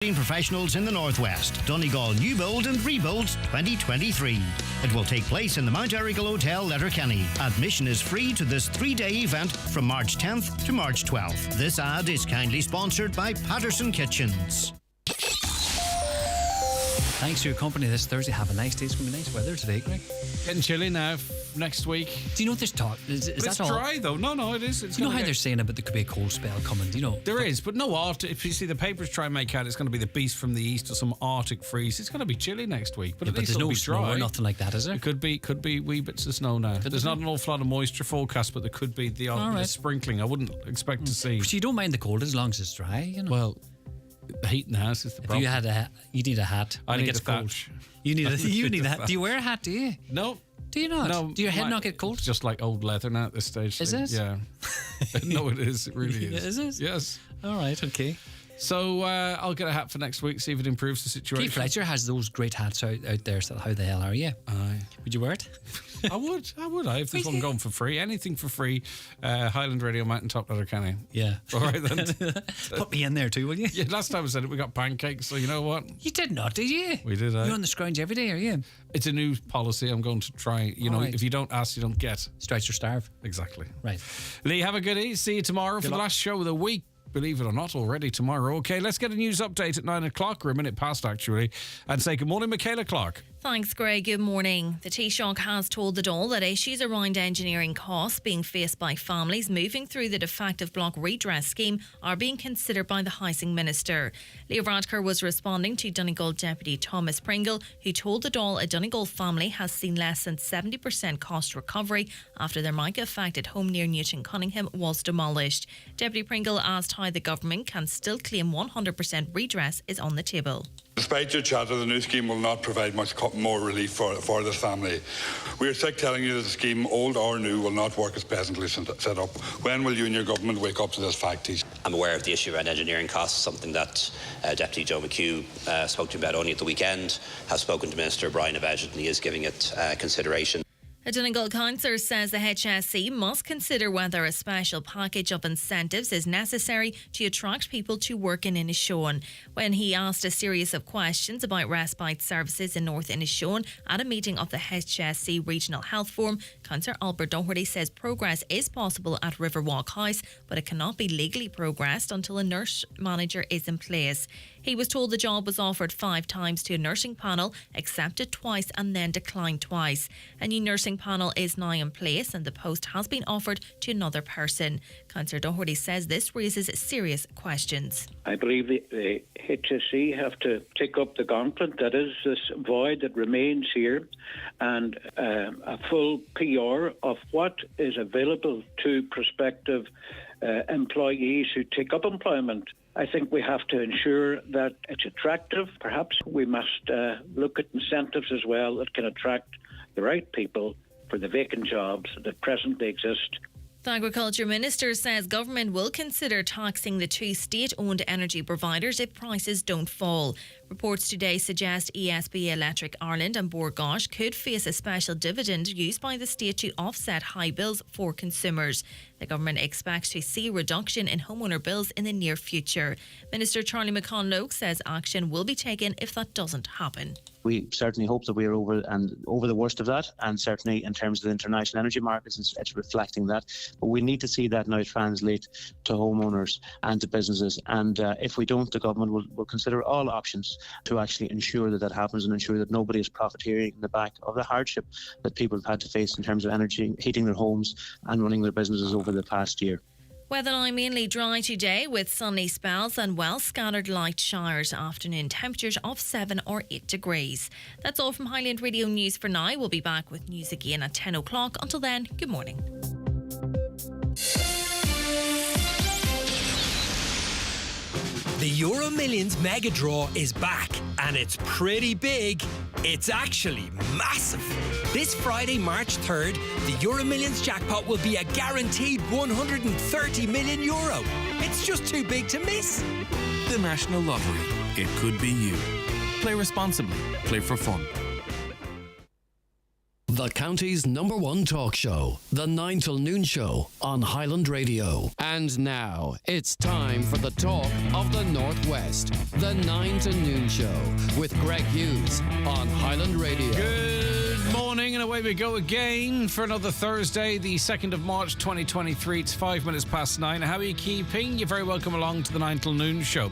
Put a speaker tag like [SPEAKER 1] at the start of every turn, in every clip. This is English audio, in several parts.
[SPEAKER 1] Professionals in the Northwest, Donegal New Build and Rebuild 2023. It will take place in the Mount Erigal Hotel, Letterkenny. Admission is free to this 3-day event from March 10th to March 12th. This ad is kindly sponsored by Patterson Kitchens.
[SPEAKER 2] Thanks for your company this Thursday. Have a nice day. It's going to be nice weather today, Greg.
[SPEAKER 3] Getting chilly now next week.
[SPEAKER 2] Do you know there's talk? Is
[SPEAKER 3] it's
[SPEAKER 2] that all?
[SPEAKER 3] dry though. No, it is. It's
[SPEAKER 2] you know how they're saying about there could be a cold spell coming? Do you know?
[SPEAKER 3] There is, but no Arctic. If you see the papers try and make out it's going to be the beast from the east or some Arctic freeze. It's going to be chilly next week, but at least
[SPEAKER 2] there's
[SPEAKER 3] it'll
[SPEAKER 2] no
[SPEAKER 3] be
[SPEAKER 2] snow
[SPEAKER 3] dry.
[SPEAKER 2] or nothing like that, is there?
[SPEAKER 3] It could be wee bits of snow now. There's not an awful lot of moisture forecast, but there could be the odd bit of sprinkling. I wouldn't expect to see.
[SPEAKER 2] But you don't mind the cold as long as it's dry, you know.
[SPEAKER 3] Well, the heat in the house is the problem.
[SPEAKER 2] If you need a hat.
[SPEAKER 3] I need
[SPEAKER 2] it gets
[SPEAKER 3] a
[SPEAKER 2] cold.
[SPEAKER 3] thatch.
[SPEAKER 2] You need a hat. Do you wear a hat? Do you?
[SPEAKER 3] No.
[SPEAKER 2] Do you not?
[SPEAKER 3] No.
[SPEAKER 2] Do your head not get cold?
[SPEAKER 3] It's just like old leather now at this stage.
[SPEAKER 2] Is it?
[SPEAKER 3] Yeah. No, it is. It really is.
[SPEAKER 2] Is it?
[SPEAKER 3] Yes.
[SPEAKER 2] All right. Okay.
[SPEAKER 3] So I'll get a hat for next week, see if it improves the situation.
[SPEAKER 2] Keith Fletcher has those great hats out there, so how the hell are you?
[SPEAKER 3] Aye.
[SPEAKER 2] Would you wear it?
[SPEAKER 3] I would. If there's one going for free. Anything for free. Highland Radio, Mountaintop, Letterkenny.
[SPEAKER 2] Yeah.
[SPEAKER 3] All right then.
[SPEAKER 2] Put me in there too, will you?
[SPEAKER 3] Yeah, last time I said it, we got pancakes, so you know what?
[SPEAKER 2] You did not, did you?
[SPEAKER 3] We did.
[SPEAKER 2] You're on the scrounge every day, are you?
[SPEAKER 3] It's a new policy. I'm going to try, if you don't ask, you don't get.
[SPEAKER 2] Stretch or starve.
[SPEAKER 3] Exactly.
[SPEAKER 2] Right.
[SPEAKER 3] Lee, have a good evening. See you tomorrow for the last show of the week. Believe it or not, already tomorrow. Okay, let's get a news update at 9 o'clock, or a minute past actually, and say good morning, Michaela Clark.
[SPEAKER 4] Thanks, Greg. Good morning. The Taoiseach has told the Dáil that issues around engineering costs being faced by families moving through the defective block redress scheme are being considered by the Housing Minister. Leo Varadkar was responding to Donegal Deputy Thomas Pringle, who told the Dáil a Donegal family has seen less than 70% cost recovery after their mica-affected home near Newton Cunningham was demolished. Deputy Pringle asked how the government can still claim 100% redress is on the table.
[SPEAKER 5] Despite your chatter, the new scheme will not provide much more relief for this family. We are sick telling you that the scheme, old or new, will not work as presently set up. When will you and your government wake up to this fact?
[SPEAKER 6] I'm aware of the issue around engineering costs, something that Deputy Joe McHugh spoke to me about only at the weekend, has spoken to Minister Brian about it, and he is giving it consideration.
[SPEAKER 4] A Donegal councillor says the HSE must consider whether a special package of incentives is necessary to attract people to work in Inishowen. When he asked a series of questions about respite services in North Inishowen at a meeting of the HSE Regional Health Forum, Councillor Albert Doherty says progress is possible at Riverwalk House, but it cannot be legally progressed until a nurse manager is in place. He was told the job was offered 5 times to a nursing panel, accepted twice and then declined twice. A new nursing panel is now in place and the post has been offered to another person. Councillor Doherty says this raises serious questions.
[SPEAKER 7] I believe the HSE have to take up the gauntlet that is this void that remains here, and a full PR of what is available to prospective employees who take up employment. I think we have to ensure that it's attractive. Perhaps we must look at incentives as well that can attract the right people for the vacant jobs that presently exist.
[SPEAKER 4] The Agriculture Minister says government will consider taxing the 2 state-owned energy providers if prices don't fall. Reports today suggest ESB Electric Ireland and Bord Gáis could face a special dividend used by the state to offset high bills for consumers. The government expects to see a reduction in homeowner bills in the near future. Minister Charlie McConlogue says action will be taken if that doesn't happen.
[SPEAKER 8] We certainly hope that we're over the worst of that, and certainly in terms of the international energy markets, it's reflecting that. But we need to see that now translate to homeowners and to businesses. And if we don't, the government will consider all options to actually ensure that happens and ensure that nobody is profiteering in the back of the hardship that people have had to face in terms of energy, heating their homes and running their businesses over the past year.
[SPEAKER 4] Weather now mainly dry today with sunny spells and well-scattered light showers. Afternoon temperatures of 7 or 8 degrees. That's all from Highland Radio News for now. We'll be back with news again at 10 o'clock. Until then, good morning.
[SPEAKER 9] The Euro Millions Mega Draw is back, and it's pretty big. It's actually massive. This Friday, March 3rd, the Euro Millions jackpot will be a guaranteed €130 million. It's just too big to miss.
[SPEAKER 10] The National Lottery. It could be you. Play responsibly. Play for fun.
[SPEAKER 11] The county's #1 talk show, The 9 till Noon Show on Highland Radio. And now, it's time for the talk of the Northwest, The 9 to Noon Show with Greg Hughes on Highland Radio.
[SPEAKER 3] Good morning, and away we go again for another Thursday, the 2nd of March 2023. It's 5 minutes past 9. How are you keeping? You're very welcome along to the 9 till Noon Show.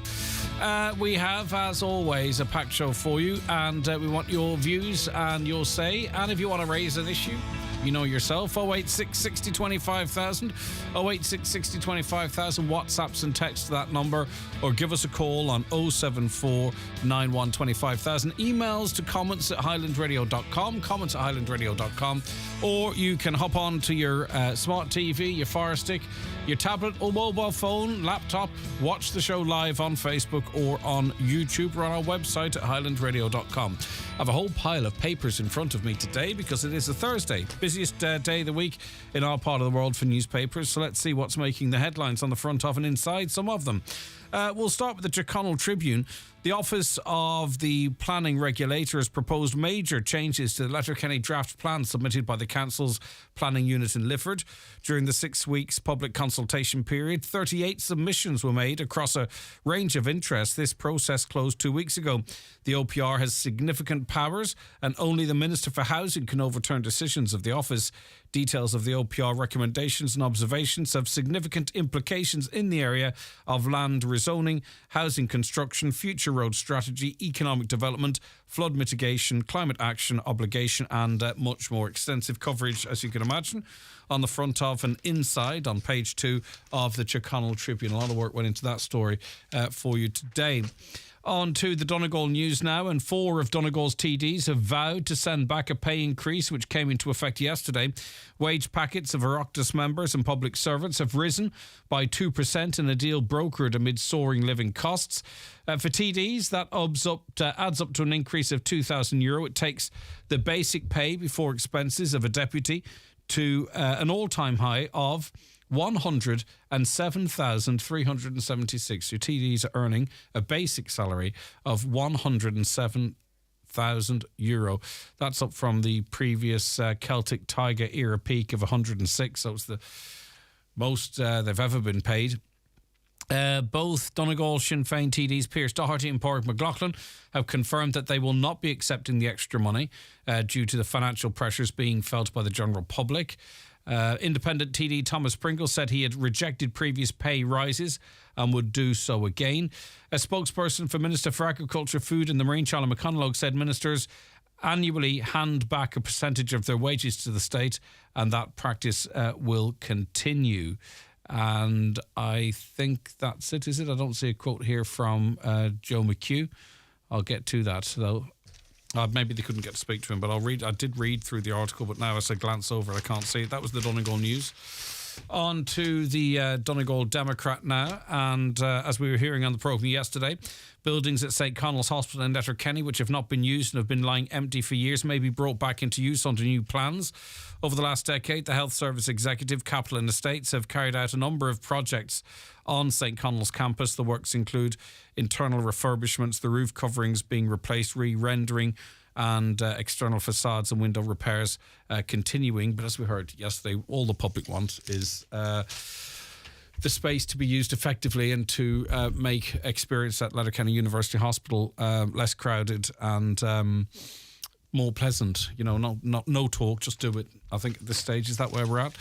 [SPEAKER 3] We have, as always, a packed show for you, and we want your views and your say. And if you want to raise an issue, you know yourself, 086 60 25,000, 086 60 25,000, WhatsApps and text to that number, or give us a call on 074 91 25,000. Emails to comments at highlandradio.com, comments at highlandradio.com, or you can hop on to your smart TV, your Fire Stick, your tablet or mobile phone, laptop, watch the show live on Facebook or on YouTube or on our website at highlandradio.com. I have a whole pile of papers in front of me today because it is a Thursday, busiest day of the week in our part of the world for newspapers. So let's see what's making the headlines on the front of and inside some of them. We'll start with the Tyrconnell Tribune. The Office of the Planning Regulator has proposed major changes to the Letterkenny draft plan submitted by the Council's planning unit in Lifford. During the 6 weeks public consultation period, 38 submissions were made across a range of interests. This process closed 2 weeks ago. The OPR has significant powers, and only the Minister for Housing can overturn decisions of the office. Details of the OPR recommendations and observations have significant implications in the area of land rezoning, housing construction, future road strategy, economic development, flood mitigation, climate action, obligation, and much more. Extensive coverage, as you can imagine, on the front of and inside on page 2 of the Tyrconnell Tribune. A lot of work went into that story for you today. On to the Donegal news now, and 4 of Donegal's TDs have vowed to send back a pay increase which came into effect yesterday. Wage packets of Oireachtas members and public servants have risen by 2% in a deal brokered amid soaring living costs. For TDs, that adds up to an increase of €2,000. It takes the basic pay before expenses of a deputy to an all-time high of €107,376. Your TDs are earning a basic salary of €107,000. That's up from the previous Celtic Tiger era peak of 106. So it's the most they've ever been paid. Both Donegal Sinn Féin TDs Pearse Doherty and Pádraig McLaughlin have confirmed that they will not be accepting the extra money due to the financial pressures being felt by the general public. Independent TD Thomas Pringle said he had rejected previous pay rises and would do so again. A spokesperson for Minister for Agriculture, Food and the Marine, Charlie McConalogue, said ministers annually hand back a percentage of their wages to the state, and that practice will continue. And I think that's it, is it? I don't see a quote here from Joe McHugh. I'll get to that, though. Maybe they couldn't get to speak to him, but I did read through the article, but now as I glance over, I can't see it. That was the Donegal news. On to the Donegal Democrat now, and as we were hearing on the programme yesterday, buildings at St Connell's Hospital in Letterkenny, which have not been used and have been lying empty for years, may be brought back into use under new plans. Over the last decade, the Health Service Executive, Capital and Estates have carried out a number of projects on St Connell's campus. The works include internal refurbishments, the roof coverings being replaced, re-rendering, and external facades and window repairs continuing. But as we heard yesterday, all the public want is the space to be used effectively and to make experience at Letterkenny University Hospital less crowded and more pleasant. You know, no talk, just do it. I think at this stage, is that where we're at?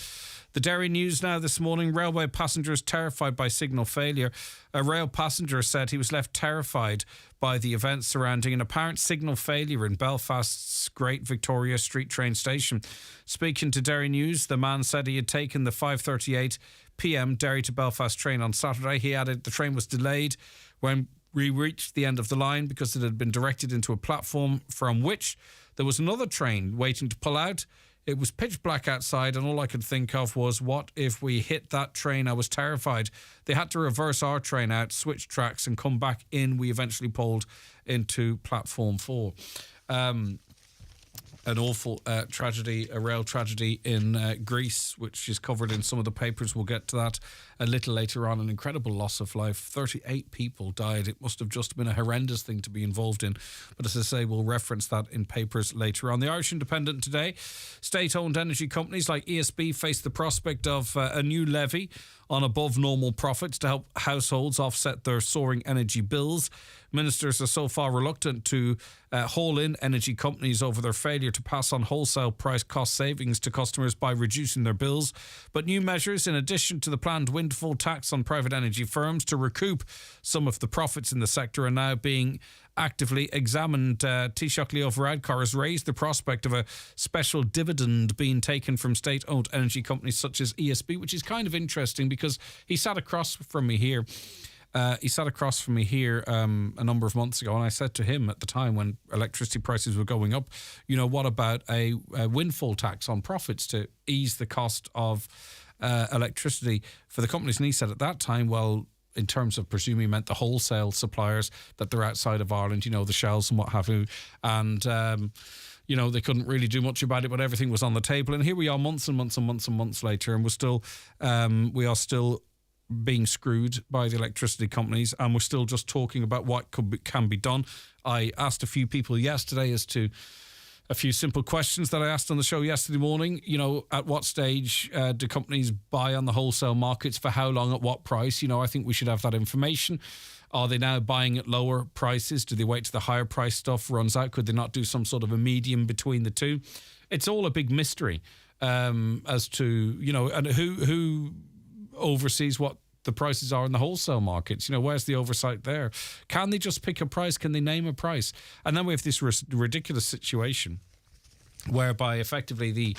[SPEAKER 3] The Derry News now this morning. Railway passengers terrified by signal failure. A rail passenger said he was left terrified by the events surrounding an apparent signal failure in Belfast's Great Victoria Street train station. Speaking to Derry News, the man said he had taken the 5:38 p.m. Derry to Belfast train on Saturday. He added the train was delayed when we reached the end of the line because it had been directed into a platform from which there was another train waiting to pull out. It was pitch black outside, and all I could think of was, what if we hit that train? I was terrified. They had to reverse our train out, switch tracks, and come back in. We eventually pulled into platform 4. an awful tragedy, a rail tragedy in Greece, which is covered in some of the papers. We'll get to that a little later on. An incredible loss of life. 38 people died. It must have just been a horrendous thing to be involved in. But as I say, we'll reference that in papers later on. The Irish Independent today. State-owned energy companies like ESB face the prospect of a new levy on above normal profits to help households offset their soaring energy bills. Ministers are so far reluctant to haul in energy companies over their failure to pass on wholesale price cost savings to customers by reducing their bills. But new measures, in addition to the planned windfall tax on private energy firms to recoup some of the profits in the sector, are now being actively examined. Taoiseach Leo Varadkar has raised the prospect of a special dividend being taken from state-owned energy companies such as ESB, which is kind of interesting because he sat across from me here. A number of months ago, and I said to him at the time when electricity prices were going up, what about a windfall tax on profits to ease the cost of electricity for the companies? And he said at that time, well, in terms of presuming meant the wholesale suppliers that they're outside of Ireland, the Shells and what have you. And, they couldn't really do much about it, but everything was on the table. And here we are months and months and months and months later, and we are still being screwed by the electricity companies, and we're still just talking about what can be done. I asked a few people yesterday as to a few simple questions that I asked on the show yesterday morning. At what stage do companies buy on the wholesale markets, for how long, at what price? I think we should have that information. Are they now buying at lower prices? Do they wait till the higher price stuff runs out? Could they not do some sort of a medium between the two? It's all a big mystery as to, and who oversees what the prices are in the wholesale markets. Where's the oversight there? Can they just pick a price? Can they name a price? And then we have this ridiculous situation whereby effectively the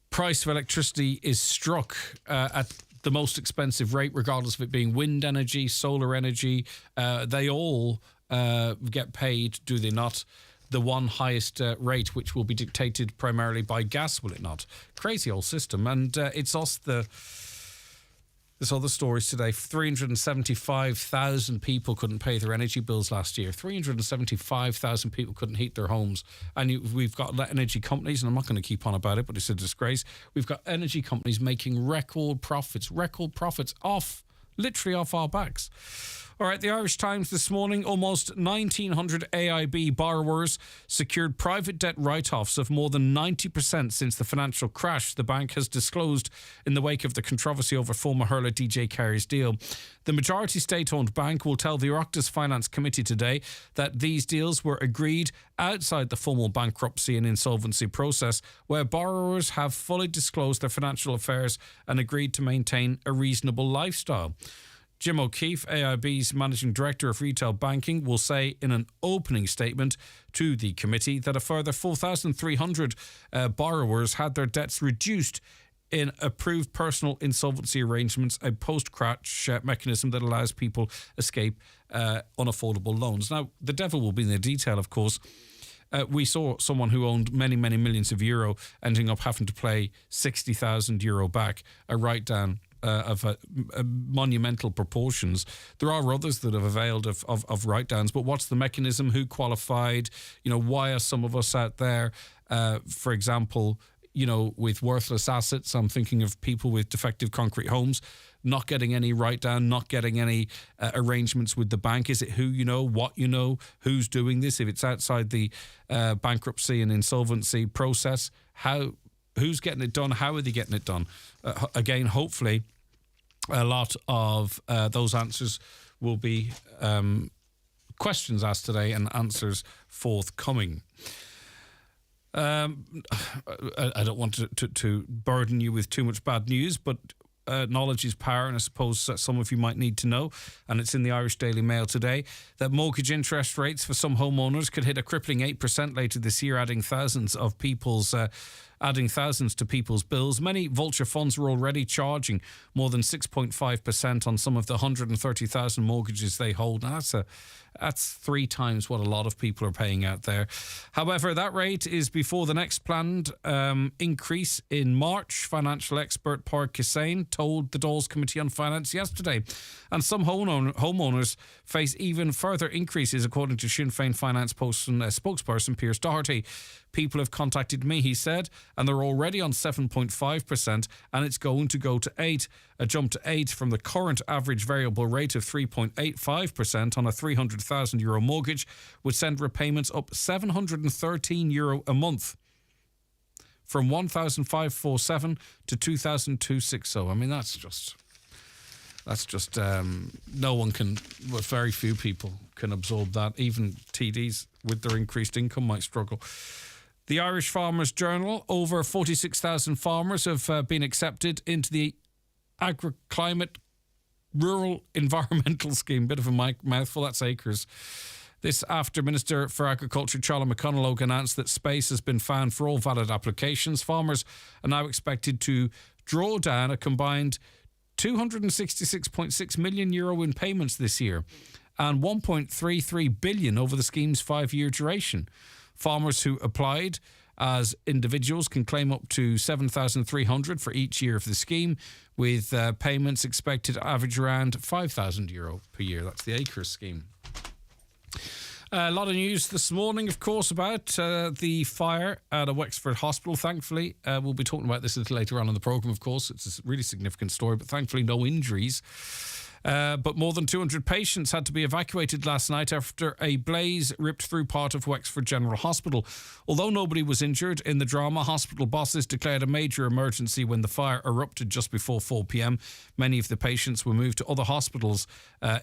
[SPEAKER 3] price of electricity is struck at the most expensive rate, regardless of it being wind energy, solar energy. They all get paid, do they not? The one highest rate, which will be dictated primarily by gas, will it not? Crazy old system. And it's us, There's other stories today. 375,000 people couldn't pay their energy bills last year. 375,000 people couldn't heat their homes. And we've got energy companies, and I'm not going to keep on about it, but it's a disgrace. We've got energy companies making record profits literally off our backs. All right, the Irish Times this morning, almost 1,900 AIB borrowers secured private debt write-offs of more than 90% since the financial crash, the bank has disclosed in the wake of the controversy over former hurler DJ Carey's deal. The majority state-owned bank will tell the Oireachtas Finance Committee today that these deals were agreed outside the formal bankruptcy and insolvency process, where borrowers have fully disclosed their financial affairs and agreed to maintain a reasonable lifestyle. Jim O'Keefe, AIB's Managing Director of Retail Banking, will say in an opening statement to the committee that a further 4,300 borrowers had their debts reduced in approved personal insolvency arrangements, a post-crash mechanism that allows people escape unaffordable loans. Now, the devil will be in the detail, of course. We saw someone who owned many, many millions of euro ending up having to pay €60,000 back, a write-down of monumental proportions. There are others that have availed of write-downs, but what's the mechanism? Who qualified? Why are some of us out there, for example, with worthless assets? I'm thinking of people with defective concrete homes, not getting any write-down, not getting any arrangements with the bank. Is it who you know, what you know, who's doing this? If it's outside the bankruptcy and insolvency process, who's getting it done? How are they getting it done? Again, hopefully, a lot of those answers will be questions asked today and answers forthcoming. I don't want to burden you with too much bad news, but knowledge is power, and I suppose some of you might need to know, and it's in the Irish Daily Mail today, that mortgage interest rates for some homeowners could hit a crippling 8% later this year, adding thousands of people's adding thousands to people's bills. Many vulture funds were already charging more than 6.5% on some of the 130,000 mortgages they hold. Now, that's 3 times what a lot of people are paying out there. However, that rate is before the next planned increase in March, financial expert Park Hussain told the Dáil's Committee on Finance yesterday. And some homeowners face even further increases, according to Sinn Féin Finance spokesperson Piers Doherty. People have contacted me, he said, and they're already on 7.5%, and it's going to go to 8%. A jump to 8% from the current average variable rate of 3.85% on a €300,000 mortgage would send repayments up €713 a month, from 1,547 to 2,260. I mean, that's just no one can, well, very few people can absorb that. Even TDs with their increased income might struggle. The Irish Farmers Journal, over 46,000 farmers have been accepted into the Agriclimate Rural Environmental Scheme. Bit of a mouthful, that's acres. This after Minister for Agriculture Charlie McConalogue announced that space has been found for all valid applications. Farmers are now expected to draw down a combined €266.6 million in payments this year and €1.33 billion over the scheme's 5-year duration. Farmers who applied as individuals can claim up to €7,300 for each year of the scheme, with payments expected to average around €5,000 per year. That's the acres scheme. A lot of news this morning, of course, about the fire at a Wexford hospital. Thankfully, we'll be talking about this a little later on in the programme, of course. It's a really significant story, but thankfully no injuries. But more than 200 patients had to be evacuated last night after a blaze ripped through part of Wexford General Hospital. Although nobody was injured in the drama, hospital bosses declared a major emergency when the fire erupted just before 4 p.m. Many of the patients were moved to other hospitals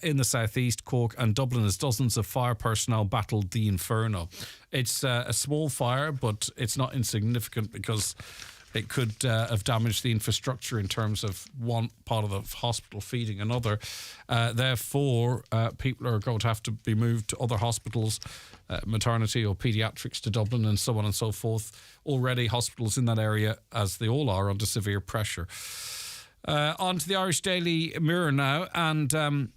[SPEAKER 3] in the southeast, Cork and Dublin, as dozens of fire personnel battled the inferno. It's a small fire, but it's not insignificant because it could have damaged the infrastructure in terms of one part of the hospital feeding another. Therefore, people are going to have to be moved to other hospitals, maternity or paediatrics to Dublin and so on and so forth. Already hospitals in that area, as they all are, under severe pressure. On to the Irish Daily Mirror now, and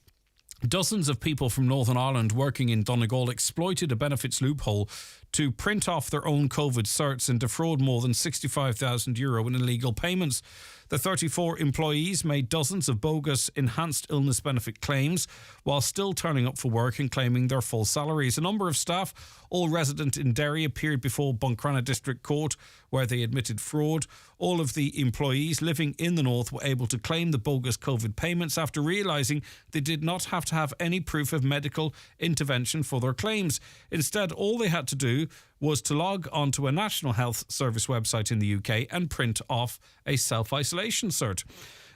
[SPEAKER 3] dozens of people from Northern Ireland working in Donegal exploited a benefits loophole to print off their own COVID certs and defraud more than €65,000 in illegal payments. The 34 employees made dozens of bogus enhanced illness benefit claims while still turning up for work and claiming their full salaries. A number of staff, all resident in Derry, appeared before Buncrana District Court where they admitted fraud. All of the employees living in the north were able to claim the bogus COVID payments after realising they did not have to have any proof of medical intervention for their claims. Instead, all they had to do was to log onto a National Health Service website in the UK and print off a self-isolation cert.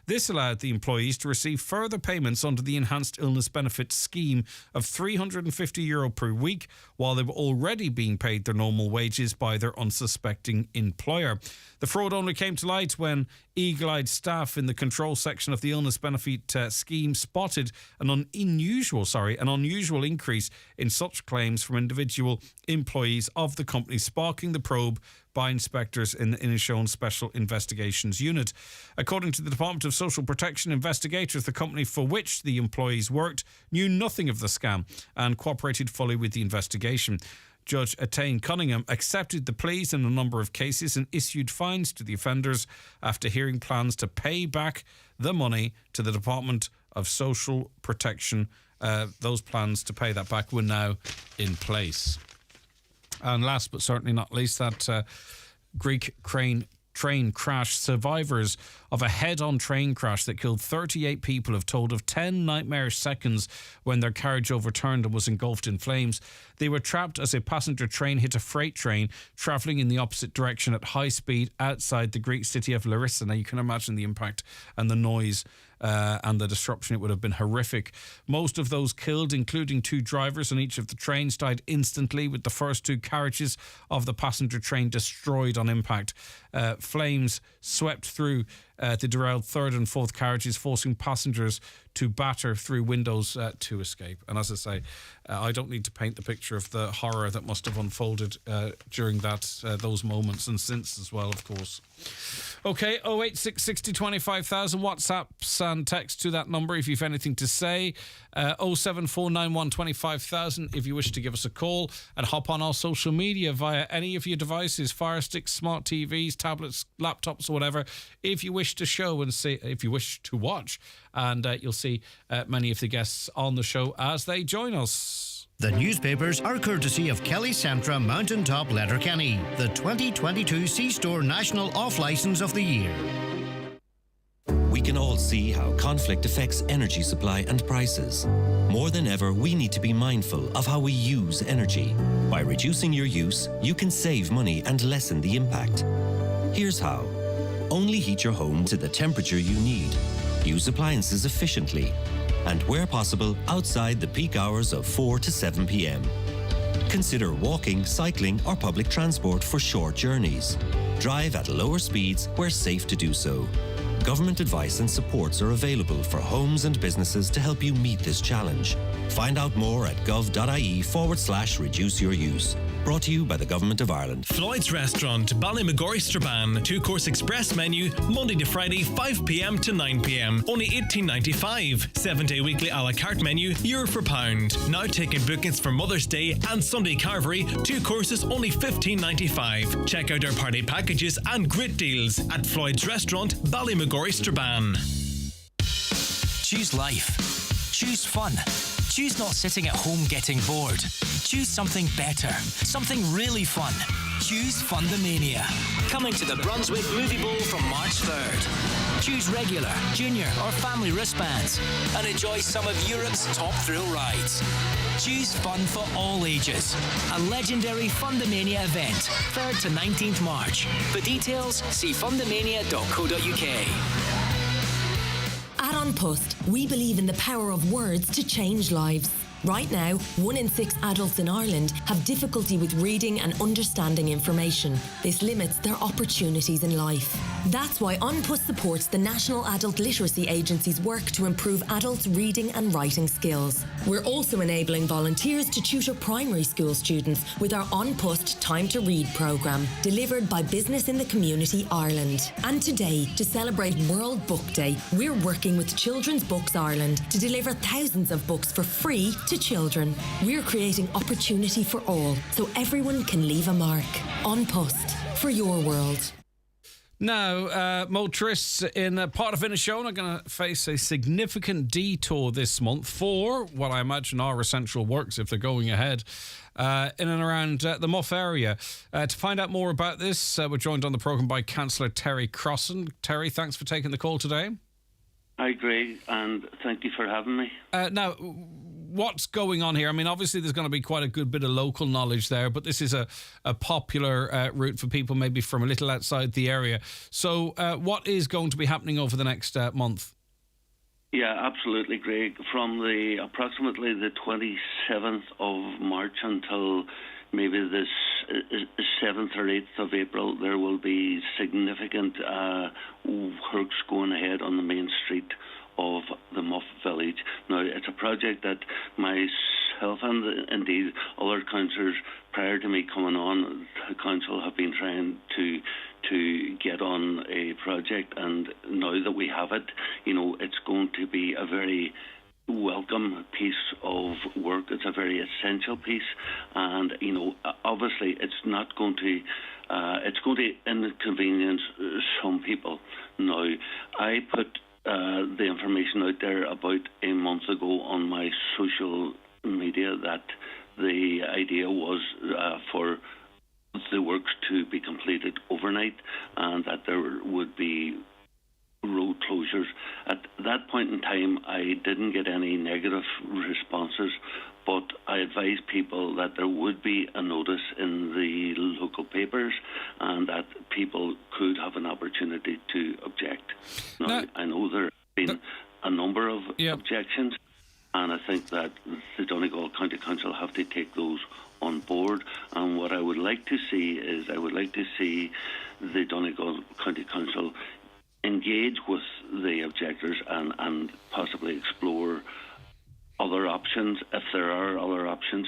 [SPEAKER 3] This allowed the employees to receive further payments under the Enhanced Illness Benefit scheme of €350 per week, while they were already being paid their normal wages by their unsuspecting employer. The fraud only came to light when eagle-eyed staff in the control section of the illness benefit scheme spotted an unusual increase in such claims from individual employees of the company, sparking the probe by inspectors in the Inishowen Special Investigations Unit. According to the Department of Social Protection investigators, the company for which the employees worked knew nothing of the scam and cooperated fully with the investigation. Judge Attain Cunningham accepted the pleas in a number of cases and issued fines to the offenders after hearing plans to pay back the money to the Department of Social Protection. Those plans to pay that back were now in place. And last but certainly not least, that Greek train crash. Survivors of a head-on train crash that killed 38 people have told of 10 nightmarish seconds when their carriage overturned and was engulfed in flames. They were trapped as a passenger train hit a freight train travelling in the opposite direction at high speed outside the Greek city of Larissa. Now, you can imagine the impact and the noise and the disruption. It would have been horrific. Most of those killed, including 2 drivers on each of the trains, died instantly, with the first 2 carriages of the passenger train destroyed on impact. Flames swept through They derailed third and fourth carriages, forcing passengers to batter through windows to escape. And as I say, I don't need to paint the picture of the horror that must have unfolded during those moments, and since as well, of course. Okay, 086 60 25,000, WhatsApps and text to that number if you've anything to say. 07491 25,000 if you wish to give us a call, and hop on our social media via any of your devices, Fire Sticks, smart TVs, tablets, laptops, or whatever, if you wish to show and see, if you wish to watch, and you'll see many of the guests on the show as they join us.
[SPEAKER 1] The newspapers are courtesy of Kelly Centra Mountaintop Letterkenny, the 2022 C-Store National Off-Licence of the Year.
[SPEAKER 12] We can all see how conflict affects energy supply and prices. More than ever, we need to be mindful of how we use energy. By reducing your use, you can save money and lessen the impact. Here's how. Only heat your home to the temperature you need. Use appliances efficiently. And where possible, outside the peak hours of 4 to 7 p.m. Consider walking, cycling, or public transport for short journeys. Drive at lower speeds where safe to do so. Government advice and supports are available for homes and businesses to help you meet this challenge. Find out more at gov.ie/reduce your use. Brought to you by the Government of Ireland.
[SPEAKER 13] Floyd's Restaurant, Ballymagorry, Strabane. 2-course express menu, Monday to Friday, 5 p.m. to 9 p.m. Only $18.95. 7-day weekly a la carte menu, euro for pound. Now taking bookings for Mother's Day and Sunday Carvery. 2 courses, only $15.95. Check out our party packages and great deals at Floyd's Restaurant, Ballymagorry, Strabane.
[SPEAKER 14] Choose life. Choose fun. Choose not sitting at home getting bored. Choose something better. Something really fun. Choose Fundamania. Coming to the Brunswick Movie Bowl from March 3rd. Choose regular, junior or family wristbands and enjoy some of Europe's top thrill rides. Choose fun for all ages. A legendary Fundamania event, 3rd to 19th March. For details, see fundamania.co.uk.
[SPEAKER 15] At On Post, we believe in the power of words to change lives. Right now, 1 in 6 adults in Ireland have difficulty with reading and understanding information. This limits their opportunities in life. That's why On Post supports the National Adult Literacy Agency's work to improve adults' reading and writing skills. We're also enabling volunteers to tutor primary school students with our On Post Time to Read programme, delivered by Business in the Community Ireland. And today, to celebrate World Book Day, we're working with Children's Books Ireland to deliver thousands of books for free to children. We're creating opportunity for all, so everyone can leave a mark. On Post, for your world.
[SPEAKER 3] Now, motorists in part of Inishowen are going to face a significant detour this month for what I imagine are essential works if they're going ahead in and around the Muff area. To find out more about this, we're joined on the programme by Councillor Terry Crossan. Terry, thanks for taking the call today.
[SPEAKER 16] Hi, Greg, and thank you for having me.
[SPEAKER 3] Now, what's going on here? I mean, obviously there's going to be quite a good bit of local knowledge there, but this is a popular route for people maybe from a little outside the area. So what is going to be happening over the next month?
[SPEAKER 16] Yeah, absolutely, Greg. From approximately the 27th of March until maybe the 7th or 8th of April, there will be significant works going ahead on the main street of the Muff village. Now, it's a project that myself and indeed other councillors prior to me coming on the council have been trying to get on a project, and now that we have it, it's going to be a very welcome piece of work. It's a very essential piece, and obviously it's not going to it's going to inconvenience some people. Now, I put the information out there about a month ago on my social media that the idea was for the works to be completed overnight and that there would be road closures. At that point in time, I didn't get any negative responses, but I advised people that there would be a notice in the local papers and that people could have an opportunity to object. Now, I know there have been a number of objections, and I think that the Donegal County Council have to take those on board. And what I would like to see is the Donegal County Council engage with the objectors and possibly explore other options if there are other options.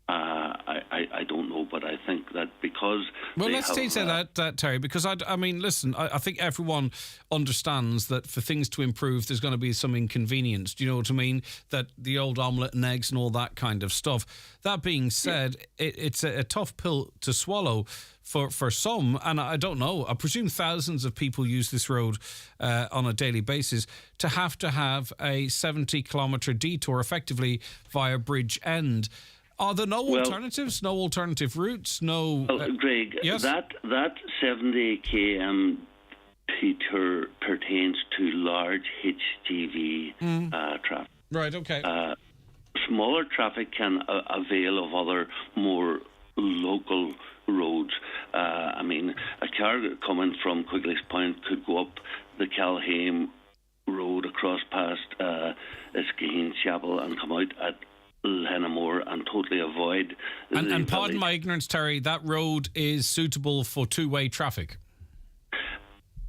[SPEAKER 16] I don't know, but I think that because
[SPEAKER 3] let's say that, Terry, because I mean, listen, I think everyone understands that for things to improve, there's going to be some inconvenience. Do you know what I mean? That the old omelette and eggs and all that kind of stuff. That being said, it's a tough pill to swallow for some, and I don't know. I presume thousands of people use this road on a daily basis to have a 70-kilometre detour, effectively via Bridge End. Are there no alternatives? No alternative routes? No.
[SPEAKER 16] Well, Greg,
[SPEAKER 3] yes?
[SPEAKER 16] that 70 km detour pertains to large HGV traffic.
[SPEAKER 3] Right. Okay.
[SPEAKER 16] Smaller traffic can avail of other more local roads. I mean, a car coming from Quigley's Point could go up the Calhame Road across past Iskeen Chapel and come out at Lenamore and totally avoid.
[SPEAKER 3] And pardon my ignorance, Terry, that road is suitable for two-way traffic?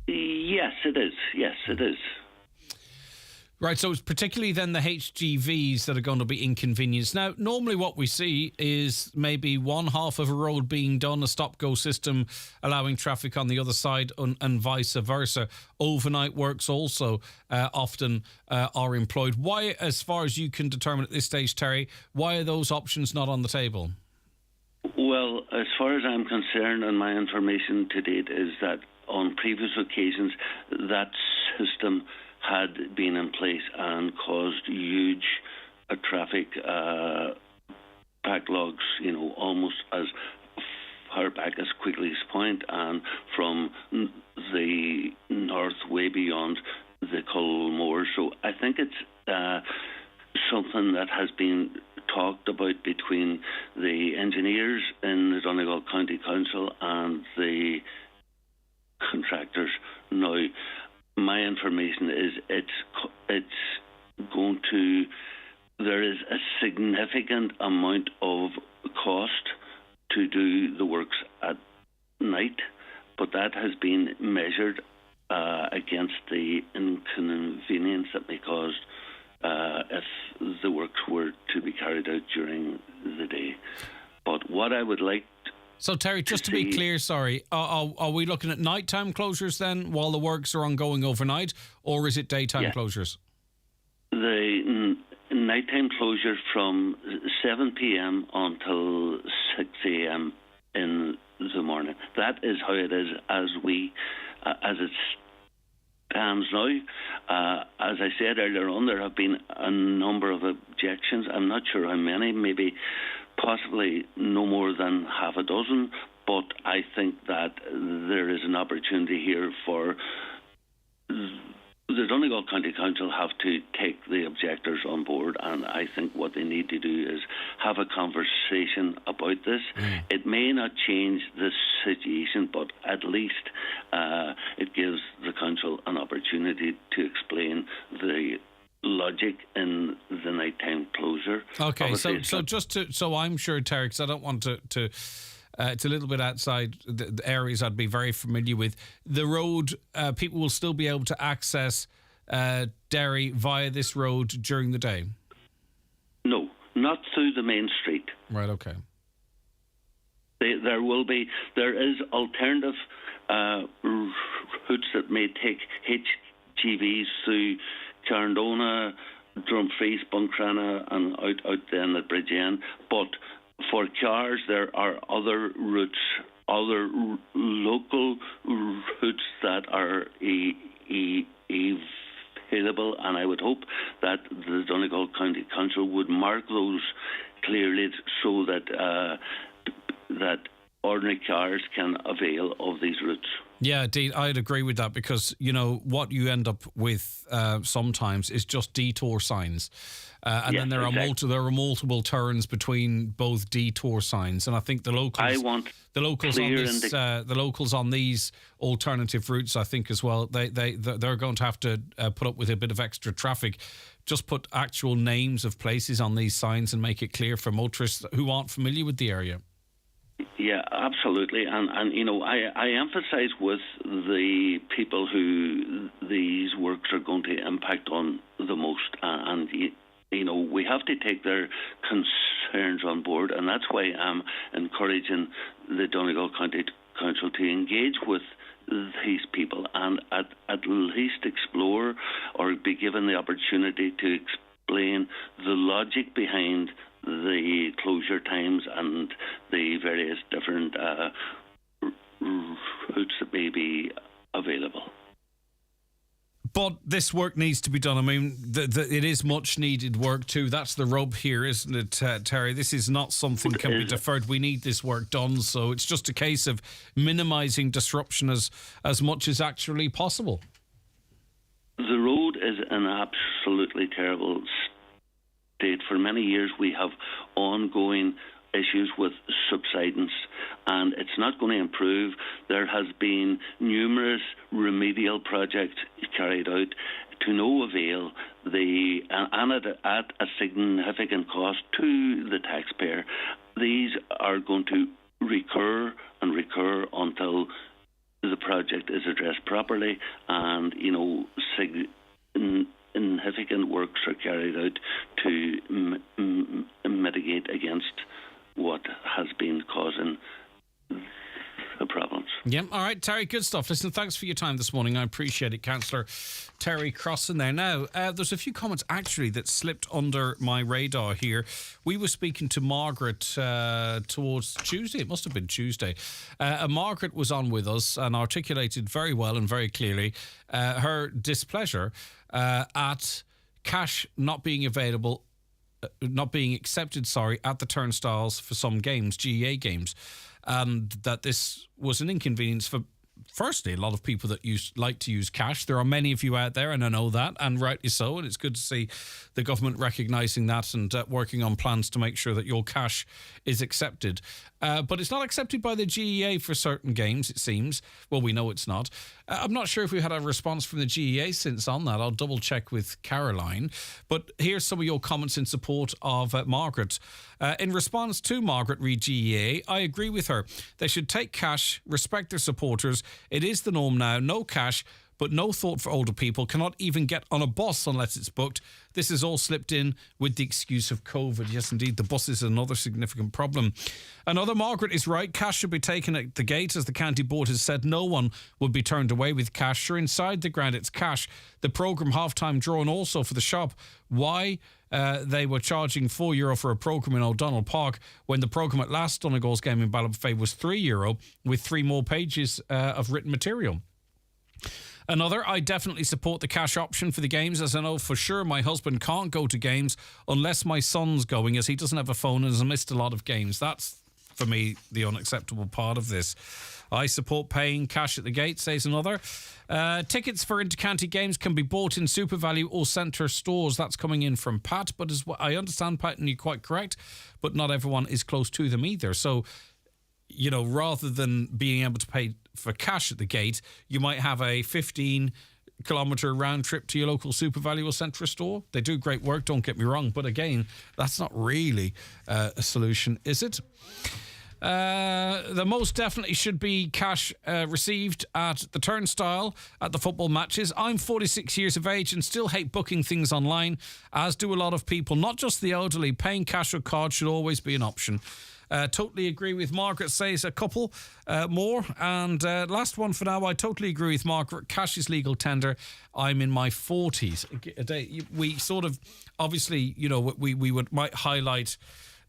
[SPEAKER 16] Yes, it is. Yes, it is.
[SPEAKER 3] Right, so it's particularly then the HGVs that are going to be inconvenienced. Now, normally what we see is maybe one half of a road being done, a stop-go system, allowing traffic on the other side and vice versa. Overnight works also often are employed. Why, as far as you can determine at this stage, Terry, why are those options not on the table?
[SPEAKER 16] Well, as far as I'm concerned, and my information to date is that on previous occasions, that system had been in place and caused huge traffic backlogs, almost as far back as Quigley's Point and from the north way beyond the Culmore. So I think it's something that has been talked about between the engineers in the Donegal County Council and the contractors. Now, my information is it's going to. There is a significant amount of cost to do the works at night, but that has been measured against the inconvenience that may cause if the works were to be carried out during the day. But what I would like.
[SPEAKER 3] So, Terry, just to be clear, sorry, are we looking at nighttime closures then while the works are ongoing overnight, or is it daytime closures?
[SPEAKER 16] The nighttime closure from 7 p.m. until 6 a.m. in the morning. That is how it is as it stands now. As I said earlier on, there have been a number of objections. I'm not sure how many, maybe possibly no more than half a dozen, but I think that there is an opportunity here for the Donegal County Council have to take the objectors on board, and I think what they need to do is have a conversation about this. It may not change the situation, but at least it gives the council an opportunity to explain the logic in the nighttime closure.
[SPEAKER 3] Okay, so I'm sure, Terry, because I don't want to it's a little bit outside the areas I'd be very familiar with. The road, people will still be able to access Derry via this road during the day?
[SPEAKER 16] No, not through the main street.
[SPEAKER 3] Right, okay.
[SPEAKER 16] There is alternative routes that may take HGVs through Carndona, Dumfries, Buncrana, and out then at Bridge End. But for cars, there are other routes, other local routes that are available, and I would hope that the Donegal County Council would mark those clearly so that that ordinary cars can avail of these routes.
[SPEAKER 3] Yeah, Dean, I'd agree with that because, you know, what you end up with sometimes is just detour signs. And then there are multiple turns between both detour signs. And I think the locals on these alternative routes, I think as well, they're going to have to put up with a bit of extra traffic. Just put actual names of places on these signs and make it clear for motorists who aren't familiar with the area.
[SPEAKER 16] Yeah, absolutely. And you know, I emphasise with the people who these works are going to impact on the most. And you know, we have to take their concerns on board. And that's why I'm encouraging the Donegal County Council to engage with these people and at least explore or be given the opportunity to explain the logic behind the closure times and the various different routes that may be available.
[SPEAKER 3] But this work needs to be done. I mean, it is much needed work too. That's the rub here, isn't it, Terry? This is not something that can be deferred. We need this work done. So it's just a case of minimising disruption as much as actually possible.
[SPEAKER 16] The road is in absolutely terrible state. For many years, we have ongoing issues with subsidence, and it's not going to improve. There has been numerous remedial projects carried out to no avail, and at a significant cost to the taxpayer. These are going to recur and recur until the project is addressed properly, and you know, significant works are carried out to mitigate against what has been causing the problems.
[SPEAKER 3] Yeah, all right, Terry, good stuff. Listen, thanks for your time this morning. I appreciate it, Councillor Terry Crossan there. Now, there's a few comments actually that slipped under my radar here. We were speaking to Margaret towards Tuesday. It must have been Tuesday. Margaret was on with us and articulated very well and very clearly her displeasure at cash not being available, not being accepted, at the turnstiles for some games, GEA games, and that this was an inconvenience for, firstly, a lot of people that like to use cash. There are many of you out there, and I know that, and rightly so, and it's good to see the government recognising that and working on plans to make sure that your cash is accepted. But it's not accepted by the GEA for certain games, it seems. Well, we know it's not. I'm not sure if we had a response from the GEA since on that. I'll double check with Caroline. But here's some of your comments in support of Margaret. In response to Margaret Reid GEA, I agree with her. They should take cash, respect their supporters. It is the norm now. No cash, but no thought for older people. Cannot even get on a bus unless it's booked. This is all slipped in with the excuse of COVID. Yes, indeed, the bus is another significant problem. Another Margaret is right. Cash should be taken at the gate. As the county board has said, no one would be turned away with cash. Sure, inside the ground, it's cash. The programme half-time draw and also for the shop. Why they were charging €4 for a programme in O'Donnell Park when the programme at last Donegal's game in Ballybofey was €3 with 3 more pages of written material. Another, I definitely support the cash option for the games, as I know for sure my husband can't go to games unless my son's going, as he doesn't have a phone and has missed a lot of games. That's, for me, the unacceptable part of this. I support paying cash at the gate, says another. Tickets for inter-county games can be bought in SuperValu or centre stores. That's coming in from Pat, but as I understand, Pat, and you're quite correct, but not everyone is close to them either. So, you know, rather than being able to pay for cash at the gate, you might have a 15-kilometre round trip to your local SuperValu or Centra store. They do great work, don't get me wrong, but again, that's not really a solution, is it? The most definitely should be cash received at the turnstile at the football matches. I'm 46 years of age and still hate booking things online, as do a lot of people, not just the elderly. Paying cash or card should always be an option. Totally agree with Margaret, says a couple more. And last one for now, I totally agree with Margaret. Cash is legal tender. I'm in my 40s. We sort of, obviously, you know, we might highlight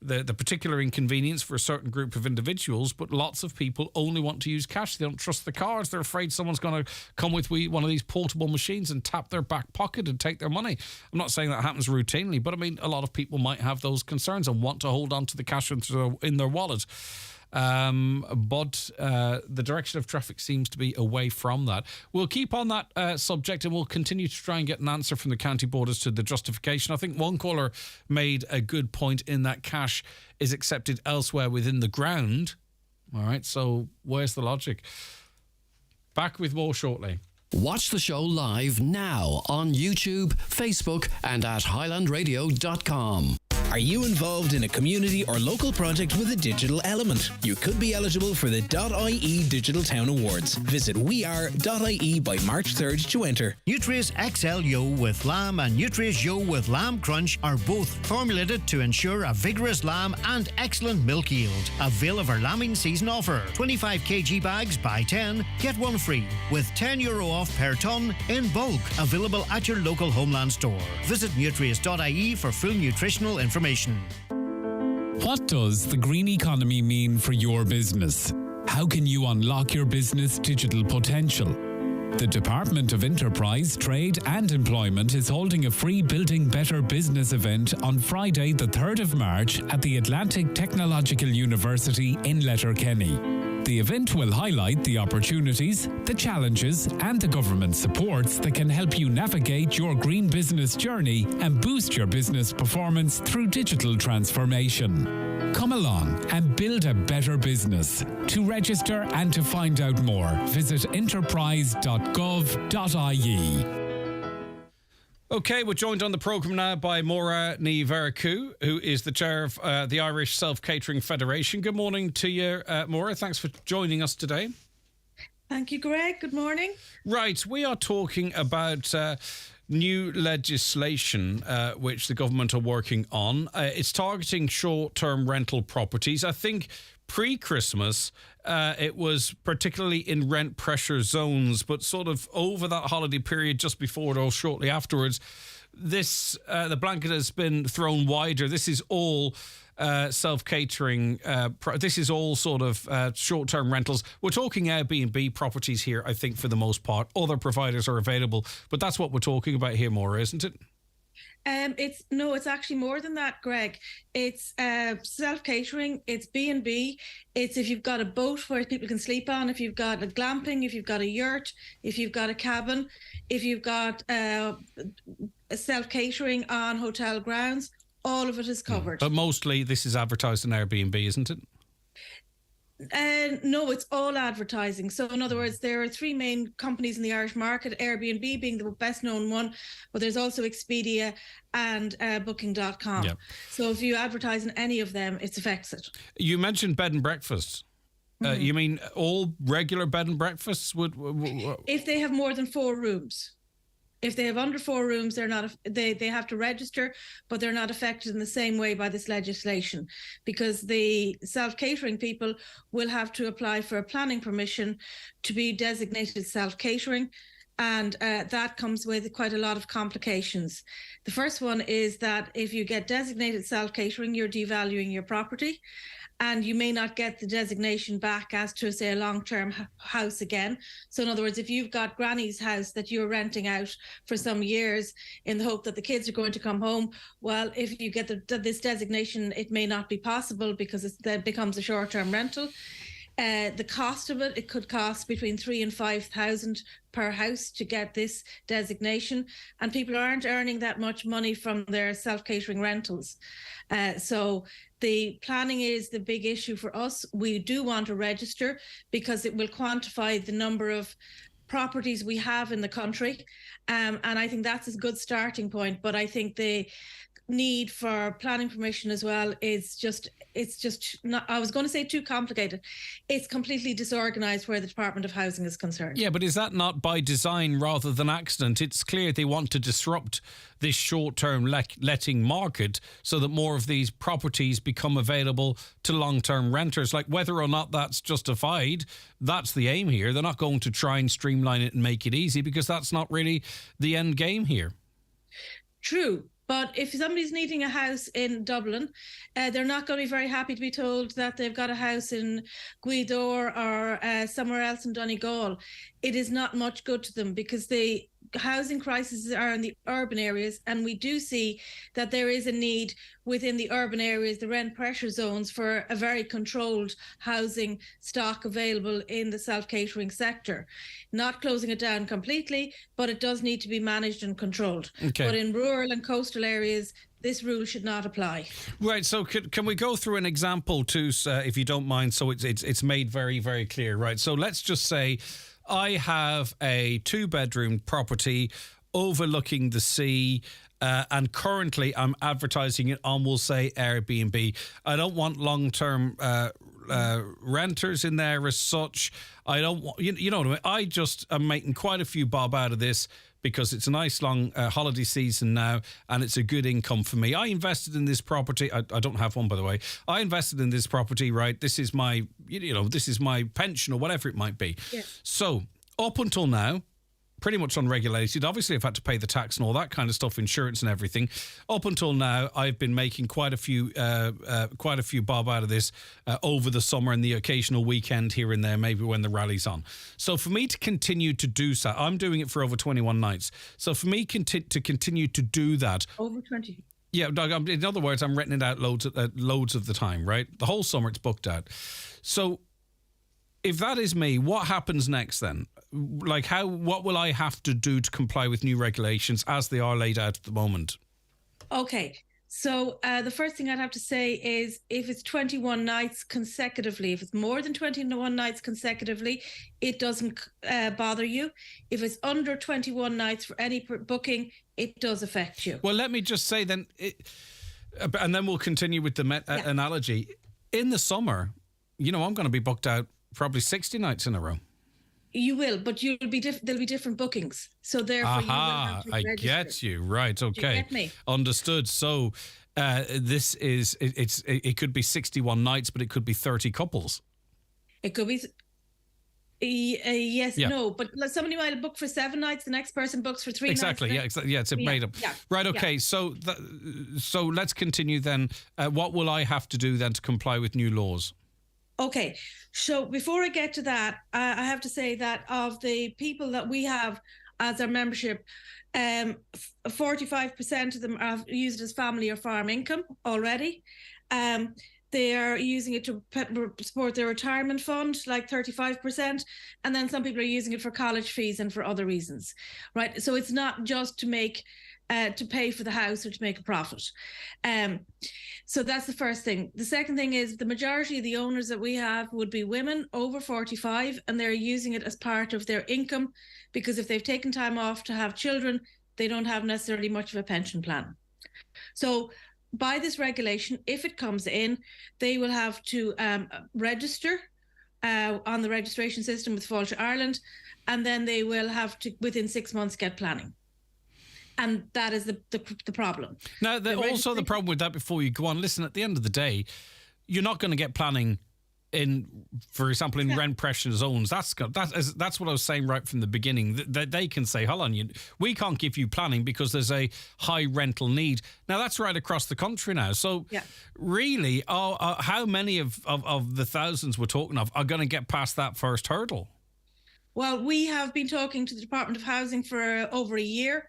[SPEAKER 3] the particular inconvenience for a certain group of individuals, but lots of people only want to use cash. They don't trust the cards. They're afraid someone's going to come with one of these portable machines and tap their back pocket and take their money. I'm not saying that happens routinely, but I mean, a lot of people might have those concerns and want to hold on to the cash in their wallet. But the direction of traffic seems to be away from that. We'll keep on that subject and we'll continue to try and get an answer from the county board as to the justification. I think one caller made a good point in that cash is accepted elsewhere within the ground. All right, so where's the logic? Back with more shortly.
[SPEAKER 11] Watch the show live now on YouTube, Facebook and at highlandradio.com.
[SPEAKER 17] Are you involved in a community or local project with a digital element? You could be eligible for the .ie Digital Town Awards. Visit weare.ie by March 3rd to enter.
[SPEAKER 1] Nutrius XL Yo with lamb and Nutrius Yo with lamb crunch are both formulated to ensure a vigorous lamb and excellent milk yield. Avail of our lambing season offer. 25 kg bags, buy 10, get one free, with €10 off per tonne in bulk. Available at your local Homeland store. Visit nutrius.ie for full nutritional information.
[SPEAKER 18] What does the green economy mean for your business? How can you unlock your business digital potential? The Department of Enterprise, Trade and Employment is holding a free Building Better Business event on Friday the 3rd of March at the Atlantic Technological University in Letterkenny. The event will highlight the opportunities, the challenges and the government supports that can help you navigate your green business journey and boost your business performance through digital transformation. Come along and build a better business. To register and to find out more, visit enterprise.gov.ie.
[SPEAKER 3] Okay, we're joined on the programme now by Maura Ní Mheiriceú, who is the chair of the Irish Self-Catering Federation. Good morning to you, Maura. Thanks for joining us today.
[SPEAKER 19] Thank you, Greg. Good morning.
[SPEAKER 3] Right, we are talking about new legislation which the government are working on. It's targeting short-term rental properties. I think pre-Christmas, it was particularly in rent pressure zones, but sort of over that holiday period, just before it or shortly afterwards, this the blanket has been thrown wider. This is all self-catering. This is all sort of short-term rentals. We're talking Airbnb properties here, I think, for the most part. Other providers are available, but that's what we're talking about here, Maura, isn't it?
[SPEAKER 19] It's actually more than that, Greg. It's self-catering, it's B&B, it's if you've got a boat where people can sleep on, if you've got a glamping, if you've got a yurt, if you've got a cabin, if you've got self-catering on hotel grounds, all of it is covered.
[SPEAKER 3] But mostly this is advertised on Airbnb, isn't it?
[SPEAKER 19] No, it's all advertising. So in other words, there are three main companies in the Irish market, Airbnb being the best known one, but there's also Expedia and Booking.com. Yep. So if you advertise in any of them, it affects it.
[SPEAKER 3] You mentioned bed and breakfasts. You mean all regular bed and breakfasts would...
[SPEAKER 19] If they have more than 4 rooms. If they have under 4 rooms, they're not. They have to register, but they're not affected in the same way by this legislation, because the self-catering people will have to apply for a planning permission to be designated self-catering, and that comes with quite a lot of complications. The first one is that if you get designated self-catering, you're devaluing your property, and you may not get the designation back as to, say, a long-term house again. So in other words, if you've got granny's house that you're renting out for some years in the hope that the kids are going to come home, well, if you get this designation, it may not be possible because it becomes a short-term rental. The cost of it could cost between 3,000 and 5,000 per house to get this designation, and people aren't earning that much money from their self-catering rentals. So the planning is the big issue for us. We do want to register because it will quantify the number of properties we have in the country, and I think that's a good starting point. But I think the need for planning permission as well is just not, I was going to say too complicated. It's completely disorganized where the Department of Housing is concerned.
[SPEAKER 3] Yeah, but is that not by design rather than accident? It's clear they want to disrupt this short-term letting market so that more of these properties become available to long-term renters. Like, whether or not that's justified, that's the aim here. They're not going to try and streamline it and make it easy, because that's not really the end game here.
[SPEAKER 19] True. But if somebody's needing a house in Dublin, they're not going to be very happy to be told that they've got a house in Gweedore or somewhere else in Donegal. It is not much good to them, because the housing crises are in the urban areas, and we do see that there is a need within the urban areas, the rent pressure zones, for a very controlled housing stock available in the self-catering sector. Not closing it down completely, but it does need to be managed and controlled. Okay. But in rural and coastal areas, this rule should not apply. Right,
[SPEAKER 3] so can we go through an example too, if you don't mind, so it's made very, very clear, right? So let's just say I have a 2-bedroom property overlooking the sea, And currently, I'm advertising it on, we'll say, Airbnb. I don't want long-term renters in there as such. I don't want, you know what I mean? I just am making quite a few bob out of this because it's a nice long holiday season now and it's a good income for me. I invested in this property. I don't have one, by the way. I invested in this property, right? This is my, this is my pension or whatever it might be. Yeah. So up until now, pretty much unregulated. Obviously, I've had to pay the tax and all that kind of stuff, insurance and everything. Up until now, I've been making quite a few bob out of this over the summer and the occasional weekend here and there, maybe when the rally's on. So for me to continue to do so, I'm doing it for over 21 nights. So for me to continue to do that,
[SPEAKER 19] over 20.
[SPEAKER 3] Yeah, in other words, I'm renting it out loads of the time, right? The whole summer it's booked out. So if that is me, what happens next then? Like, what will I have to do to comply with new regulations as they are laid out at the moment?
[SPEAKER 19] Okay, so the first thing I'd have to say is if it's 21 nights consecutively, if it's more than 21 nights consecutively, it doesn't bother you. If it's under 21 nights for any booking, it does affect you.
[SPEAKER 3] Well, let me just say then, and then we'll continue with the analogy. In the summer, I'm going to be booked out probably 60 nights in a row.
[SPEAKER 19] You will, but there'll be different bookings. So therefore, you will have to register.
[SPEAKER 3] I get you. Right. Okay.
[SPEAKER 19] Do you get me?
[SPEAKER 3] Understood. So this is, it could be 61 nights, but it could be 30 couples.
[SPEAKER 19] It could be, yes,
[SPEAKER 3] yeah.
[SPEAKER 19] No, but somebody might have booked for 7 nights, the next person books for 3
[SPEAKER 3] exactly,
[SPEAKER 19] nights.
[SPEAKER 3] Yeah, exactly. Yeah, it's made up. Yeah. Right, okay, yeah. So let's continue then. What will I have to do then to comply with new laws?
[SPEAKER 19] Okay, so before I get to that, I have to say that of the people that we have as our membership, 45% of them are used as family or farm income already. They are using it to support their retirement fund, like 35%. And then some people are using it for college fees and for other reasons, right? So it's not just to make to pay for the house or to make a profit. So that's the first thing. The second thing is the majority of the owners that we have would be women over 45, and they're using it as part of their income because if they've taken time off to have children, they don't have necessarily much of a pension plan. So by this regulation, if it comes in, they will have to register on the registration system with Fáilte Ireland, and then they will have to, within 6 months, get planning. And that is the problem.
[SPEAKER 3] Now, also the problem with that, before you go on, listen, at the end of the day, you're not going to get planning in, for example, in rent pressure zones. That's what I was saying right from the beginning. They can say, hold on, we can't give you planning because there's a high rental need. Now, that's right across the country now. So really, how many of the thousands we're talking of are going to get past that first hurdle?
[SPEAKER 19] Well, we have been talking to the Department of Housing for over a year.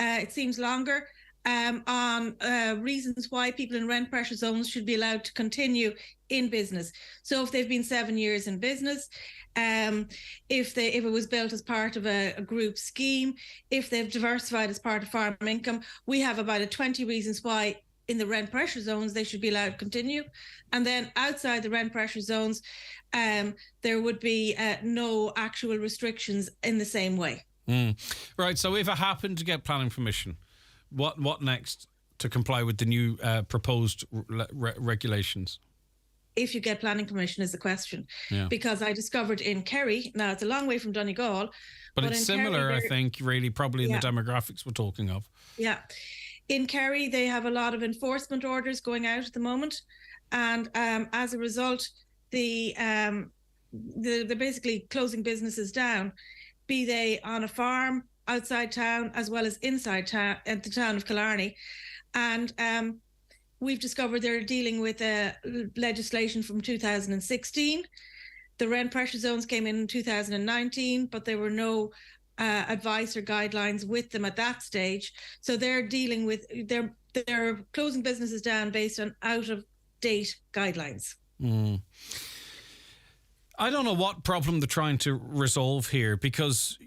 [SPEAKER 19] It seems longer, on reasons why people in rent pressure zones should be allowed to continue in business. So if they've been 7 years in business, if it was built as part of a group scheme, if they've diversified as part of farm income, we have about 20 reasons why in the rent pressure zones they should be allowed to continue. And then outside the rent pressure zones, there would be no actual restrictions in the same way.
[SPEAKER 3] Right, so if I happen to get planning permission, what next to comply with the new proposed regulations?
[SPEAKER 19] If you get planning permission is the question. Yeah. Because I discovered in Kerry, now it's a long way from Donegal.
[SPEAKER 3] But it's similar, Kerry, I think, really, probably in the demographics we're talking of.
[SPEAKER 19] Yeah. In Kerry, they have a lot of enforcement orders going out at the moment. And as a result, they're basically closing businesses down, be they on a farm outside town as well as inside town at the town of Killarney. And we've discovered they're dealing with legislation from 2016. The rent pressure zones came in 2019, but there were no advice or guidelines with them at that stage. So they're dealing with, they're closing businesses down based on out-of-date guidelines.
[SPEAKER 3] I don't know what problem they're trying to resolve here because,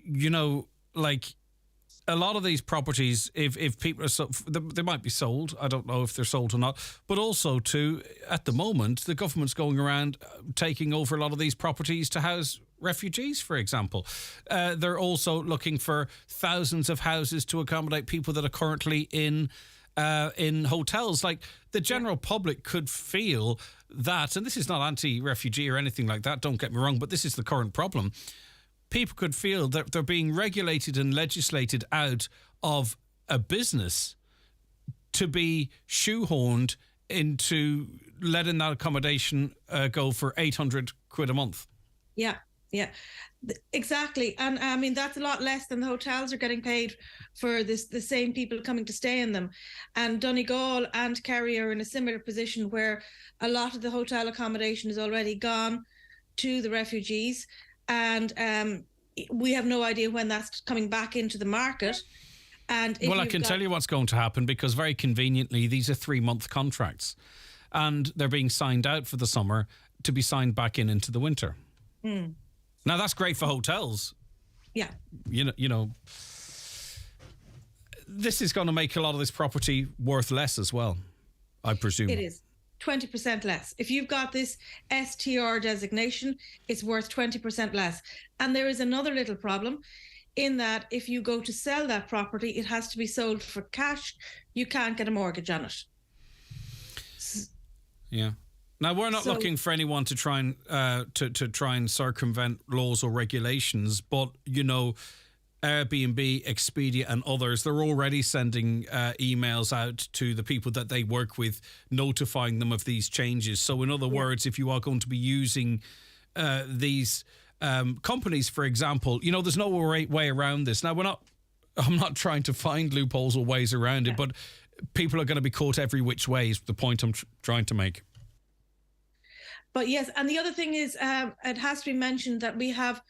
[SPEAKER 3] a lot of these properties, if people are they might be sold. I don't know if they're sold or not. But also, too, at the moment, the government's going around taking over a lot of these properties to house refugees, for example. They're also looking for thousands of houses to accommodate people that are currently in hotels. Like, the general public could feel that, and this is not anti-refugee or anything like that, don't get me wrong, but this is the current problem. People could feel that they're being regulated and legislated out of a business to be shoehorned into letting that accommodation go for 800 quid a month.
[SPEAKER 19] Yeah, exactly. And I mean, that's a lot less than the hotels are getting paid for the same people coming to stay in them. And Donegal and Kerry are in a similar position where a lot of the hotel accommodation is already gone to the refugees. And we have no idea when that's coming back into the market. And
[SPEAKER 3] well, I can tell you what's going to happen, because very conveniently, these are 3-month contracts and they're being signed out for the summer to be signed back into the winter. Now, that's great for hotels.
[SPEAKER 19] Yeah.
[SPEAKER 3] You know, this is going to make a lot of this property worth less as well, I presume.
[SPEAKER 19] It is. 20% less. If you've got this STR designation, it's worth 20% less. And there is another little problem in that if you go to sell that property, it has to be sold for cash. You can't get a mortgage on it.
[SPEAKER 3] Yeah. Now, we're not looking for anyone to try and to try and circumvent laws or regulations, but, you know, Airbnb, Expedia and others, they're already sending emails out to the people that they work with, notifying them of these changes. So in other words, if you are going to be using these companies, for example, you know, there's no way around this. Now, I'm not trying to find loopholes or ways around it, but people are going to be caught every which way is the point I'm trying to make.
[SPEAKER 19] But yes, and the other thing is, it has to be mentioned that we have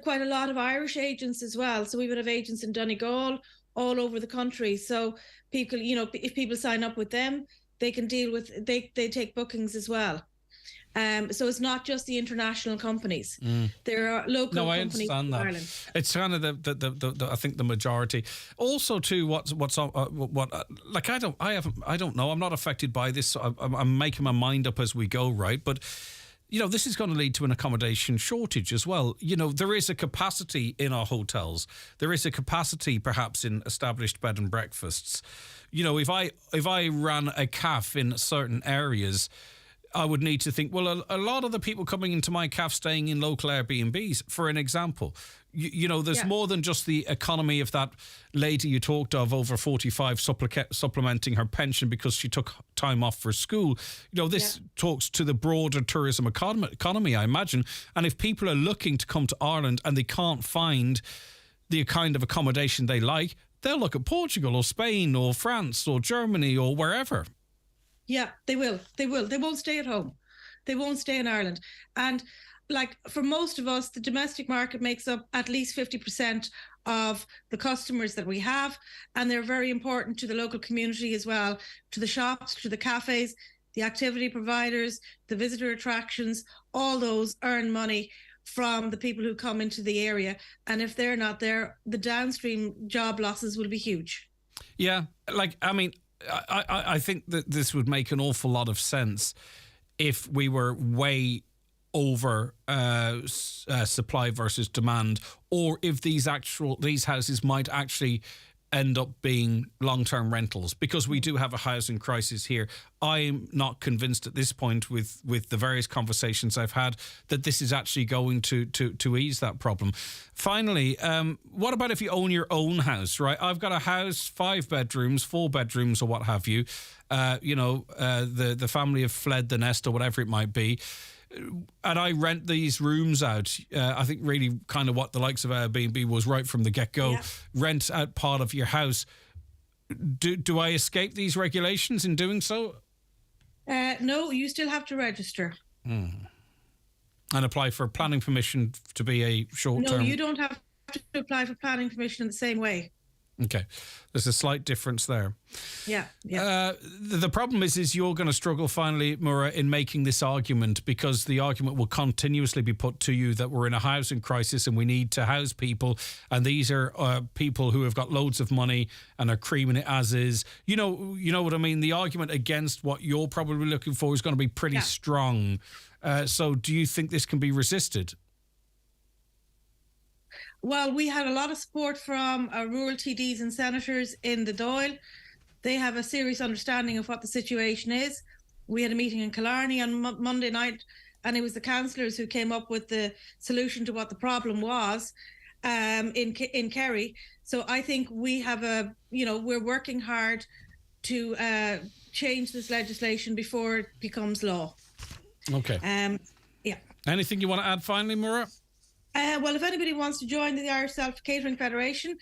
[SPEAKER 19] quite a lot of Irish agents as well. So we would have agents in Donegal, all over the country. So people, you know, if people sign up with them, they can deal with, they take bookings as well. So it's not just the international companies. There are local companies in Ireland.
[SPEAKER 3] It's kind of the I think the majority. Also, too, what's on like I don't know. I'm not affected by this. So I'm making my mind up as we go, right? But you know, this is going to lead to an accommodation shortage as well. You know, there is a capacity in our hotels. There is a capacity perhaps in established bed and breakfasts. You know, if I ran a cafe in certain areas, I would need to think, well, a lot of the people coming into my cafe staying in local Airbnbs, for an example. You know, there's more than just the economy of that lady you talked of over 45 supplementing her pension because she took time off for school. You know, this talks to the broader tourism economy, I imagine. And if people are looking to come to Ireland and they can't find the kind of accommodation they like, they'll look at Portugal or Spain or France or Germany or wherever.
[SPEAKER 19] Yeah, they will. They will. They won't stay at home. They won't stay in Ireland. And like for most of us, the domestic market makes up at least 50% of the customers that we have. And they're very important to the local community as well, to the shops, to the cafes, the activity providers, the visitor attractions. All those earn money from the people who come into the area. And if they're not there, the downstream job losses will be huge.
[SPEAKER 3] Yeah, like, I mean, I think that this would make an awful lot of sense if we were way over supply versus demand, or if these houses might actually end up being long-term rentals, because we do have a housing crisis here. I'm not convinced at this point, with the various conversations I've had, that this is actually going to ease that problem. Finally, what about if you own your own house, right? I've got a house, 5 bedrooms, 4 bedrooms or what have you. The family have fled the nest or whatever it might be. And I rent these rooms out. I think really kind of what the likes of Airbnb was right from the get-go. Yeah. Rent out part of your house. Do I escape these regulations in doing so?
[SPEAKER 19] No, you still have to register.
[SPEAKER 3] And apply for planning permission to be a short-term...
[SPEAKER 19] No, you don't have to apply for planning permission in the same way.
[SPEAKER 3] Okay. There's a slight difference there.
[SPEAKER 19] Yeah.
[SPEAKER 3] The problem is you're going to struggle finally, Maura, in making this argument, because the argument will continuously be put to you that we're in a housing crisis and we need to house people, and these are people who have got loads of money and are creaming it as is. You know what I mean? The argument against what you're probably looking for is going to be pretty strong. So do you think this can be resisted?
[SPEAKER 19] Well, we had a lot of support from our rural TDs and senators in the Dáil. They have a serious understanding of what the situation is. We had a meeting in Killarney on Monday night, and it was the councillors who came up with the solution to what the problem was in Kerry. So I think we have we're working hard to change this legislation before it becomes law.
[SPEAKER 3] Okay.
[SPEAKER 19] Yeah.
[SPEAKER 3] Anything you want to add finally, Maura?
[SPEAKER 19] Well, if anybody wants to join the Irish Self-Catering Federation,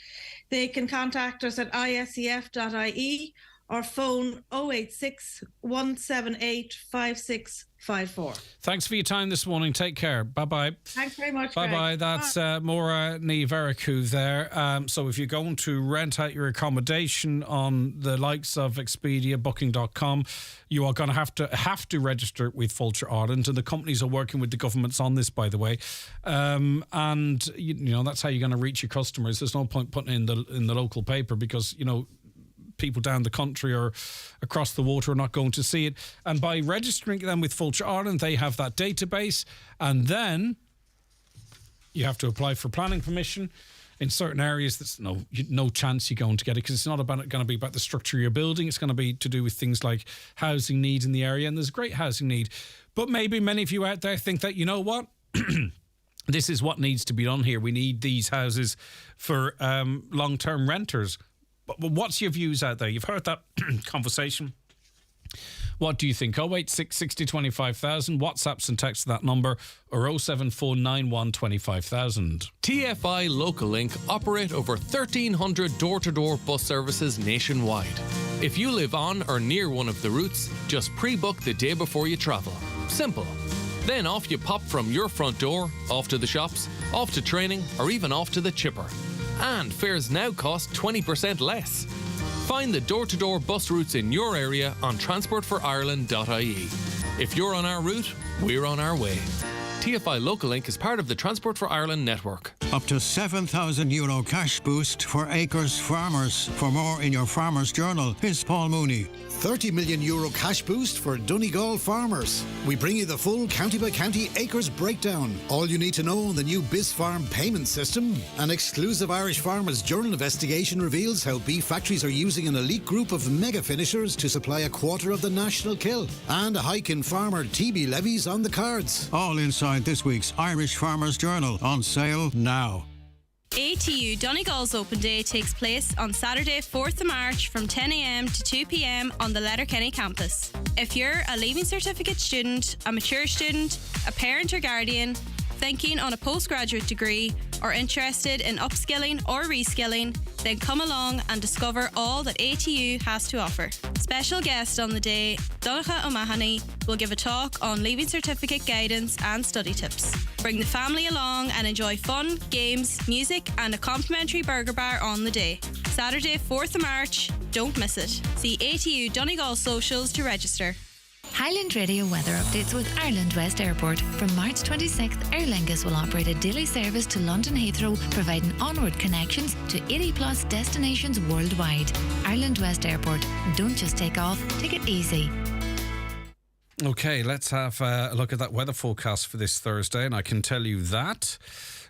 [SPEAKER 19] they can contact us at iscf.ie or phone 086 178 5654.
[SPEAKER 3] Thanks for your time this morning. Take care. Bye-bye.
[SPEAKER 19] Thanks very much.
[SPEAKER 3] Bye-bye. That's Maura Ní there. So if you're going to rent out your accommodation on the likes of Expedia, Booking.com, you are going to have to register with Fulcher Ireland, and the companies are working with the governments on this, by the way. And that's how you're going to reach your customers. There's no point putting it in the local paper, because people down the country or across the water are not going to see it. And by registering them with Fulcher Ireland, they have that database, and then you have to apply for planning permission. In certain areas, there's no chance you're going to get it, because it's not going to be about the structure of your building. It's going to be to do with things like housing needs in the area, and there's a great housing need. But maybe many of you out there think that, you know what, this is what needs to be done here. We need these houses for long-term renters. But what's your views out there? You've heard that conversation. What do you think? 086 60 25,000. WhatsApps and text to that number, or 07491 25,000.
[SPEAKER 20] TFI Local Link operate over 1,300 door-to-door bus services nationwide. If you live on or near one of the routes, just pre-book the day before you travel. Simple. Then off you pop from your front door, off to the shops, off to training, or even off to the chipper. And fares now cost 20% less. Find the door-to-door bus routes in your area on transportforireland.ie. If you're on our route, we're on our way. TFI Local Link is part of the Transport for Ireland network.
[SPEAKER 21] Up to €7,000 cash boost for Acres farmers. For more in your Farmer's Journal, here's Paul Mooney.
[SPEAKER 22] €30 million cash boost for Donegal farmers. We bring you the full county-by-county acres breakdown. All you need to know on the new BizFarm payment system. An exclusive Irish Farmers Journal investigation reveals how beef factories are using an elite group of mega finishers to supply a quarter of the national kill. And a hike in farmer TB levies on the cards.
[SPEAKER 21] All inside this week's Irish Farmers Journal, on sale now.
[SPEAKER 23] ATU Donegal's Open Day takes place on Saturday 4th of March from 10 a.m. to 2 p.m. on the Letterkenny campus. If you're a Leaving Certificate student, a mature student, a parent or guardian, thinking on a postgraduate degree, or interested in upskilling or reskilling, then come along and discover all that ATU has to offer. Special guest on the day, Donncha O'Mahony, will give a talk on Leaving Certificate guidance and study tips. Bring the family along and enjoy fun, games, music and a complimentary burger bar on the day. Saturday 4th of March, don't miss it. See ATU Donegal socials to register.
[SPEAKER 24] Highland Radio weather updates with Ireland West Airport. From March 26th, Aer Lingus will operate a daily service to London Heathrow, providing onward connections to 80 plus destinations worldwide. Ireland West Airport. Don't just take off, take it easy.
[SPEAKER 3] Okay, let's have a look at that weather forecast for this Thursday, and I can tell you that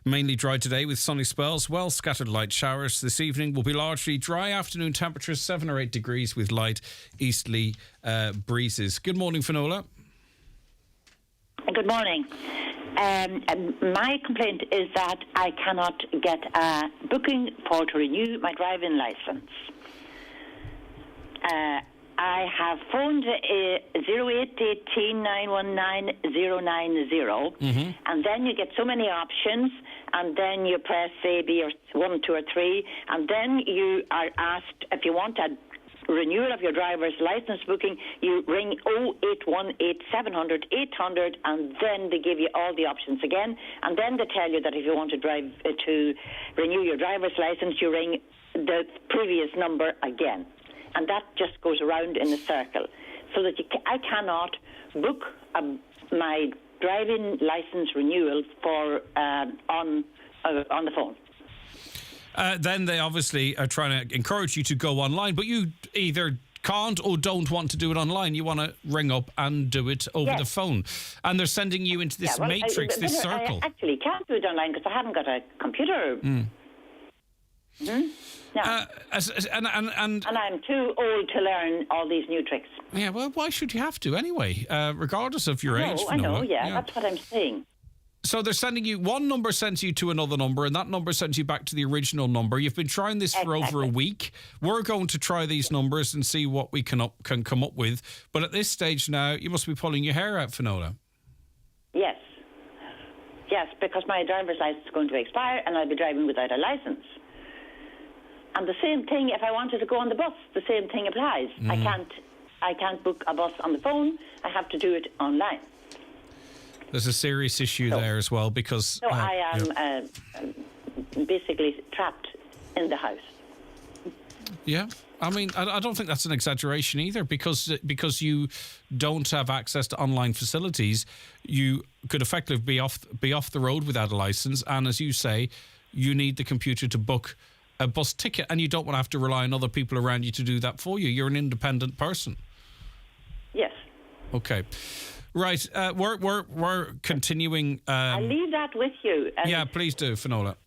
[SPEAKER 3] mainly dry today with sunny spells, well scattered light showers. This evening will be largely dry. Afternoon temperatures 7 or 8 degrees with light easterly breezes. Good morning, Finola.
[SPEAKER 25] Good morning. My complaint is that I cannot get a booking to renew my driving licence. I have phoned 0818 919 090, and then you get so many options, and then you press A, B, or 1, 2, or 3, and then you are asked if you want a renewal of your driver's license booking, you ring 0818 700 800, and then they give you all the options again. And then they tell you that if you want to drive to renew your driver's license, you ring the previous number again. And that just goes around in a circle. So that I cannot book my driving license renewal for on the phone.
[SPEAKER 3] Then they obviously are trying to encourage you to go online, but you either can't or don't want to do it online. You want to ring up and do it over the phone. And they're sending you into this matrix, this circle.
[SPEAKER 25] I actually can't do it online because I haven't got a computer. Mm-hmm. No. And I'm too old to learn all these new tricks.
[SPEAKER 3] Yeah, well, why should you have to anyway, regardless of your age?
[SPEAKER 25] I know, that's what I'm saying.
[SPEAKER 3] So they're sending you, one number sends you to another number, and that number sends you back to the original number. You've been trying this for over a week. We're going to try these numbers and see what we can come up with. But at this stage now, you must be pulling your hair out, Finola.
[SPEAKER 25] Yes. Yes, because my driver's license is going to expire and I'll be driving without a license. And the same thing, if I wanted to go on the bus, the same thing applies. I can't book a bus on the phone. I have to do it online.
[SPEAKER 3] There's a serious issue there as well because...
[SPEAKER 25] So I am basically trapped in the house.
[SPEAKER 3] Yeah. I mean, I don't think that's an exaggeration either because you don't have access to online facilities. You could effectively be off the road without a licence. And as you say, you need the computer to book a bus ticket, and you don't want to have to rely on other people around you to do that for you. You're an independent person.
[SPEAKER 25] Yes.
[SPEAKER 3] Okay. Right. We're continuing.
[SPEAKER 25] I'll leave that with you.
[SPEAKER 3] Yeah, please do, Finola.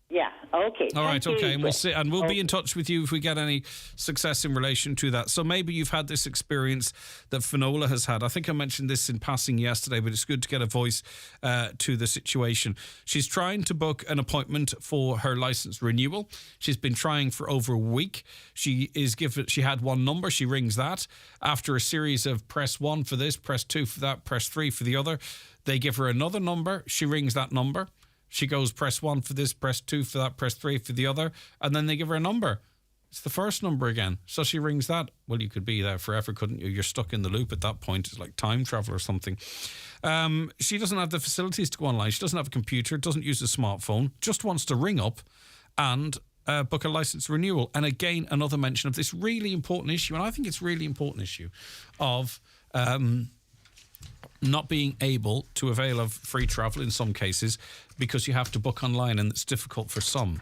[SPEAKER 25] Yeah. Okay.
[SPEAKER 3] All right. Okay. And we'll be in touch with you if we get any success in relation to that. So maybe you've had this experience that Finola has had. I think I mentioned this in passing yesterday, but it's good to get a voice to the situation. She's trying to book an appointment for her license renewal. She's been trying for over a week. She had one number. She rings that. After a series of press 1 for this, press 2 for that, press 3 for the other, they give her another number. She rings that number. She goes, press 1 for this, press 2 for that, press 3 for the other, and then they give her a number. It's the first number again. So she rings that. Well, you could be there forever, couldn't you? You're stuck in the loop at that point. It's like time travel or something. She doesn't have the facilities to go online. She doesn't have a computer, doesn't use a smartphone, just wants to ring up and book a license renewal. And again, another mention of this really important issue, and I think it's really important issue, of... not being able to avail of free travel in some cases because you have to book online and it's difficult for some.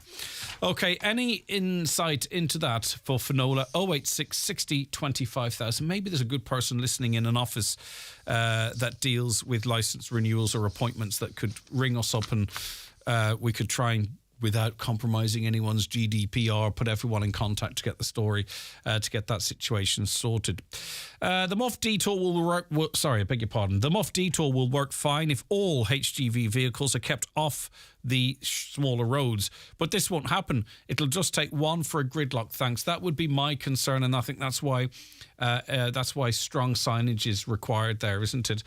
[SPEAKER 3] Okay, any insight into that for Finola? 086 60 25,000. Maybe there's a good person listening in an office that deals with licence renewals or appointments that could ring us up and we could try and, without compromising anyone's GDPR, put everyone in contact to get the story, to get that situation sorted. The Muff Detour will work... I beg your pardon. The Muff Detour will work fine if all HGV vehicles are kept off the smaller roads. But this won't happen. It'll just take one for a gridlock, thanks. That would be my concern, and I think that's why strong signage is required there, isn't it?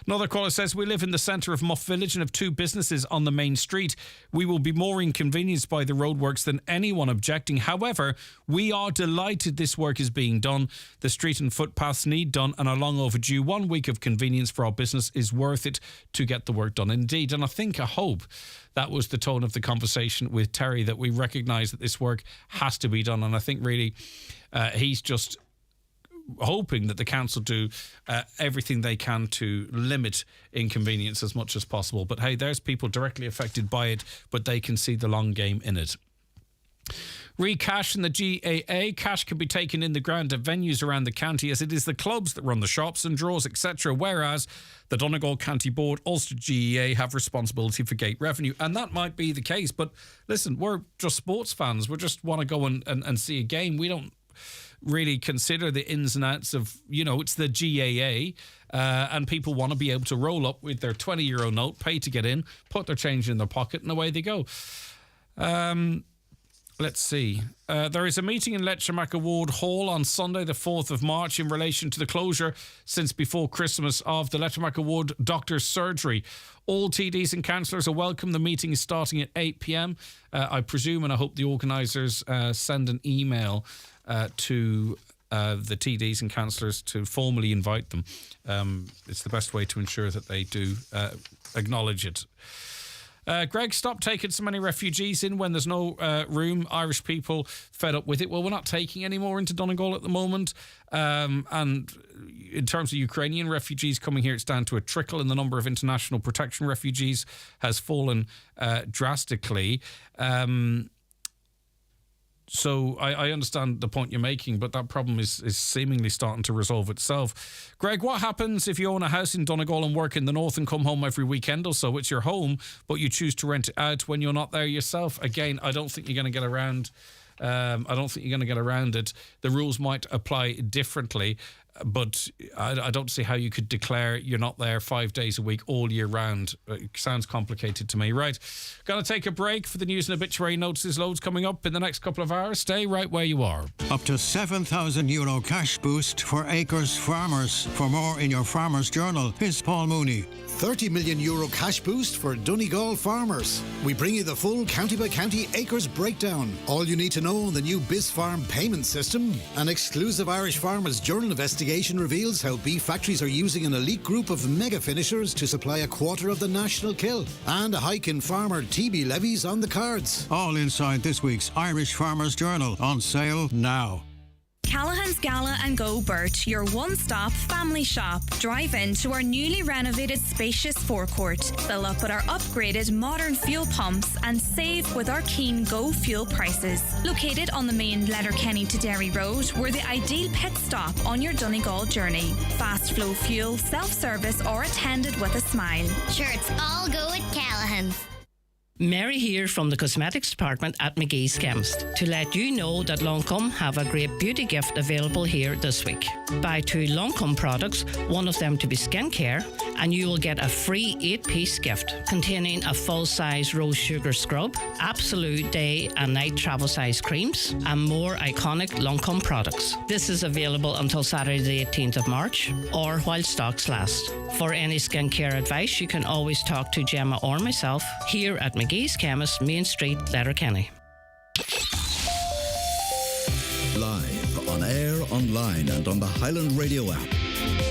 [SPEAKER 3] Another caller says, we live in the centre of Muff Village and have 2 businesses on the main street. We will be more inconvenienced by the roadworks than anyone objecting. However, we are delighted this work is being done. The street and footpaths need done and are long overdue. 1 week of convenience for our business is worth it to get the work done indeed. And I hope that was the tone of the conversation with Terry, that we recognise that this work has to be done. And I think really he's just hoping that the council do everything they can to limit inconvenience as much as possible. But hey, there's people directly affected by it, but they can see the long game in it. Recash in the GAA. Cash can be taken in the ground at venues around the county, as it is the clubs that run the shops and draws, etc., whereas the Donegal County Board, Ulster GEA, have responsibility for gate revenue. And that might be the case, but listen, we're just sports fans. We just want to go and see a game. We don't really consider the ins and outs of, it's the GAA, and people want to be able to roll up with their €20 note, pay to get in, put their change in their pocket, and away they go. Let's see. There is a meeting in Lettermacher Ward Hall on Sunday, the 4th of March, in relation to the closure since before Christmas of the Lettermacher Ward Doctor's Surgery. All TDs and councillors are welcome. The meeting is starting at 8 p.m. I presume, and I hope the organisers send an email to the TDs and councillors to formally invite them. It's the best way to ensure that they do acknowledge it. Greg, stop taking so many refugees in when there's no room. Irish people fed up with it. Well, we're not taking any more into Donegal at the moment. And in terms of Ukrainian refugees coming here, it's down to a trickle, and the number of international protection refugees has fallen drastically. So I understand the point you're making, but that problem is seemingly starting to resolve itself. Greg, what happens if you own a house in Donegal and work in the north and come home every weekend or so? It's your home, but you choose to rent it out when you're not there yourself. Again, I don't think you're going to get around. It. The rules might apply differently, but I don't see how you could declare you're not there 5 days a week all year round. It sounds complicated to me. Right, going to take a break for the news and obituary notices. Loads coming up in the next couple of hours. Stay right where you are.
[SPEAKER 21] Up to €7,000 cash boost for Acres Farmers. For more in your Farmer's Journal, here's Paul Mooney.
[SPEAKER 22] €30 million cash boost for Donegal farmers. We bring you the full county-by-county acres breakdown. All you need to know on the new BizFarm payment system. An exclusive Irish Farmers Journal investigation reveals how beef factories are using an elite group of mega finishers to supply a quarter of the national kill. And a hike in farmer TB levies on the cards.
[SPEAKER 21] All inside this week's Irish Farmers Journal, on sale now.
[SPEAKER 2] Callahan's Gala and Go Burt, your one-stop family shop. Drive into our newly renovated spacious forecourt. Fill up with our upgraded modern fuel pumps and save with our keen Go Fuel prices. Located on the main Letterkenny to Derry Road, we're the ideal pit stop on your Donegal journey. Fast flow fuel, self-service or attended with a smile.
[SPEAKER 5] Sure, it's all go at Callahan's.
[SPEAKER 6] Mary here from the cosmetics department at McGee's Chemist to let you know that Lancome have a great beauty gift available here this week. Buy 2 Lancome products, one of them to be skincare, and you will get a free 8-piece gift containing a full-size rose sugar scrub, absolute day and night travel size creams, and more iconic Lancome products. This is available until Saturday the 18th of March or while stocks last. For any skincare advice, you can always talk to Gemma or myself here at McGee's Chemist, Main Street, Letterkenny.
[SPEAKER 7] Live, on air, online and on the Highland Radio app.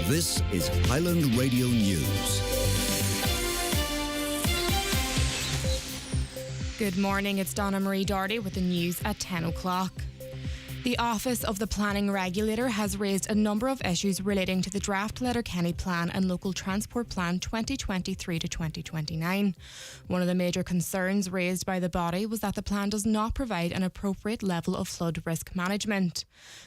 [SPEAKER 7] This is Highland Radio News.
[SPEAKER 8] Good morning, it's Donna Marie Doherty with the news at 10 o'clock. The Office of the Planning Regulator has raised a number of issues relating to the draft Letterkenny Plan and Local Transport Plan 2023 to 2029. One of the major concerns raised by the body was that the plan does not provide an appropriate level of flood risk management.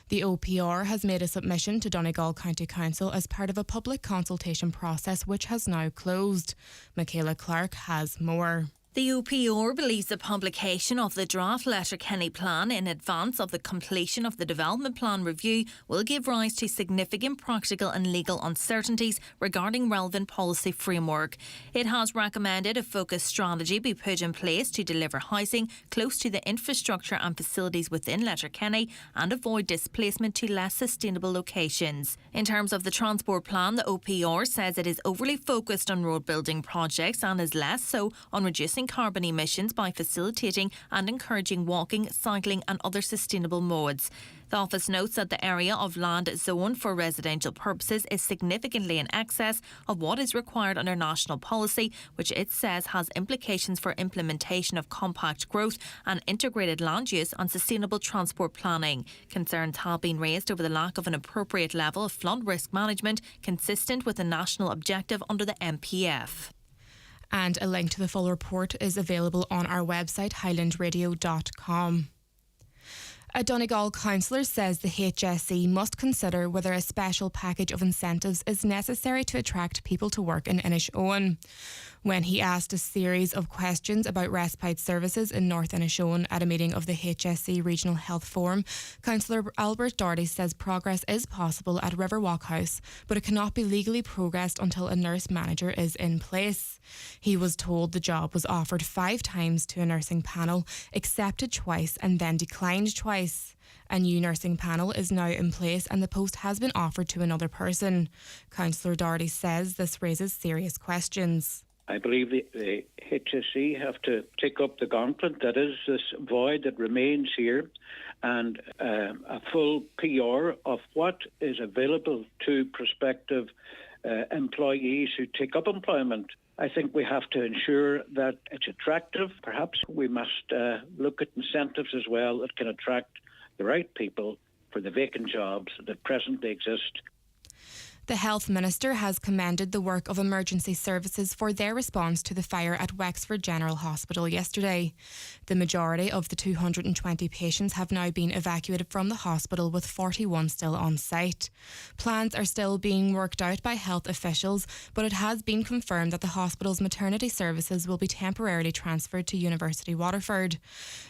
[SPEAKER 8] The OPR has made a submission to Donegal County Council as part of a public consultation process which has now closed. Michaela Clark has more.
[SPEAKER 4] The OPR believes the publication of the draft Letterkenny Plan in advance of the completion of the development plan review will give rise to significant practical and legal uncertainties regarding relevant policy framework. It has recommended a focused strategy be put in place to deliver housing close to the infrastructure and facilities within Letterkenny and avoid displacement to less sustainable locations. In terms of the transport plan, the OPR says it is overly focused on road building projects and is less so on reducing carbon emissions by facilitating and encouraging walking, cycling and other sustainable modes. The office notes that the area of land zoned for residential purposes is significantly in excess of what is required under national policy, which it says has implications for implementation of compact growth and integrated land use and sustainable transport planning. Concerns have been raised over the lack of an appropriate level of flood risk management consistent with the national objective under the MPF.
[SPEAKER 8] And a link to the full report is available on our website, highlandradio.com. A Donegal councillor says the HSE must consider whether a special package of incentives is necessary to attract people to work in Inishowen. When he asked a series of questions about respite services in North Inishowen at a meeting of the HSE Regional Health Forum, Councillor Albert Doherty says progress is possible at Riverwalk House, but it cannot be legally progressed until a nurse manager is in place. He was told the job was offered 5 times to a nursing panel, accepted twice and then declined twice. A new nursing panel is now in place and the post has been offered to another person. Councillor Doherty says this raises serious questions.
[SPEAKER 9] I believe the HSE have to take up the gauntlet that is this void that remains here, and a full PR of what is available to prospective employees who take up employment. I think we have to ensure that it's attractive. Perhaps we must look at incentives as well that can attract the right people for the vacant jobs that presently exist.
[SPEAKER 8] The Health Minister has commended the work of emergency services for their response to the fire at Wexford General Hospital yesterday. The majority of the 220 patients have now been evacuated from the hospital, with 41 still on site. Plans are still being worked out by health officials, but it has been confirmed that the hospital's maternity services will be temporarily transferred to University Waterford.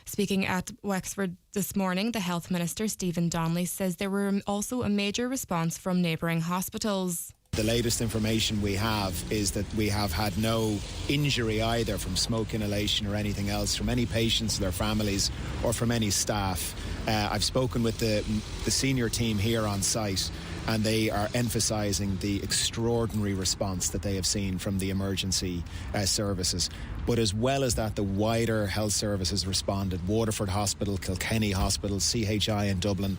[SPEAKER 8] Speaking at Wexford this morning, the Health Minister, Stephen Donnelly, says there were also a major response from neighbouring hospitals.
[SPEAKER 10] The latest information we have is that we have had no injury either from smoke inhalation or anything else from any patients, their families, or from any staff. I've spoken with the senior team here on site, and they are emphasising the extraordinary response that they have seen from the emergency services. But as well as that, the wider health services responded. Waterford Hospital, Kilkenny Hospital, CHI in Dublin.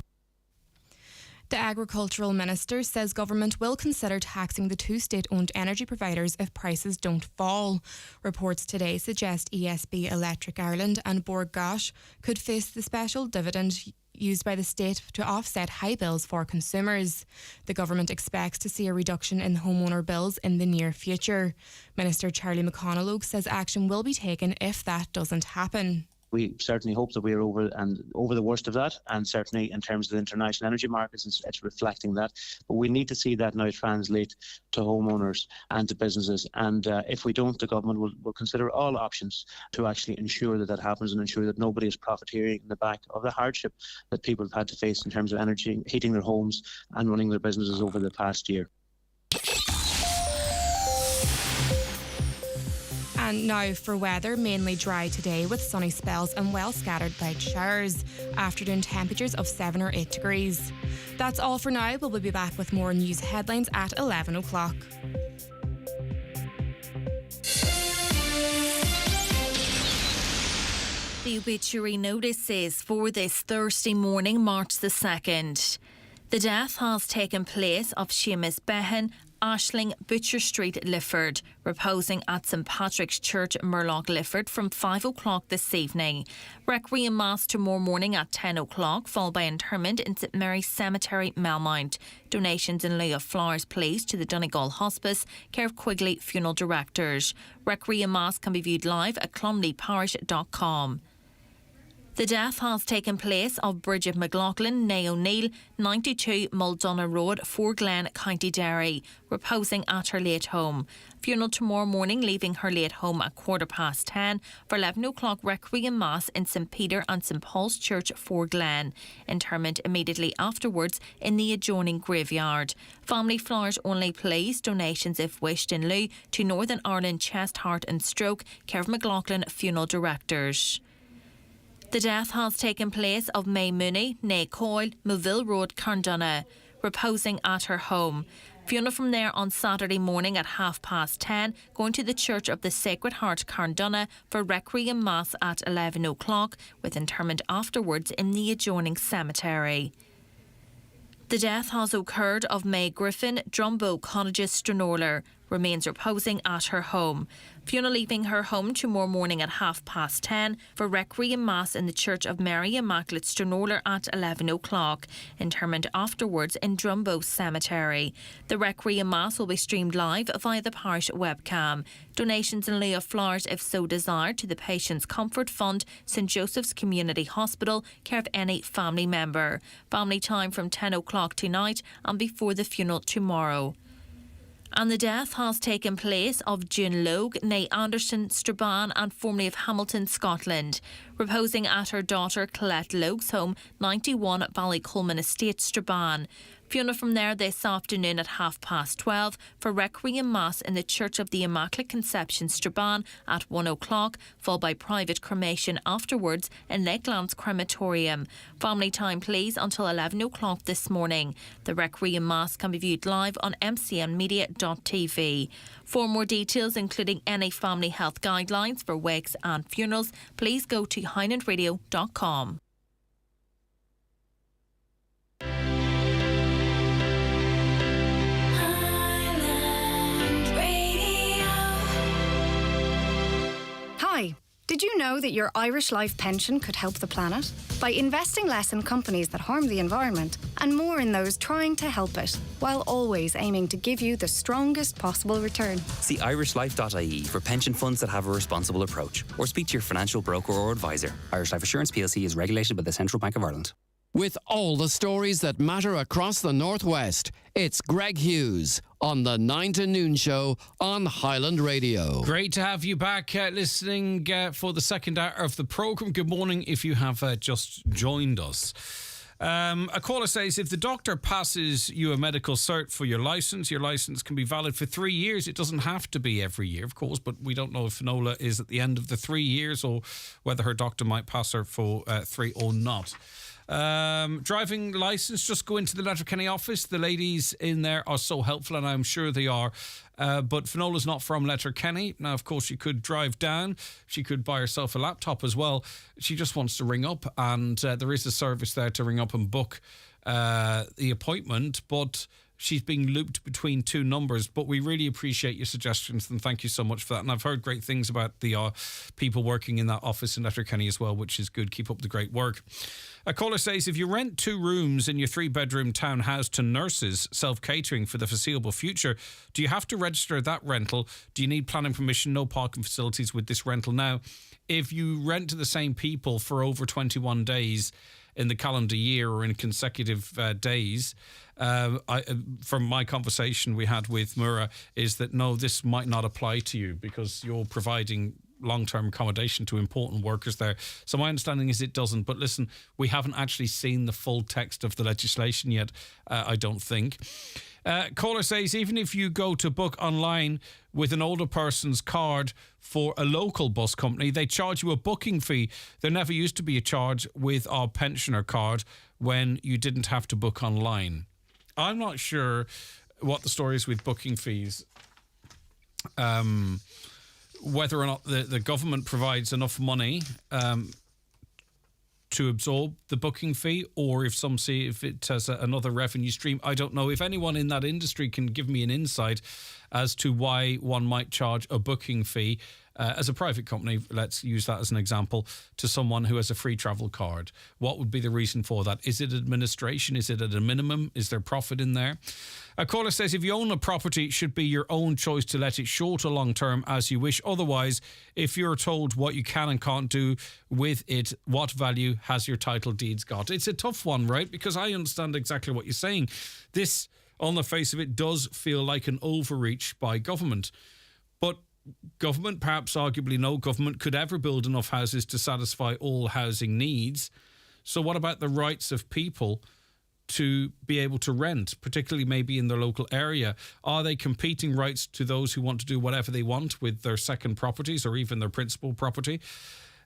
[SPEAKER 8] The Agricultural Minister says government will consider taxing the two state-owned energy providers if prices don't fall. Reports today suggest ESB Electric Ireland and Bord Gáis could face the special dividend used by the state to offset high bills for consumers. The government expects to see a reduction in homeowner bills in the near future. Minister Charlie McConalogue says action will be taken if that doesn't happen.
[SPEAKER 12] We certainly hope that we're over the worst of that, and certainly in terms of the international energy markets, it's reflecting that. But we need to see that now translate to homeowners and to businesses. And if we don't, the government will consider all options to actually ensure that happens and ensure that nobody is profiteering in the back of the hardship that people have had to face in terms of energy, heating their homes and running their businesses over the past year.
[SPEAKER 8] And now for weather, mainly dry today with sunny spells and well scattered light showers. Afternoon temperatures of 7 or 8 degrees. That's all for now, but we'll be back with more news headlines at 11 o'clock.
[SPEAKER 4] The obituary notices for this Thursday morning, March the 2nd. The death has taken place of Seamus Behan, Ashling, Butcher Street, Lifford, reposing at St Patrick's Church, Murlough, Lifford from 5 o'clock this evening. Requiem Mass tomorrow morning at 10 o'clock, followed by interment in St Mary's Cemetery, Melmount. Donations in lieu of flowers, please, to the Donegal Hospice, care of Quigley Funeral Directors. Requiem Mass can be viewed live at clonmelyparish.com. The death has taken place of Bridget McLaughlin, née O'Neill, 92 Muldonar Road, Forglen, County Derry, reposing at her late home. Funeral tomorrow morning, leaving her late home at 10:15 for 11 o'clock Requiem Mass in St Peter and St Paul's Church, Forglen. Interment immediately afterwards in the adjoining graveyard. Family flowers only, please. Donations if wished in lieu to Northern Ireland Chest, Heart and Stroke, care of McLaughlin Funeral Directors. The death has taken place of May Mooney, née Coyle, Moville Road, Carndonagh, reposing at her home. Funeral from there on Saturday morning at 10:30, going to the Church of the Sacred Heart, Carndonagh, for Requiem Mass at 11 o'clock, with interment afterwards in the adjoining cemetery. The death has occurred of May Griffin, Drumbo Cottages, Stranorlar, remains reposing at her home. Funeral leaving her home tomorrow morning at 10:30 for Requiem Mass in the Church of Mary Immaculate, Stranorlar at 11 o'clock. Interment afterwards in Drumbo Cemetery. The Requiem Mass will be streamed live via the parish webcam. Donations in lieu of flowers, if so desired, to the Patients Comfort Fund, St Joseph's Community Hospital, care of any family member. Family time from 10 o'clock tonight and before the funeral tomorrow. And the death has taken place of June Logue, née Anderson, Strabane and formerly of Hamilton, Scotland, reposing at her daughter Colette Logue's home, 91 Ballycolman Estate, Strabane. Funeral from there this afternoon at 12:30 for Requiem Mass in the Church of the Immaculate Conception, Strabane at 1 o'clock, followed by private cremation afterwards in Lakelands Crematorium. Family time please until 11 o'clock this morning. The Requiem Mass can be viewed live on mcnmedia.tv. For more details, including any family health guidelines for wakes and funerals, please go to highlandradio.com.
[SPEAKER 11] Hi, did you know that your Irish Life pension could help the planet? By investing less in companies that harm the environment and more in those trying to help it, while always aiming to give you the strongest possible return.
[SPEAKER 13] See irishlife.ie for pension funds that have a responsible approach, or speak to your financial broker or advisor. Irish Life Assurance plc is regulated by the Central Bank of Ireland.
[SPEAKER 14] With all the stories that matter across the Northwest, it's Greg Hughes on the 9 to Noon Show on Highland Radio.
[SPEAKER 3] Great to have you back listening for the second hour of the programme. Good morning if you have just joined us. A caller says, if the doctor passes you a medical cert for your licence can be valid for 3 years. It doesn't have to be every year, of course, but we don't know if Finola is at the end of the 3 years or whether her doctor might pass her for 3 or not. Driving licence, just go into the Letterkenny office. The ladies in there are so helpful, and I'm sure they are. But Finola's not from Letterkenny. Now, of course, she could drive down. She could buy herself a laptop as well. She just wants to ring up, and there is a service there to ring up and book the appointment, but she's being looped between two numbers. But we really appreciate your suggestions, and thank you so much for that. And I've heard great things about the people working in that office in Letterkenny as well, which is good. Keep up the great work. A caller says, if you rent 2 rooms in your 3-bedroom townhouse to nurses, self-catering for the foreseeable future, do you have to register that rental? Do you need planning permission? No parking facilities with this rental. Now, if you rent to the same people for over 21 days in the calendar year or in consecutive days, from my conversation we had with Mura, is that no, this might not apply to you because you're providing long-term accommodation to important workers there. So my understanding is it doesn't. But listen, we haven't actually seen the full text of the legislation yet, I don't think. Caller says, even if you go to book online with an older person's card for a local bus company, they charge you a booking fee. There never used to be a charge with our pensioner card when you didn't have to book online. I'm not sure what the story is with booking fees. Whether or not the government provides enough money to absorb the booking fee, or if some see if it has another revenue stream. I don't know. If anyone in that industry can give me an insight as to why one might charge a booking fee as a private company, let's use that as an example, to someone who has a free travel card. What would be the reason for that? Is it administration? Is it at a minimum? Is there profit in there? A caller says, if you own a property, it should be your own choice to let it short or long term as you wish. Otherwise, if you're told what you can and can't do with it, what value has your title deeds got? It's a tough one, right? Because I understand exactly what you're saying. This, on the face of it, does feel like an overreach by government. But government, perhaps arguably no government, could ever build enough houses to satisfy all housing needs. So what about the rights of people to be able to rent, particularly maybe in their local area? Are they competing rights to those who want to do whatever they want with their second properties or even their principal property?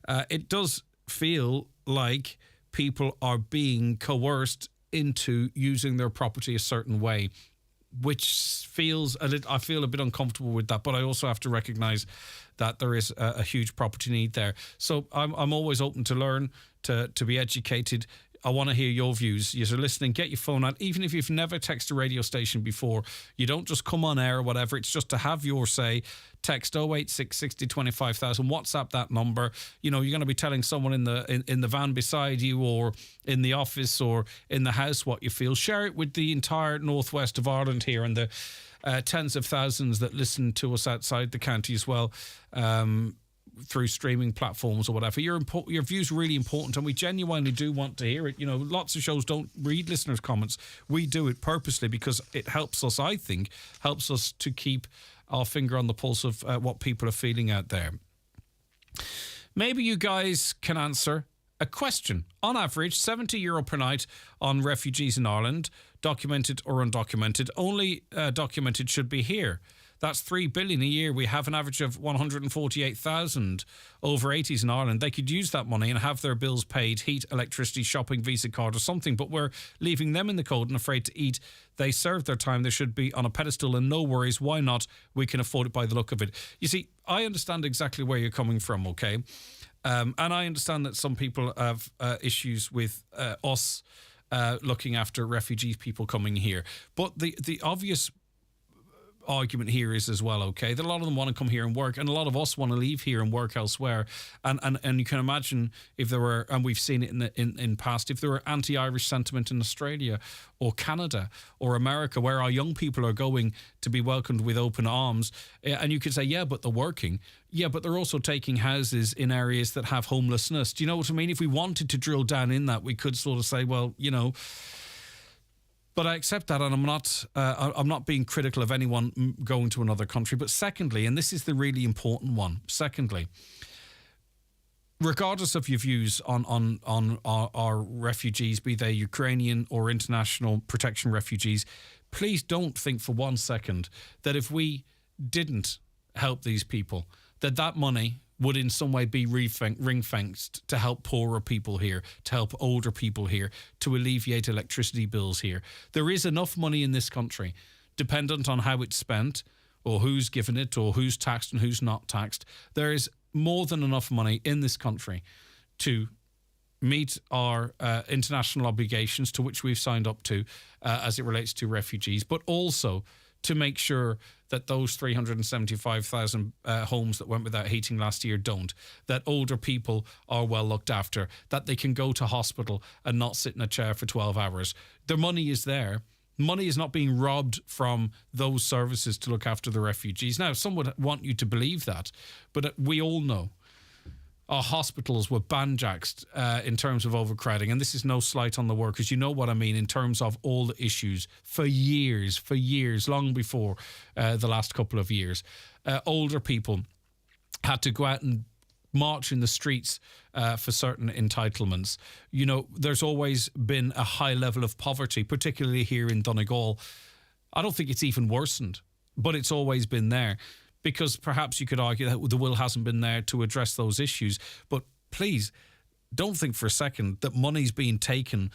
[SPEAKER 3] It does feel like people are being coerced into using their property a certain way, which feels I feel a bit uncomfortable with that, but I also have to recognise that there is a huge property need there. So I'm always open to learn, to be educated. I want to hear your views. You're listening, get your phone out. Even if you've never texted a radio station before, you don't just come on air or whatever. It's just to have your say. Text 086 60 25,000. WhatsApp that number. You know, you're going to be telling someone in the van beside you or in the office or in the house what you feel. Share it with the entire northwest of Ireland here and the tens of thousands that listen to us outside the county as well. Through streaming platforms or whatever. Your view's really important, and we genuinely do want to hear it. You know, lots of shows don't read listeners' comments. We do it purposely because it helps us, I think, helps us to keep our finger on the pulse of what people are feeling out there. Maybe you guys can answer A question. On average, €70 per night on refugees in Ireland, documented or undocumented. Only documented should be here. That's $3 billion a year. We have an average of 148,000 over 80s in Ireland. They could use that money and have their bills paid, heat, electricity, shopping, Visa card or something, but we're leaving them in the cold and afraid to eat. They served their time. They should be on a pedestal and no worries. Why not? We can afford it by the look of it. You see, I understand exactly where you're coming from, okay? And I understand that some people have issues with us looking after refugee people coming here. But the obvious argument here is as well, okay, that a lot of them want to come here and work, and a lot of us want to leave here and work elsewhere, and you can imagine if there were, and we've seen it in past, if there were anti-Irish sentiment in Australia or Canada or America, where our young people are going to be welcomed with open arms, and you could say, yeah, but they're working, yeah, but they're also taking houses in areas that have homelessness. Do you know what I mean? If we wanted to drill down in that, we could sort of say, well, you know. But I accept that, and I'm not being critical of anyone going to another country. But secondly, and this is the really important one, secondly, regardless of your views on our refugees, be they Ukrainian or international protection refugees, please don't think for 1 second that if we didn't help these people, that money would in some way be ring-fenced to help poorer people here, to help older people here, to alleviate electricity bills here. There is enough money in this country, dependent on how it's spent or who's given it or who's taxed and who's not taxed. There is more than enough money in this country to meet our international obligations to which we've signed up to as it relates to refugees, but also to make sure that those 375,000 homes that went without heating last year don't, that older people are well looked after, that they can go to hospital and not sit in a chair for 12 hours. Their money is there. Money is not being robbed from those services to look after the refugees. Now, some would want you to believe that, but we all know our hospitals were banjaxed in terms of overcrowding, and this is no slight on the workers. You know what I mean in terms of all the issues for years, long before the last couple of years. Older people had to go out and march in the streets for certain entitlements. You know, there's always been a high level of poverty, particularly here in Donegal. I don't think it's even worsened, but it's always been there. Because perhaps you could argue that the will hasn't been there to address those issues. But please, don't think for a second that money's being taken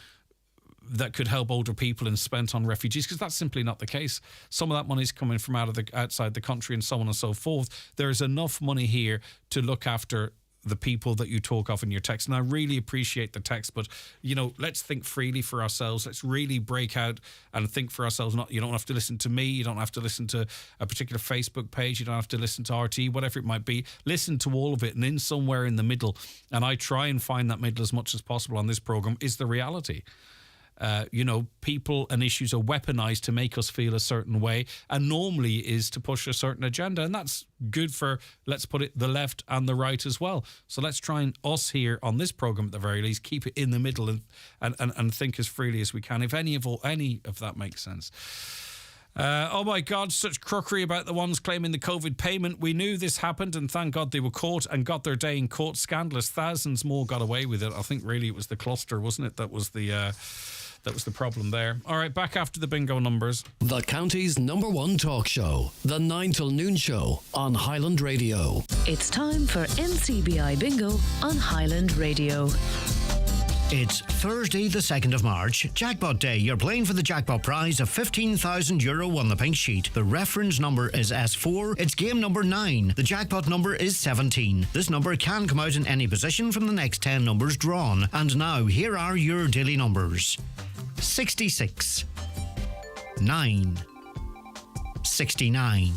[SPEAKER 3] that could help older people and spent on refugees, because that's simply not the case. Some of that money's coming from outside the country and so on and so forth. There is enough money here to look after the people that you talk of in your text. And I really appreciate the text, but, you know, let's think freely for ourselves. Let's really break out and think for ourselves. You don't have to listen to me. You don't have to listen to a particular Facebook page. You don't have to listen to RT, whatever it might be. Listen to all of it, and in somewhere in the middle, and I try and find that middle as much as possible on this programme, is the reality. You know, people and issues are weaponized to make us feel a certain way, and normally is to push a certain agenda, and that's good for, let's put it, the left and the right as well. So let's try and, us here on this programme at the very least, keep it in the middle and think as freely as we can, if any of that makes sense. Oh my God, such crookery about the ones claiming the COVID payment. We knew this happened, and thank God they were caught and got their day in court. Scandalous. Thousands more got away with it. I think really it was the cluster, wasn't it? That was the problem there. All right, back after the bingo numbers.
[SPEAKER 14] The county's #1 talk show, the 9 till noon show on Highland Radio.
[SPEAKER 1] It's time for NCBI Bingo on Highland Radio.
[SPEAKER 15] It's Thursday, the 2nd of March, Jackpot Day. You're playing for the jackpot prize of €15,000 on the pink sheet. The reference number is S4. It's game number 9. The jackpot number is 17. This number can come out in any position from the next 10 numbers drawn. And now, here are your daily numbers. 66, 9, 69,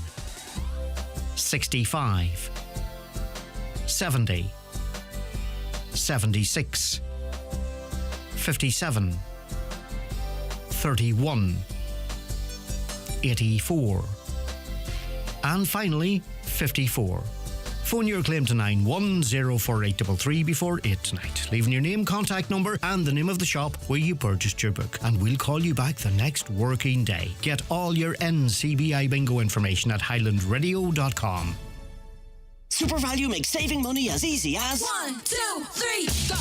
[SPEAKER 15] 65, 70, 76, 57, 31, 84, and finally 54. Phone your claim to 9104833 before 8 tonight, leaving your name, contact number and the name of the shop where you purchased your book, and we'll call you back the next working day. Get all your NCBI bingo information at highlandradio.com.
[SPEAKER 16] SuperValu makes saving money as easy as
[SPEAKER 17] 1, 2, 3, go!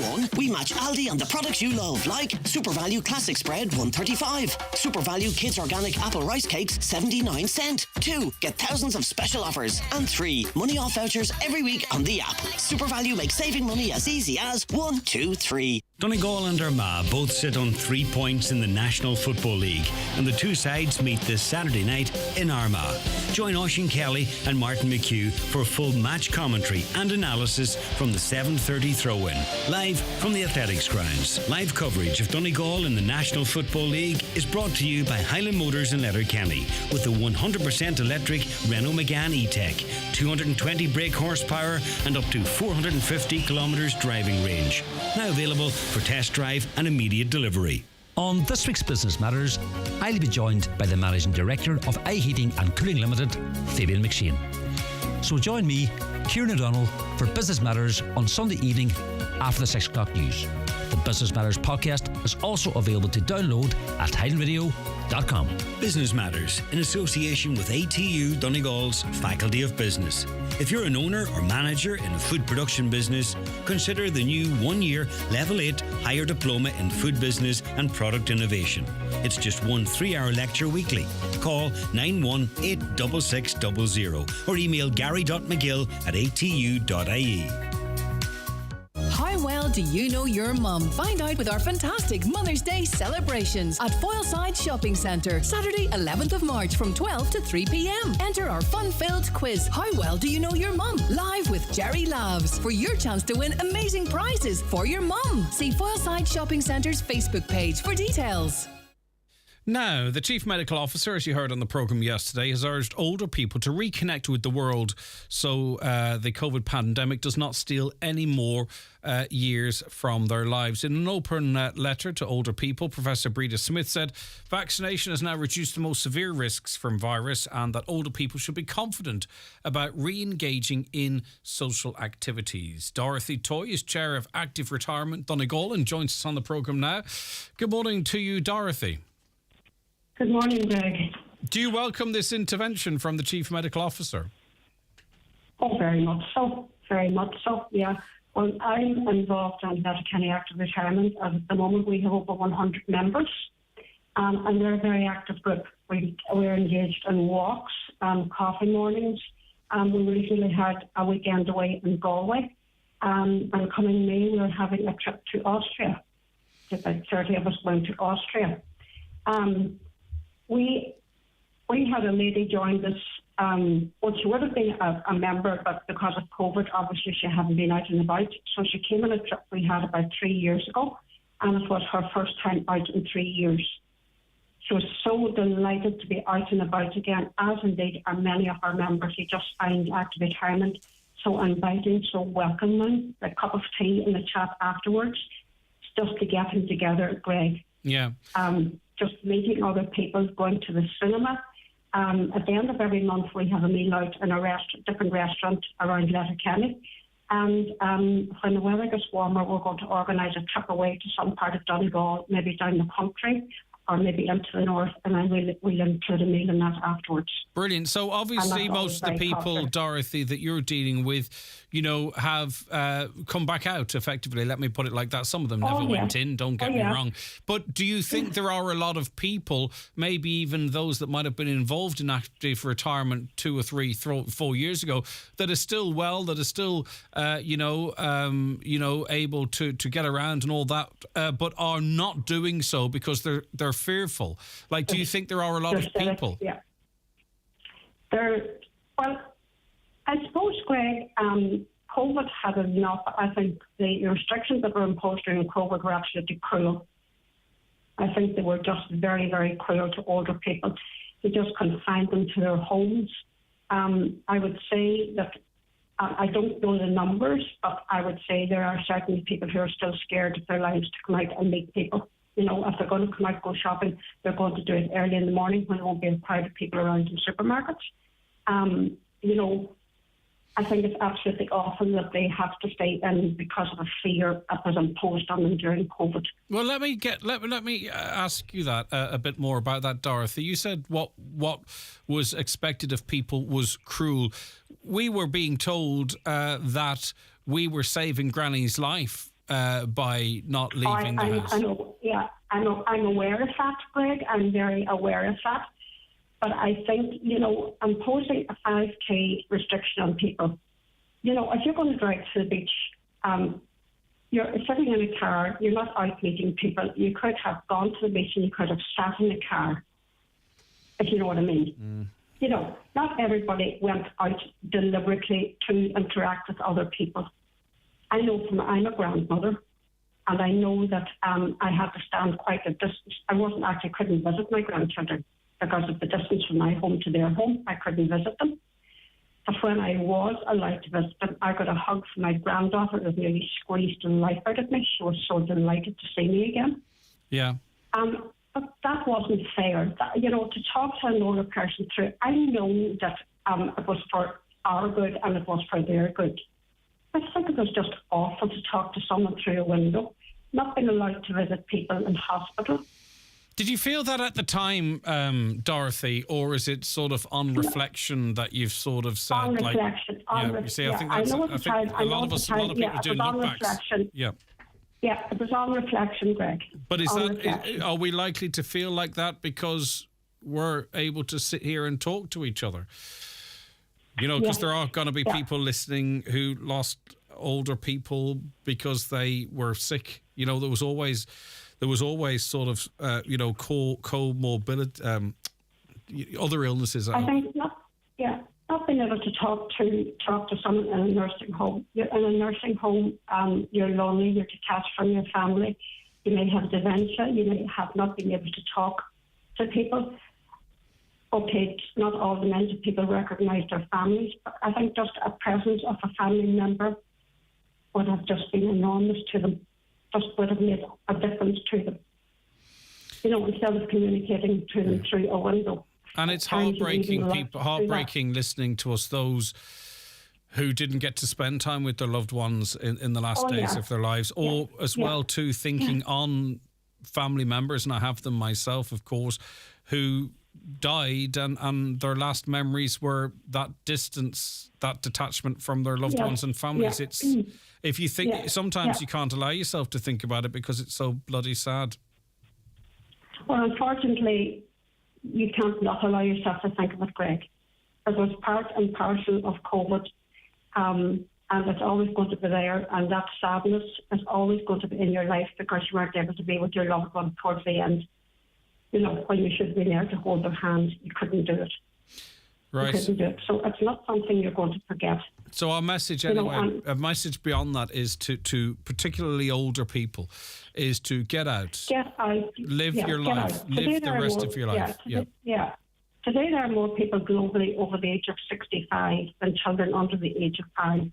[SPEAKER 16] 1, we match Aldi on the products you love, like Super Value Classic Spread, $1.35. Super Value Kids Organic Apple Rice Cakes, 79 cent. 2, get thousands of special offers. And 3, money off vouchers every week on the app. Super Value makes saving money as easy as 1, 2, 3.
[SPEAKER 17] Donegal and Armagh both sit on 3 points in the National Football League, and the two sides meet this Saturday night in Armagh. Join Oisin Kelly and Martin McHugh for full match commentary and analysis from the 7:30 throw-in, live from the Athletics grounds. Live coverage of Donegal in the National Football League is brought to you by Highland Motors in Letterkenny with the 100% electric Renault Megane E-Tech, 220 brake horsepower and up to 450 kilometres driving range. Now available for test drive and immediate delivery.
[SPEAKER 18] On this week's Business Matters, I'll be joined by the Managing Director of iHeating and Cooling Limited, Fabian McShane. So join me, Kieran O'Donnell, for Business Matters on Sunday evening after the 6 o'clock news. The Business Matters podcast is also available to download at highlandradio.com.
[SPEAKER 17] Business Matters in association with ATU Donegal's Faculty of Business. If you're an owner or manager in a food production business, consider the new 1-year Level 8 Higher Diploma in Food Business and Product Innovation. It's just one 3-hour lecture weekly. Call 9186600 or email gary.mcgill@atu.ie.
[SPEAKER 19] How well do you know your mum? Find out with our fantastic Mother's Day celebrations at Foyleside Shopping Centre, Saturday 11th of March from 12 to 3 p.m. Enter our fun-filled quiz, How Well Do You Know Your Mum? Live with Jerry Lavs for your chance to win amazing prizes for your mum. See Foyleside Shopping Centre's Facebook page for details.
[SPEAKER 3] Now, the Chief Medical Officer, as you heard on the programme yesterday, has urged older people to reconnect with the world so the COVID pandemic does not steal any more years from their lives. In an open letter to older people, Professor Breda Smith said vaccination has now reduced the most severe risks from virus and that older people should be confident about re-engaging in social activities. Dorothy Toy is Chair of Active Retirement Donegal and joins us on the programme now. Good morning to you, Dorothy.
[SPEAKER 20] Good morning, Greg.
[SPEAKER 3] Do you welcome this intervention from the Chief Medical Officer?
[SPEAKER 20] Oh, very much so. Very much so, yeah. Well, I'm involved in Letterkenny Active Retirement. At the moment, we have over 100 members, and we're a very active group. We're engaged in walks, coffee mornings. We recently had a weekend away in Galway. And coming May, we're having a trip to Austria. About 30 of us went to Austria. We had a lady join us. Well, she would have been a member, but because of COVID, obviously she hadn't been out and about. So she came on a trip we had about 3 years ago, and it was her first time out in 3 years. She was so delighted to be out and about again, as indeed are many of our members. You just find Active Retirement so inviting, so welcoming. A cup of tea and a chat afterwards, just to get them together, Greg.
[SPEAKER 3] Yeah.
[SPEAKER 20] Just meeting other people, going to the cinema. At the end of every month, we have a meal out in a different restaurant around Letterkenny. And when the weather gets warmer, we're going to organise a trip away to some part of Donegal, maybe down the country, or maybe into the north, and then we'll include a meal in that afterwards.
[SPEAKER 3] Brilliant. So obviously most of the people, Dorothy, that you're dealing with, you know, have come back out effectively. Let me put it like that. Some of them never went in, don't get me wrong. But do you think there are a lot of people, maybe even those that might have been involved in active retirement 2 or 3, 4 years ago, that are still well, that are still, able to get around and all that, but are not doing so because they're fearful? Like, do you think there are a lot of people?
[SPEAKER 20] Yeah. Well, I suppose, Greg, COVID had enough. I think the restrictions that were imposed during COVID were absolutely cruel. I think they were just very, very cruel to older people. They just confined them to their homes. I would say that I don't know the numbers, but I would say there are certainly people who are still scared of their lives to come out and meet people. You know, if they're going to come out, go shopping, they're going to do it early in the morning when there won't be a crowd of people around in supermarkets. I think it's absolutely awful that they have to stay in because of a fear that was imposed on them during COVID.
[SPEAKER 3] Well, let me ask you that a bit more about that, Dorothy. You said what was expected of people was cruel. We were being told that we were saving Granny's life by not leaving the house.
[SPEAKER 20] I know, yeah, I'm aware of that, Greg. I'm very aware of that. But I think, imposing a 5K restriction on people, if you're going to drive to the beach, you're sitting in a car, you're not out meeting people. You could have gone to the beach and you could have sat in the car, if you know what I mean. Not everybody went out deliberately to interact with other people. I know I'm a grandmother, and I know that I had to stand quite a distance. Couldn't visit my grandchildren because of the distance from my home to their home. I couldn't visit them. But when I was allowed to visit them, I got a hug from my granddaughter that nearly squeezed the life out of me. She was so delighted to see me again.
[SPEAKER 3] Yeah.
[SPEAKER 20] But that wasn't fair. To talk to an older person through, I know that it was for our good and it was for their good. I think it was just awful to talk to someone through a window, not being allowed to visit people in hospital.
[SPEAKER 3] Did you feel that at the time, Dorothy, or is it sort of on reflection that you've sort of said,
[SPEAKER 20] on
[SPEAKER 3] like,
[SPEAKER 20] reflection,
[SPEAKER 3] you see, I think that's, I think a lot of people doing look backs. Yeah.
[SPEAKER 20] Yeah, it was on reflection, Greg.
[SPEAKER 3] But are we likely to feel like that because we're able to sit here and talk to each other? Because there are going to be people listening who lost older people because they were sick. There was always sort of comorbidity, other illnesses.
[SPEAKER 20] I think not being able to talk to someone in a nursing home. You're in a nursing home, you're lonely, you're detached from your family. You may have dementia. You may have not been able to talk to people. Okay, not all dementia people recognise their families, but I think just a presence of a family member would have just been enormous to them. Just would have made a difference to them. Instead of communicating to them through a window.
[SPEAKER 3] And it's heartbreaking, heartbreaking listening to us, those who didn't get to spend time with their loved ones in the last days of their lives, or as well too thinking on family members, and I have them myself, of course, who died and their last memories were that distance, that detachment from their loved ones and families. It's if you think sometimes you can't allow yourself to think about it because it's so bloody sad.
[SPEAKER 20] Well, unfortunately, you can't not allow yourself to think of it, Greg. It was part and parcel of COVID, and it's always going to be there, and that sadness is always going to be in your life because you weren't able to be with your loved one towards the end. When you should be there to hold their hand, you couldn't do it.
[SPEAKER 3] Right.
[SPEAKER 20] You couldn't do it. So it's not something you're going to forget.
[SPEAKER 3] So our message anyway, a message beyond that is to particularly older people, is to get out. Live your life. Live the rest of your life.
[SPEAKER 20] Today there are more people globally over the age of 65 than children under the age of 5.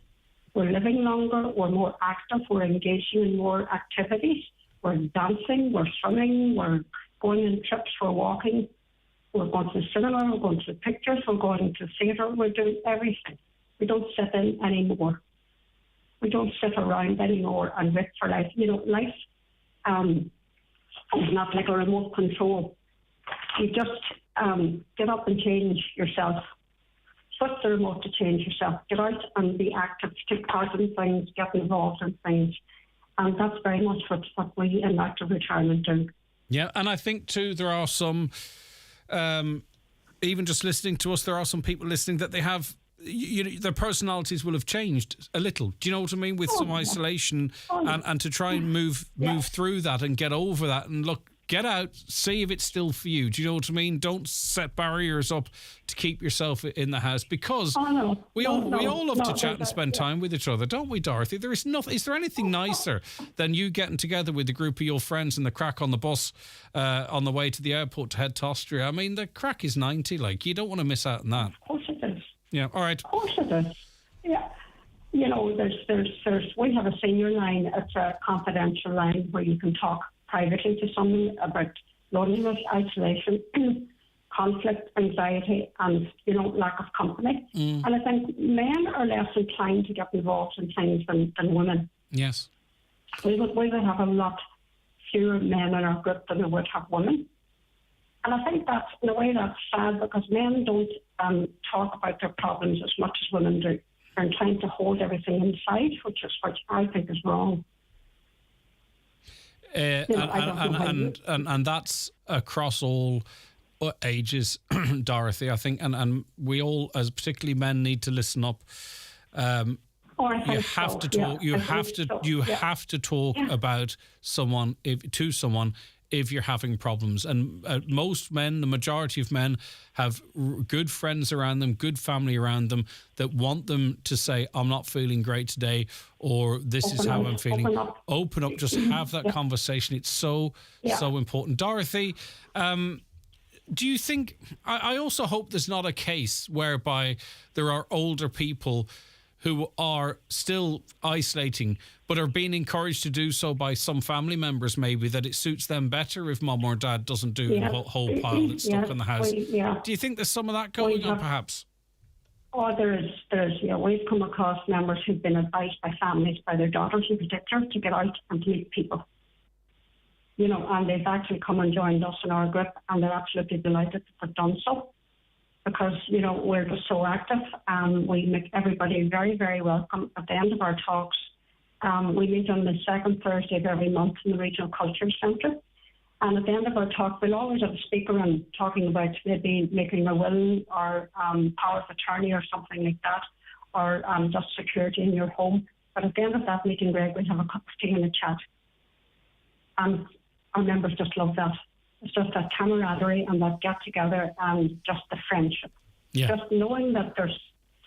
[SPEAKER 20] We're living longer, we're more active, we're engaging in more activities, we're dancing, we're swimming, we're going on trips, we're walking, we're going to the cinema, we're going to the pictures, we're going to the theatre, we're doing everything. We don't sit in anymore. We don't sit around anymore and wait for life. Life is not like a remote control. You just get up and change yourself. Switch the remote to change yourself. Get out and be active. Take part in things. Get involved in things. And that's very much what we in active retirement do.
[SPEAKER 3] Yeah, and I think too there are some, even just listening to us, there are some people listening that they have, their personalities will have changed a little. Do you know what I mean? With some isolation and to try and move through that and get over that and look, get out, see if it's still for you. Do you know what I mean? Don't set barriers up to keep yourself in the house because we all love to chat and spend time with each other, don't we, Dorothy? There is nothing. Is there anything nicer than you getting together with a group of your friends and the crack on the bus on the way to the airport to head to Austria? I mean, the crack is 90. Like, you don't want to miss out on that.
[SPEAKER 20] Of course it is.
[SPEAKER 3] Yeah. All right.
[SPEAKER 20] Of course it is. Yeah. There's we have a senior line. It's a confidential line where you can talk privately to someone about loneliness, isolation, conflict, anxiety, and lack of company. And I think men are less inclined to get involved in things than women.
[SPEAKER 3] Yes,
[SPEAKER 20] we would have a lot fewer men in our group than we would have women. And I think that's in a way that's sad because men don't talk about their problems as much as women do. They're inclined to hold everything inside, which I think is wrong.
[SPEAKER 3] And that's across all ages, Dorothy, I think, and we all, as particularly men, need to listen up. You have to talk. You have to talk about someone to someone if you're having problems. And most men, the majority of men, have good friends around them, good family around them that want them to say, "I'm not feeling great today," or "This is how I'm feeling." Open up. Just have that conversation. It's so important. Dorothy, do you think? I also hope there's not a case whereby there are older people who are still isolating but are being encouraged to do so by some family members, maybe, that it suits them better if mum or dad doesn't do the whole pile that's stuck in the house. Do you think there's some of that going on, perhaps?
[SPEAKER 20] Oh, there is. We've come across members who've been advised by families, by their daughters in particular, to get out and to meet people. And they've actually come and joined us in our group, and they're absolutely delighted to have done so. Because, we're just so active. We make everybody very, very welcome. At the end of our talks, we meet on the second Thursday of every month in the Regional Culture Centre. And at the end of our talk, we'll always have a speaker and talking about maybe making a will or power of attorney or something like that, or just security in your home. But at the end of that meeting, Greg, we'll have a cup of tea and a chat. And our members just love that. It's just that camaraderie and that get together and just the friendship.
[SPEAKER 3] Yeah.
[SPEAKER 20] Just knowing that there's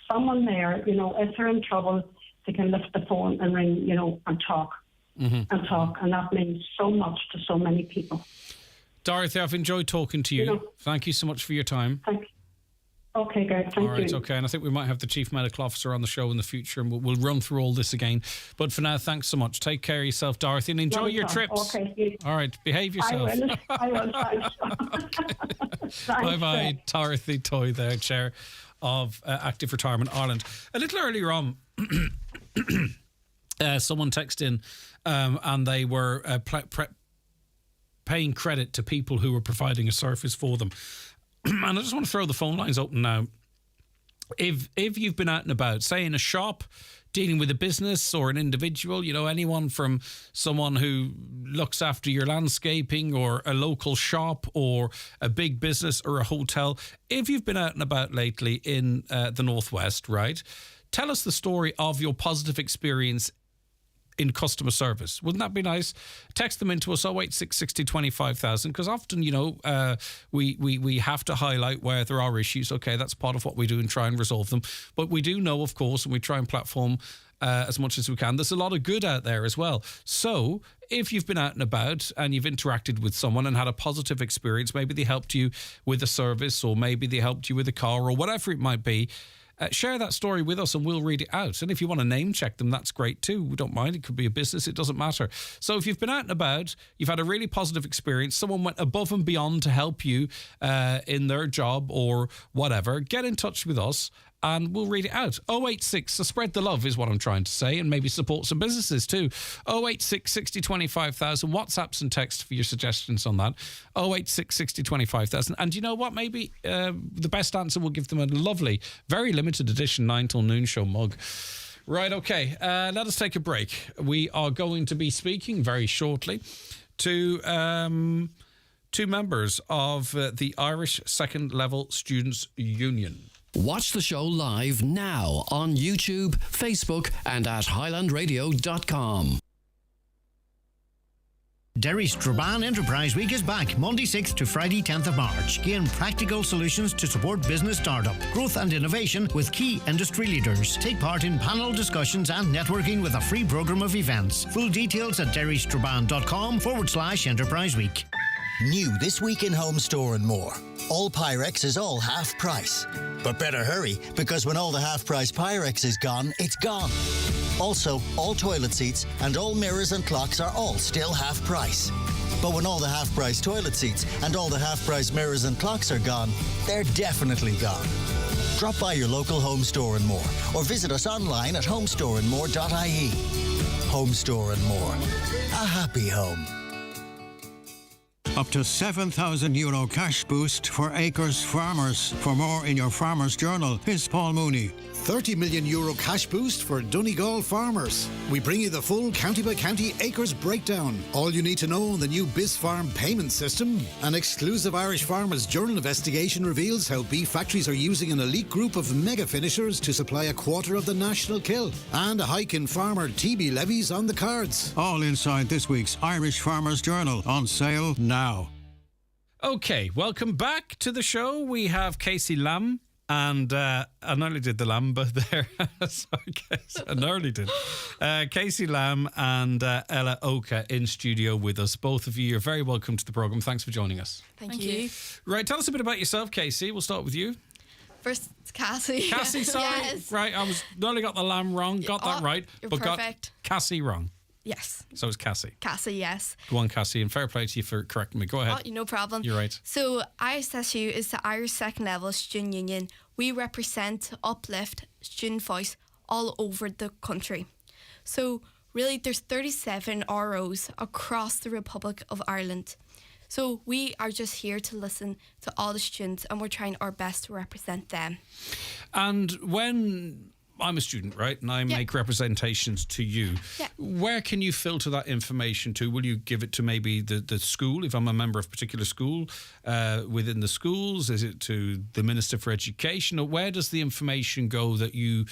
[SPEAKER 20] someone there, if they're in trouble, they can lift the phone and ring, and talk. And talk. And that means so much to so many people.
[SPEAKER 3] Dorothy, I've enjoyed talking to you. Thank you so much for your time.
[SPEAKER 20] Thank you. Okay, great. Thank you.
[SPEAKER 3] All right, okay. And I think we might have the Chief Medical Officer on the show in the future, and we'll run through all this again. But for now, thanks so much. Take care of yourself, Dorothy, and enjoy your trips.
[SPEAKER 20] Okay.
[SPEAKER 3] All right, behave yourself.
[SPEAKER 20] I will. Thanks.
[SPEAKER 3] Bye-bye. Dorothy Toy there, Chair of Active Retirement Ireland. A little earlier on, someone texted in and they were paying credit to people who were providing a service for them. And I just want to throw the phone lines open now. If you've been out and about, say in a shop, dealing with a business or an individual, anyone from someone who looks after your landscaping or a local shop or a big business or a hotel, if you've been out and about lately in the Northwest, right, tell us the story of your positive experience in customer service. Wouldn't that be nice? Text them into us 086 60 25,000, because often, we have to highlight where there are issues. Okay, that's part of what we do and try and resolve them. But we do know, of course, and we try and platform as much as we can, there's a lot of good out there as well. So if you've been out and about and you've interacted with someone and had a positive experience, maybe they helped you with a service, or maybe they helped you with a car, or whatever it might be, share that story with us and we'll read it out. And if you want to name check them, that's great too. We don't mind. It could be a business. It doesn't matter. So if you've been out and about, you've had a really positive experience, someone went above and beyond to help you in their job or whatever, get in touch with us and we'll read it out. 086, so spread the love is what I'm trying to say, and maybe support some businesses too. 086 60 25,000, WhatsApps and text for your suggestions on that. 086 60 25,000. And you know what? Maybe the best answer will give them a lovely, very limited edition 9 till noon show mug. Right, okay. Let us take a break. We are going to be speaking very shortly to two members of the Irish Second Level Students' Union.
[SPEAKER 14] Watch the show live now on YouTube, Facebook and at highlandradio.com.
[SPEAKER 15] Derry Strabane Enterprise Week is back Monday 6th to Friday 10th of March. Gain practical solutions to support business startup, growth and innovation with key industry leaders. Take part in panel discussions and networking with a free programme of events. Full details at derrystrabane.com/Enterprise Week.
[SPEAKER 21] New this week in Home Store and More. All Pyrex is all half price. But better hurry, because when all the half price Pyrex is gone, it's gone. Also, all toilet seats and all mirrors and clocks are all still half price. But when all the half price toilet seats and all the half price mirrors and clocks are gone, they're definitely gone. Drop by your local Home Store and More or visit us online at homestoreandmore.ie. Home Store and More. A happy home.
[SPEAKER 22] Up to €7,000 cash boost for Acres Farmers. For more in your Farmer's Journal, here's Paul Mooney.
[SPEAKER 2] €30 million cash boost for Donegal farmers. We bring you the full county-by-county acres breakdown. All you need to know on the new BizFarm payment system. An exclusive Irish Farmers Journal investigation reveals how beef factories are using an elite group of mega finishers to supply a quarter of the national kill. And a hike in farmer TB levies on the cards.
[SPEAKER 5] All inside this week's Irish Farmers Journal, on sale now.
[SPEAKER 3] Okay, welcome back to the show. We have Casey Lamb and I nearly did the Lamba there. Sorry, Casey, I nearly did. Casey Lamb and Ella Oka in studio with us. Both of you, you're very welcome to the programme. Thanks for joining us.
[SPEAKER 23] Thank you.
[SPEAKER 3] Right, tell us a bit about yourself, Casey. We'll start with you.
[SPEAKER 23] First, it's Cassie.
[SPEAKER 3] Cassie, sorry.
[SPEAKER 23] Yes.
[SPEAKER 3] Right, I nearly got the Lamb wrong. Got that right.
[SPEAKER 23] You're
[SPEAKER 3] but
[SPEAKER 23] perfect.
[SPEAKER 3] Got Cassie wrong.
[SPEAKER 23] Yes.
[SPEAKER 3] So it's Cassie.
[SPEAKER 23] Cassie, yes.
[SPEAKER 3] Go on, Cassie, and fair play to you for correcting me. Go ahead.
[SPEAKER 23] Oh, no problem.
[SPEAKER 3] You're right.
[SPEAKER 23] So ISSU is the Irish Second Level Student Union. We represent, uplift student voice all over the country. So really there's 37 ROs across the Republic of Ireland. So we are just here to listen to all the students and we're trying our best to represent them.
[SPEAKER 3] And when I'm a student, right, and I make representations to you, where can you filter that information to? Will you give it to maybe the school, if I'm a member of a particular school, within the schools? Is it to the Minister for Education? Or where does the information go that you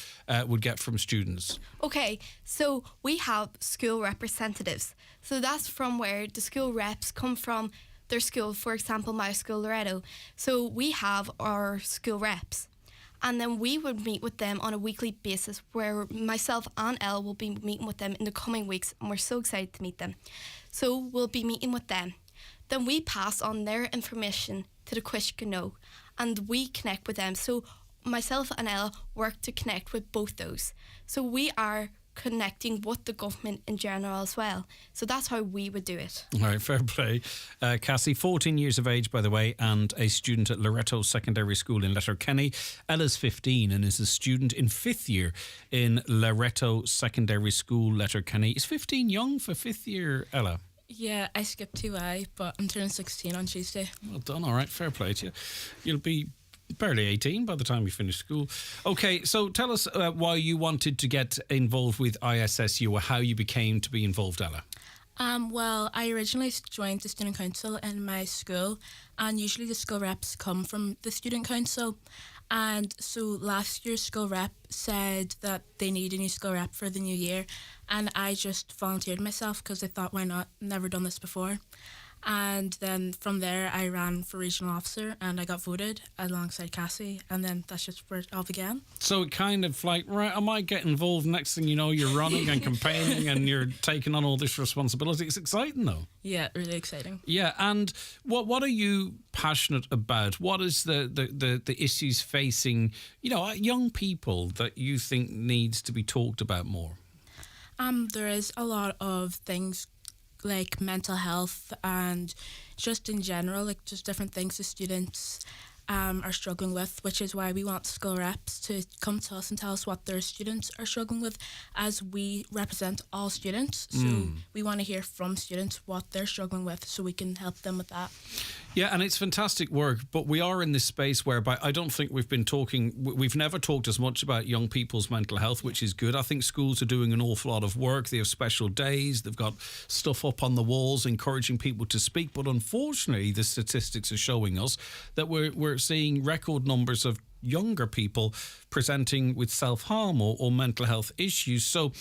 [SPEAKER 3] would get from students?
[SPEAKER 23] Okay, so we have school representatives. So that's from where the school reps come from their school, for example, my school, Loretto. So we have our school reps. And then we would meet with them on a weekly basis where myself and Elle will be meeting with them in the coming weeks and we're so excited to meet them. So we'll be meeting with them. Then we pass on their information to the Quishkano and we connect with them. So myself and Elle work to connect with both those. So we are connecting with the government in general as well. So that's how we would do it.
[SPEAKER 3] All right, fair play. Cassie, 14 years of age, by the way, and a student at Loretto Secondary School in Letterkenny. Ella's 15 and is a student in 5th year in Loretto Secondary School, Letterkenny. Is 15 young for 5th year, Ella?
[SPEAKER 24] Yeah, I skipped 2I, but I'm turning 16 on Tuesday.
[SPEAKER 3] Well done, all right, fair play to you. You'll be barely 18 by the time you finish school. Okay, so tell us why you wanted to get involved with ISSU or how you became to be involved, Ella.
[SPEAKER 24] Well, I originally joined the student council in my school, and usually the school reps come from the student council. And so last year's school rep said that they need a new school rep for the new year, and I just volunteered myself because I thought, why not? Never done this before. And then from there I ran for regional officer and I got voted alongside Cassie, and then that's just where it all began.
[SPEAKER 3] So it kind of like, right, I might get involved. Next thing you know, you're running and campaigning and you're taking on all this responsibility. It's exciting though.
[SPEAKER 24] Yeah, really exciting.
[SPEAKER 3] Yeah, and what are you passionate about? What is the issues facing, young people that you think needs to be talked about more?
[SPEAKER 24] There is a lot of things like mental health and just in general, like just different things the students are struggling with, which is why we want school reps to come to us and tell us what their students are struggling with, as we represent all students. So we want to hear from students what they're struggling with so we can help them with that.
[SPEAKER 3] Yeah, and it's fantastic work, but we are in this space whereby I don't think we've never talked as much about young people's mental health, which is good. I think schools are doing an awful lot of work. They have special days. They've got stuff up on the walls encouraging people to speak. But unfortunately, the statistics are showing us that we're seeing record numbers of younger people presenting with self-harm or mental health issues. So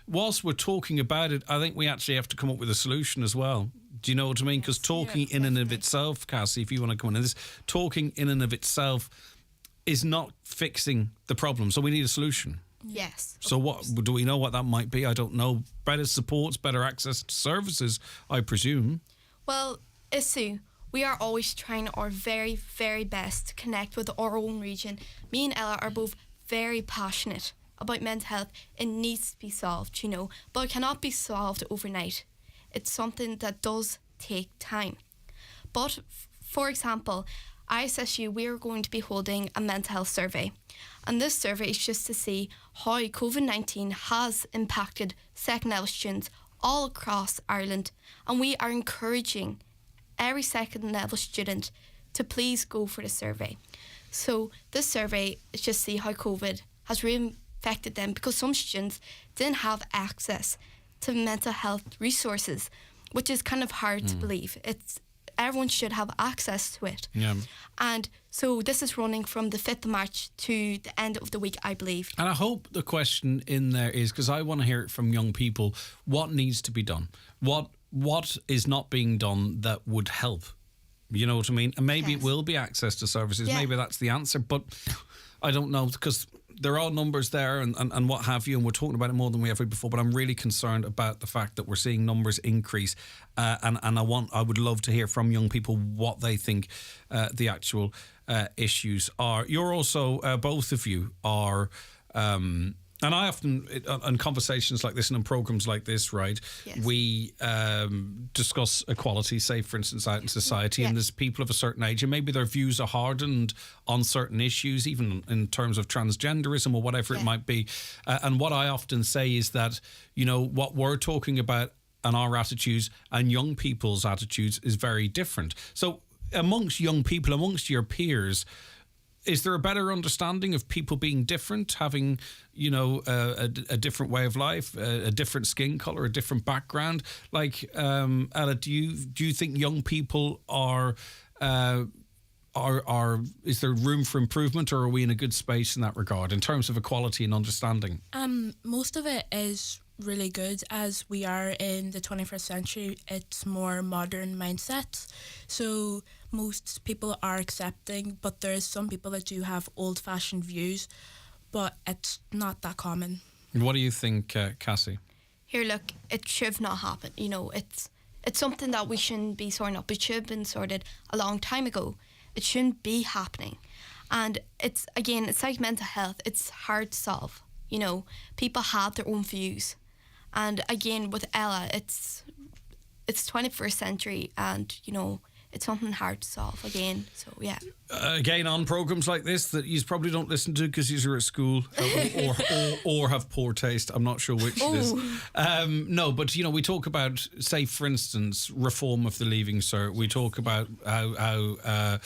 [SPEAKER 3] whilst we're talking about it, I think we actually have to come up with a solution as well. Do you know what I mean? Because talking in and of itself, Cassie, if you want to come in this, talking in and of itself is not fixing the problem. So we need a solution.
[SPEAKER 23] Yes.
[SPEAKER 3] So what do we know what that might be? I don't know. Better supports, better access to services, I presume.
[SPEAKER 23] Well, Sue, we are always trying our very, very best to connect with our own region. Me and Ella are both very passionate about mental health. It needs to be solved, but it cannot be solved overnight. It's something that does take time. But, for example, ISSU, we are going to be holding a mental health survey. And this survey is just to see how COVID-19 has impacted second level students all across Ireland. And we are encouraging every second level student to please go for the survey. So this survey is just to see how COVID has really affected them, because some students didn't have access to mental health resources, which is kind of hard to believe. Everyone should have access to it.
[SPEAKER 3] Yeah.
[SPEAKER 23] And so this is running from the 5th of March to the end of the week, I believe.
[SPEAKER 3] And I hope the question in there is, because I want to hear it from young people, what needs to be done? What is not being done that would help? You know what I mean? And maybe it will be access to services.
[SPEAKER 23] Yeah.
[SPEAKER 3] Maybe that's the answer, but I don't know, because there are numbers there and what have you, and we're talking about it more than we ever before, but I'm really concerned about the fact that we're seeing numbers increase, and I would love to hear from young people what they think the actual issues are. You're also, both of you are... and I often, in conversations like this and in programs like this, right, we discuss equality, say, for instance, out in society, and there's people of a certain age, and maybe their views are hardened on certain issues, even in terms of transgenderism or whatever it might be. And what I often say is that, you know, what we're talking about and our attitudes and young people's attitudes is very different. So amongst young people, amongst your peers, is there a better understanding of people being different, having, you know, a different way of life, a different skin color, a different background? Like, Ella, do you think young people are is there room for improvement, or are we in a good space in that regard in terms of equality and understanding?
[SPEAKER 24] Most of it is really good, as we are in the 21st century. It's more modern mindsets, so most people are accepting, but there is some people that do have old-fashioned views, but it's not that common.
[SPEAKER 3] What do you think, Cassie?
[SPEAKER 23] Here, look, it should not happen. You know, it's something that we shouldn't be sorting up. It should have been sorted a long time ago. It shouldn't be happening. And it's like mental health. It's hard to solve. You know, people have their own views. And again, with Ella, it's 21st century, and, you know, it's something hard to solve again. So, yeah.
[SPEAKER 3] Again, on programmes like this that you probably don't listen to because you're at school or have poor taste. I'm not sure which it is. No, but, you know, we talk about, say, for instance, reform of the Leaving Cert. We talk about how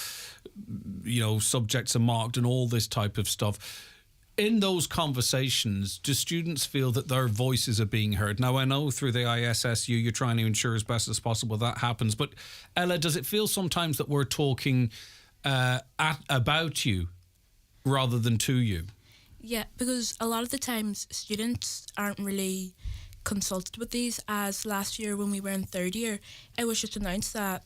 [SPEAKER 3] you know, subjects are marked and all this type of stuff. In those conversations, do students feel that their voices are being heard? Now, I know through the ISSU you're trying to ensure as best as possible that happens, but Ella, does it feel sometimes that we're talking about you rather than to you?
[SPEAKER 24] Yeah, because a lot of the times students aren't really consulted with these, as last year when we were in third year, it was just announced that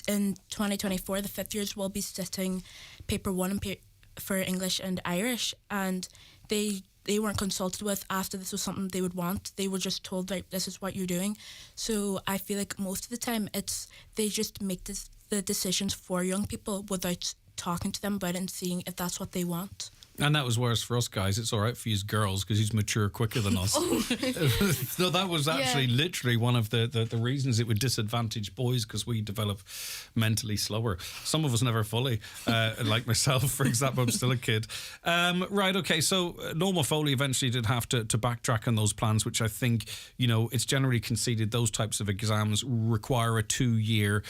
[SPEAKER 24] in 2024 the fifth years will be sitting paper 1 and for English and Irish, and they weren't consulted with after this was something they would want. They were just told, like, this is what you're doing. So I feel like most of the time they just make the decisions for young people without talking to them about it and seeing if that's what they want.
[SPEAKER 3] And that was worse for us guys. It's all right for you girls because he's mature quicker than us. No, that was actually literally one of the reasons it would disadvantage boys, because we develop mentally slower. Some of us never fully, like myself, for example. I'm still a kid. Right, okay, so Norma Foley eventually did have to backtrack on those plans, which I think, you know, it's generally conceded those types of exams require a 2-year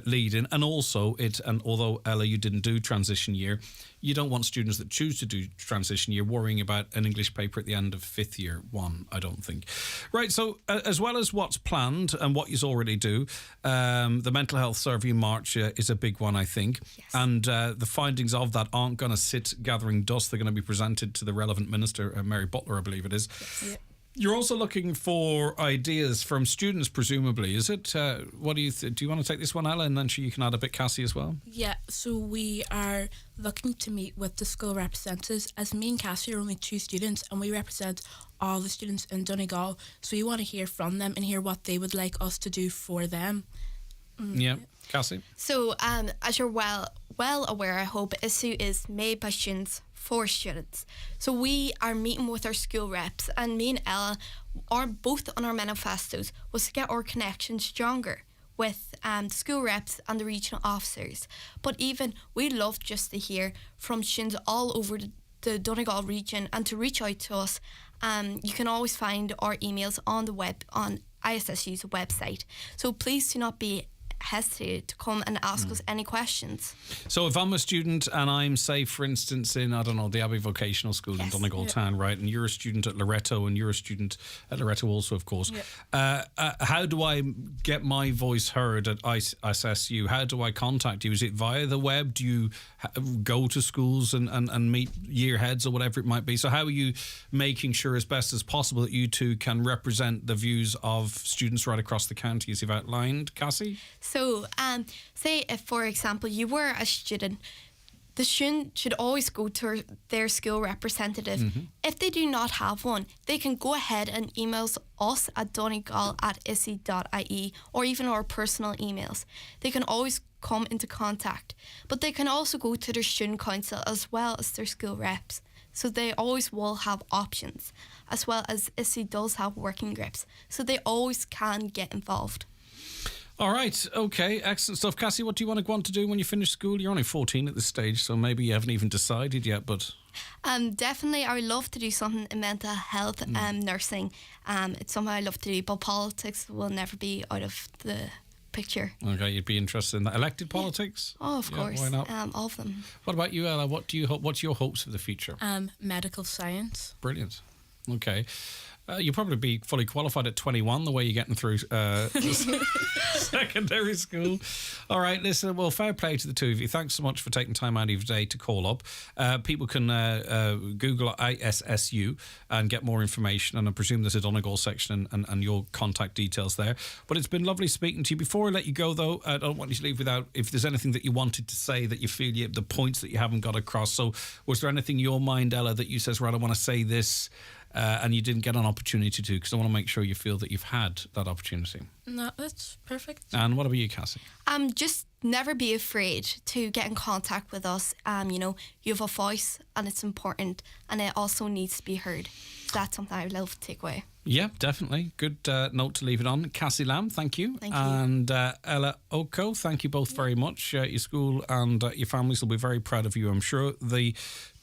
[SPEAKER 3] lead in, and also and although Ella, you didn't do transition year, you don't want students that choose to do transition year worrying about an English paper at the end of 5th year 1, I don't think. Right, so as well as what's planned and what you already do, the mental health survey in March is a big one, I think. Yes. And the findings of that aren't going to sit gathering dust. They're going to be presented to the relevant minister, Mary Butler, I believe it is. Yes. Yeah. You're also looking for ideas from students, presumably. Is it? What do you do? You want to take this one, Ella, and then you can add a bit, Cassie, as well?
[SPEAKER 24] Yeah, so we are looking to meet with the school representatives, as me and Cassie are only 2 students, and we represent all the students in Donegal. So we want to hear from them and hear what they would like us to do for them.
[SPEAKER 3] Yeah, Cassie?
[SPEAKER 23] So, as you're well aware, I hope, ISU is made by students for students. So we are meeting with our school reps, and me and Ella are both on our manifestos was to get our connection stronger with the school reps and the regional officers. But even we'd love just to hear from students all over the Donegal region and to reach out to us. You can always find our emails on the web on ISSU's website. So please do not be hesitate to come and ask us any questions.
[SPEAKER 3] So if I'm a student and I'm, say, for instance, in, I don't know, the Abbey Vocational School in Donegal Town, right, and you're a student at Loreto and you're a student at Loreto also, of course, how do I get my voice heard at ISSU? How do I contact you? Is it via the web? Do you go to schools and meet year heads or whatever it might be? So how are you making sure as best as possible that you two can represent the views of students right across the county as you've outlined, Cassie?
[SPEAKER 23] So, say if, for example, you were a student, the student should always go to their school representative. If they do not have one, they can go ahead and email us at donegal@isi.ie or even our personal emails. They can always come into contact, but they can also go to their student council as well as their school reps. So they always will have options, as well as ISI does have working groups. So they always can get involved.
[SPEAKER 3] All right, okay, excellent stuff. Cassie, what do you want to go on to do when you finish school? You're only 14 at this stage, so maybe you haven't even decided yet, but...
[SPEAKER 23] Definitely, I would love to do something in mental health, nursing. It's something I love to do, but politics will never be out of the picture.
[SPEAKER 3] Okay, you'd be interested in that. Elected politics?
[SPEAKER 23] Oh, of course.
[SPEAKER 3] Why not?
[SPEAKER 23] All of them.
[SPEAKER 3] What about you, Ella? What do you hope? What's your hopes for the future?
[SPEAKER 24] Medical science.
[SPEAKER 3] Brilliant. Okay. You'll probably be fully qualified at 21, the way you're getting through secondary school. All right, listen, well, fair play to the two of you. Thanks so much for taking time out of your day to call up. People can Google ISSU and get more information, and I presume there's a Donegal section and your contact details there. But it's been lovely speaking to you. Before I let you go, though, I don't want you to leave without, if there's anything that you wanted to say that you feel the points that you haven't got across. So was there anything in your mind, Ella, that you says, right, I want to say this, and you didn't get an opportunity to, because I want to make sure you feel that you've had that opportunity?
[SPEAKER 24] No, that's perfect.
[SPEAKER 3] And what about you, Cassie?
[SPEAKER 23] Just never be afraid to get in contact with us. You have a voice and it's important, and it also needs to be heard. That's something I would love to take away.
[SPEAKER 3] Yeah, definitely. Good note to leave it on. Cassie Lamb, thank you.
[SPEAKER 23] Thank you.
[SPEAKER 3] And Ella Oko, thank you both very much. Your school and your families will be very proud of you, I'm sure. The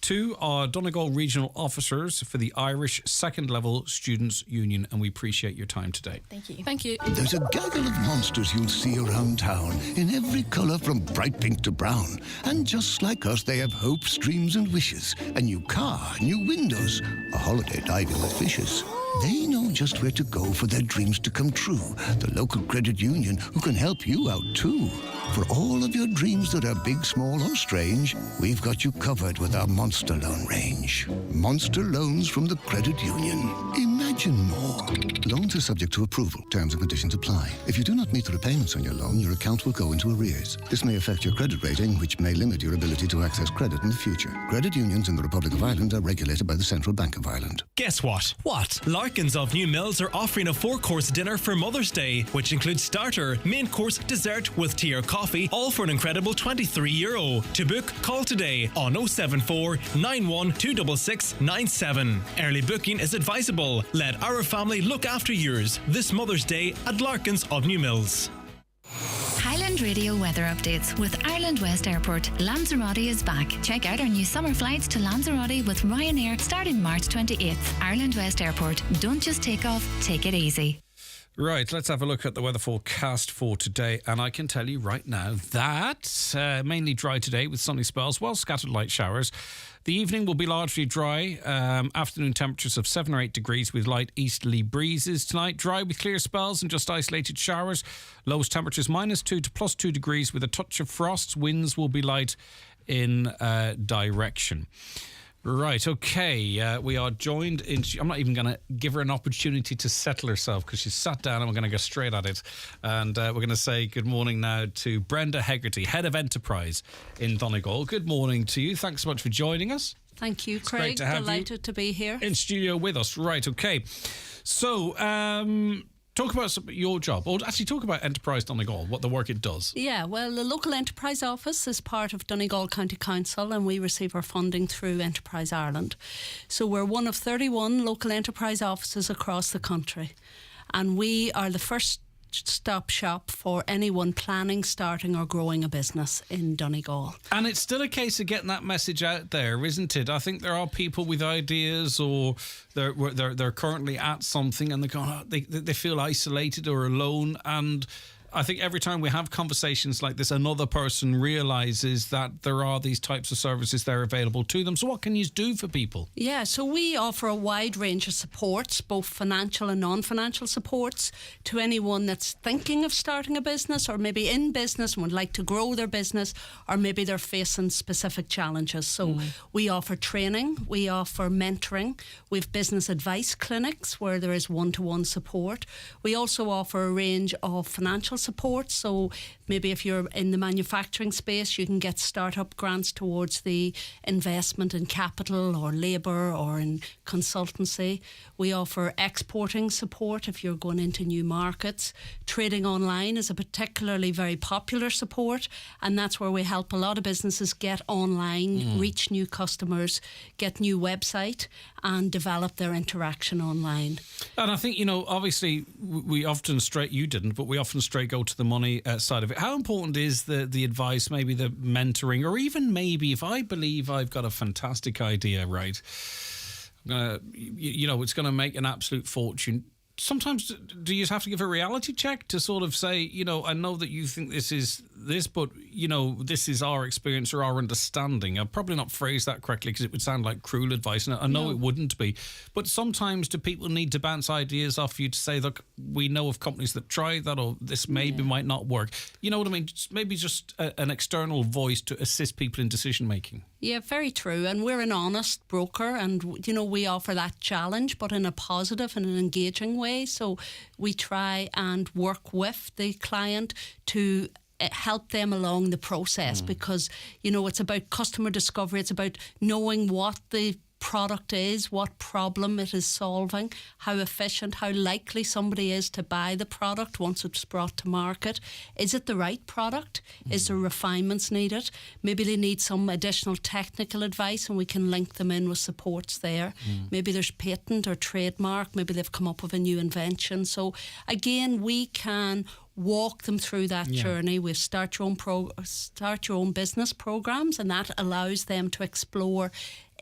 [SPEAKER 3] two are Donegal Regional Officers for the Irish Second Level Students' Union, and we appreciate your time today.
[SPEAKER 23] Thank you.
[SPEAKER 24] Thank you.
[SPEAKER 6] There's a gaggle of monsters you'll see around town, in every colour from bright pink to brown. And just like us, they have hopes, dreams and wishes. A new car, new windows, a holiday diving with fishes. They know just where to go for their dreams to come true. The local credit union who can help you out too. For all of your dreams that are big, small or strange, we've got you covered with our Monster Loan range. Monster Loans from the Credit Union. Imagine more. Loans are subject to approval. Terms and conditions apply. If you do not meet the repayments on your loan, your account will go into arrears. This may affect your credit rating, which may limit your ability to access credit in the future. Credit unions in the Republic of Ireland are regulated by the Central Bank of Ireland.
[SPEAKER 7] Guess what? Larkins of New Mills are offering a 4-course dinner for Mother's Day, which includes starter, main course, dessert with tea or coffee, all for an incredible €23. To book, call today on 074 91 266 97. Early booking is advisable. Let our family look after yours this Mother's Day at Larkins of New Mills.
[SPEAKER 9] Highland Radio weather updates with Ireland West Airport. Lanzarote is back. Check out our new summer flights to Lanzarote with Ryanair starting March 28th. Ireland West Airport. Don't just take off, take it easy.
[SPEAKER 3] Right, let's have a look at the weather forecast for today. And I can tell you right now that mainly dry today with sunny spells, well, scattered light showers. The evening will be largely dry. Afternoon temperatures of 7 or 8 degrees with light easterly breezes tonight. Dry with clear spells and just isolated showers. Lowest temperatures -2 to +2 degrees with a touch of frost. Winds will be light in direction. Right, okay. We are joined in... I'm not even going to give her an opportunity to settle herself because she's sat down and we're going to go straight at it. And we're going to say good morning now to Brenda Hegarty, Head of Enterprise in Donegal. Good morning to you. Thanks so much for joining us.
[SPEAKER 10] Thank you,
[SPEAKER 3] It's
[SPEAKER 10] Craig.
[SPEAKER 3] great to have
[SPEAKER 10] Delighted to be here.
[SPEAKER 3] in studio with us. Right, okay. So, talk about your job, or actually talk about Enterprise Donegal, what the work it does.
[SPEAKER 10] Yeah, well, the local enterprise office is part of Donegal County Council and we receive our funding through Enterprise Ireland. So we're one of 31 local enterprise offices across the country, and we are the first stop shop for anyone planning, starting or growing a business in Donegal.
[SPEAKER 3] And it's still a case of getting that message out there, isn't it? I think there are people with ideas, or they're currently at something and they feel isolated or alone, and I think every time we have conversations like this, another person realises that there are these types of services that are available to them. So what can you do for people?
[SPEAKER 10] Yeah, so we offer a wide range of supports, both financial and non-financial supports, to anyone that's thinking of starting a business or maybe in business and would like to grow their business, or maybe they're facing specific challenges. So we offer training, we offer mentoring, we have business advice clinics where there is one-to-one support. We also offer a range of financial support. So maybe if you're in the manufacturing space, you can get startup grants towards the investment in capital or labour or in consultancy. We offer exporting support if you're going into new markets. Trading online is a particularly very popular support, and that's where we help a lot of businesses get online, reach new customers, get new website and develop their interaction online.
[SPEAKER 3] And I think, obviously we often you didn't, but we often straight go to the money side of it. How important is the advice, maybe the mentoring, or even maybe if I believe I've got a fantastic idea, right, it's going to make an absolute fortune. Sometimes do you just have to give a reality check to sort of say, I know that you think this is this, but, this is our experience or our understanding. I'll probably not phrase that correctly because it would sound like cruel advice, and I know it wouldn't be. But sometimes do people need to bounce ideas off you to say, look, we know of companies that try that, or this maybe might not work. You know what I mean? Maybe just an external voice to assist people in decision making.
[SPEAKER 10] Yeah, very true. And we're an honest broker, and, we offer that challenge, but in a positive and an engaging way. So we try and work with the client to help them along the process because, it's about customer discovery. It's about knowing what the product is, what problem it is solving, how efficient, how likely somebody is to buy the product once it's brought to market. Is it the right product? Is there refinements needed? Maybe they need some additional technical advice and we can link them in with supports there. Maybe there's patent or trademark. Maybe they've come up with a new invention. So again, we can walk them through that journey. We start your own business programs, and that allows them to explore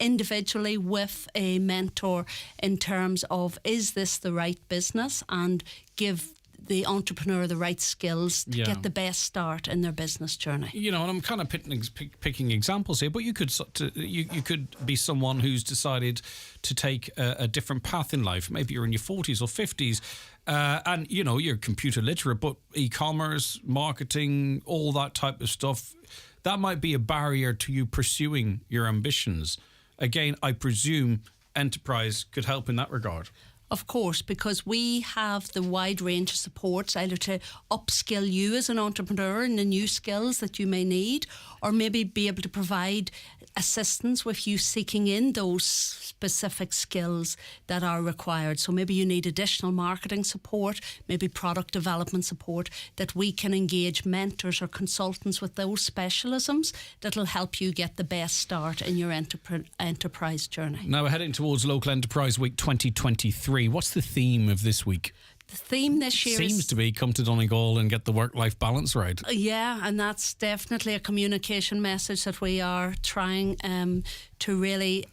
[SPEAKER 10] individually with a mentor in terms of, is this the right business, and give the entrepreneur the right skills to get the best start in their business journey. And
[SPEAKER 3] I'm kind of picking examples here, but you could be someone who's decided to take a different path in life. Maybe you're in your 40s or 50s, and you're computer literate, but e-commerce, marketing, all that type of stuff, that might be a barrier to you pursuing your ambitions. Again, I presume Enterprise could help in that regard.
[SPEAKER 10] Of course, because we have the wide range of supports either to upskill you as an entrepreneur in the new skills that you may need, or maybe be able to provide assistance with you seeking in those specific skills that are required. So maybe you need additional marketing support, maybe product development support, that we can engage mentors or consultants with those specialisms that'll help you get the best start in your enterprise journey.
[SPEAKER 3] Now we're heading towards Local Enterprise Week 2023. What's the theme of this week?
[SPEAKER 10] The theme this year
[SPEAKER 3] seems to be come to Donegal and get the work-life balance right.
[SPEAKER 10] Yeah, and that's definitely a communication message that we are trying to really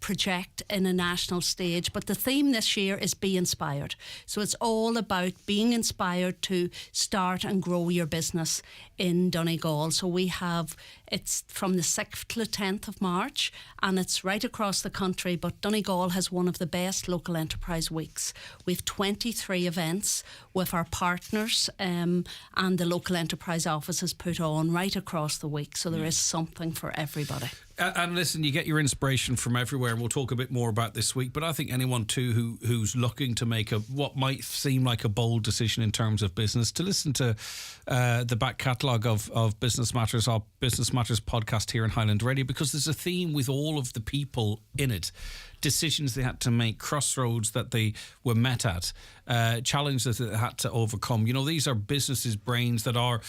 [SPEAKER 10] project in a national stage. But the theme this year is Be Inspired. So it's all about being inspired to start and grow your business in Donegal. So it's from the 6th to the 10th of March, and it's right across the country, but Donegal has one of the best local enterprise weeks. We've 23 events with our partners and the local enterprise offices put on right across the week. So there is something for everybody.
[SPEAKER 3] And listen, you get your inspiration from everywhere, and we'll talk a bit more about this week. But I think anyone too who's looking to make what might seem like a bold decision in terms of business, to listen to the back catalogue of Business Matters, our Business Matters podcast here in Highland Radio, because there's a theme with all of the people in it. Decisions they had to make, crossroads that they were met at, challenges that they had to overcome. These are businesses' brains that are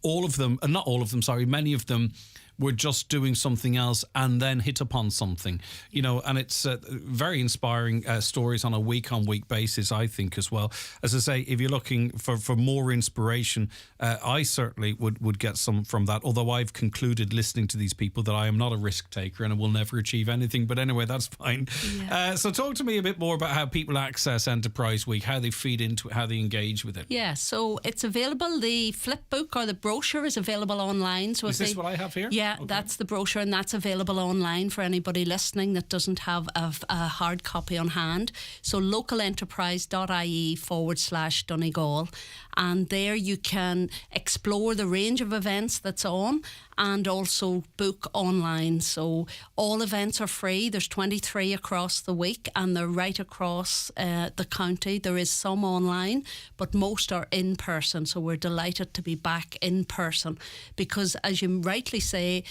[SPEAKER 3] all of them, and not all of them, sorry, many of them were just doing something else and then hit upon something, and it's very inspiring stories on a week-on-week basis, I think, as well. As I say, if you're looking for more inspiration, I certainly would get some from that, although I've concluded listening to these people that I am not a risk taker and I will never achieve anything. But anyway, that's fine. Yeah. So talk to me a bit more about how people access Enterprise Week, how they feed into it, how they engage with it.
[SPEAKER 10] Yeah, so it's available. The flip book or the brochure is available online. So
[SPEAKER 3] is this what I have here?
[SPEAKER 10] Yeah, okay. That's the brochure, and that's available online for anybody listening that doesn't have a hard copy on hand. So localenterprise.ie/Donegal, and there you can explore the range of events that's on and also book online. So all events are free. There's 23 across the week, and they're right across the county. There is some online, but most are in person. So we're delighted to be back in person because, as you rightly say,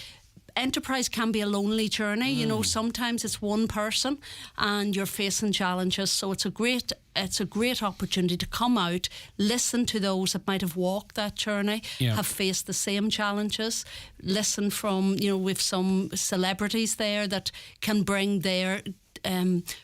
[SPEAKER 10] Enterprise can be a lonely journey. Sometimes it's one person and you're facing challenges. So it's a great opportunity to come out, listen to those that might have walked that journey, have faced the same challenges, listen from, with some celebrities there that can bring their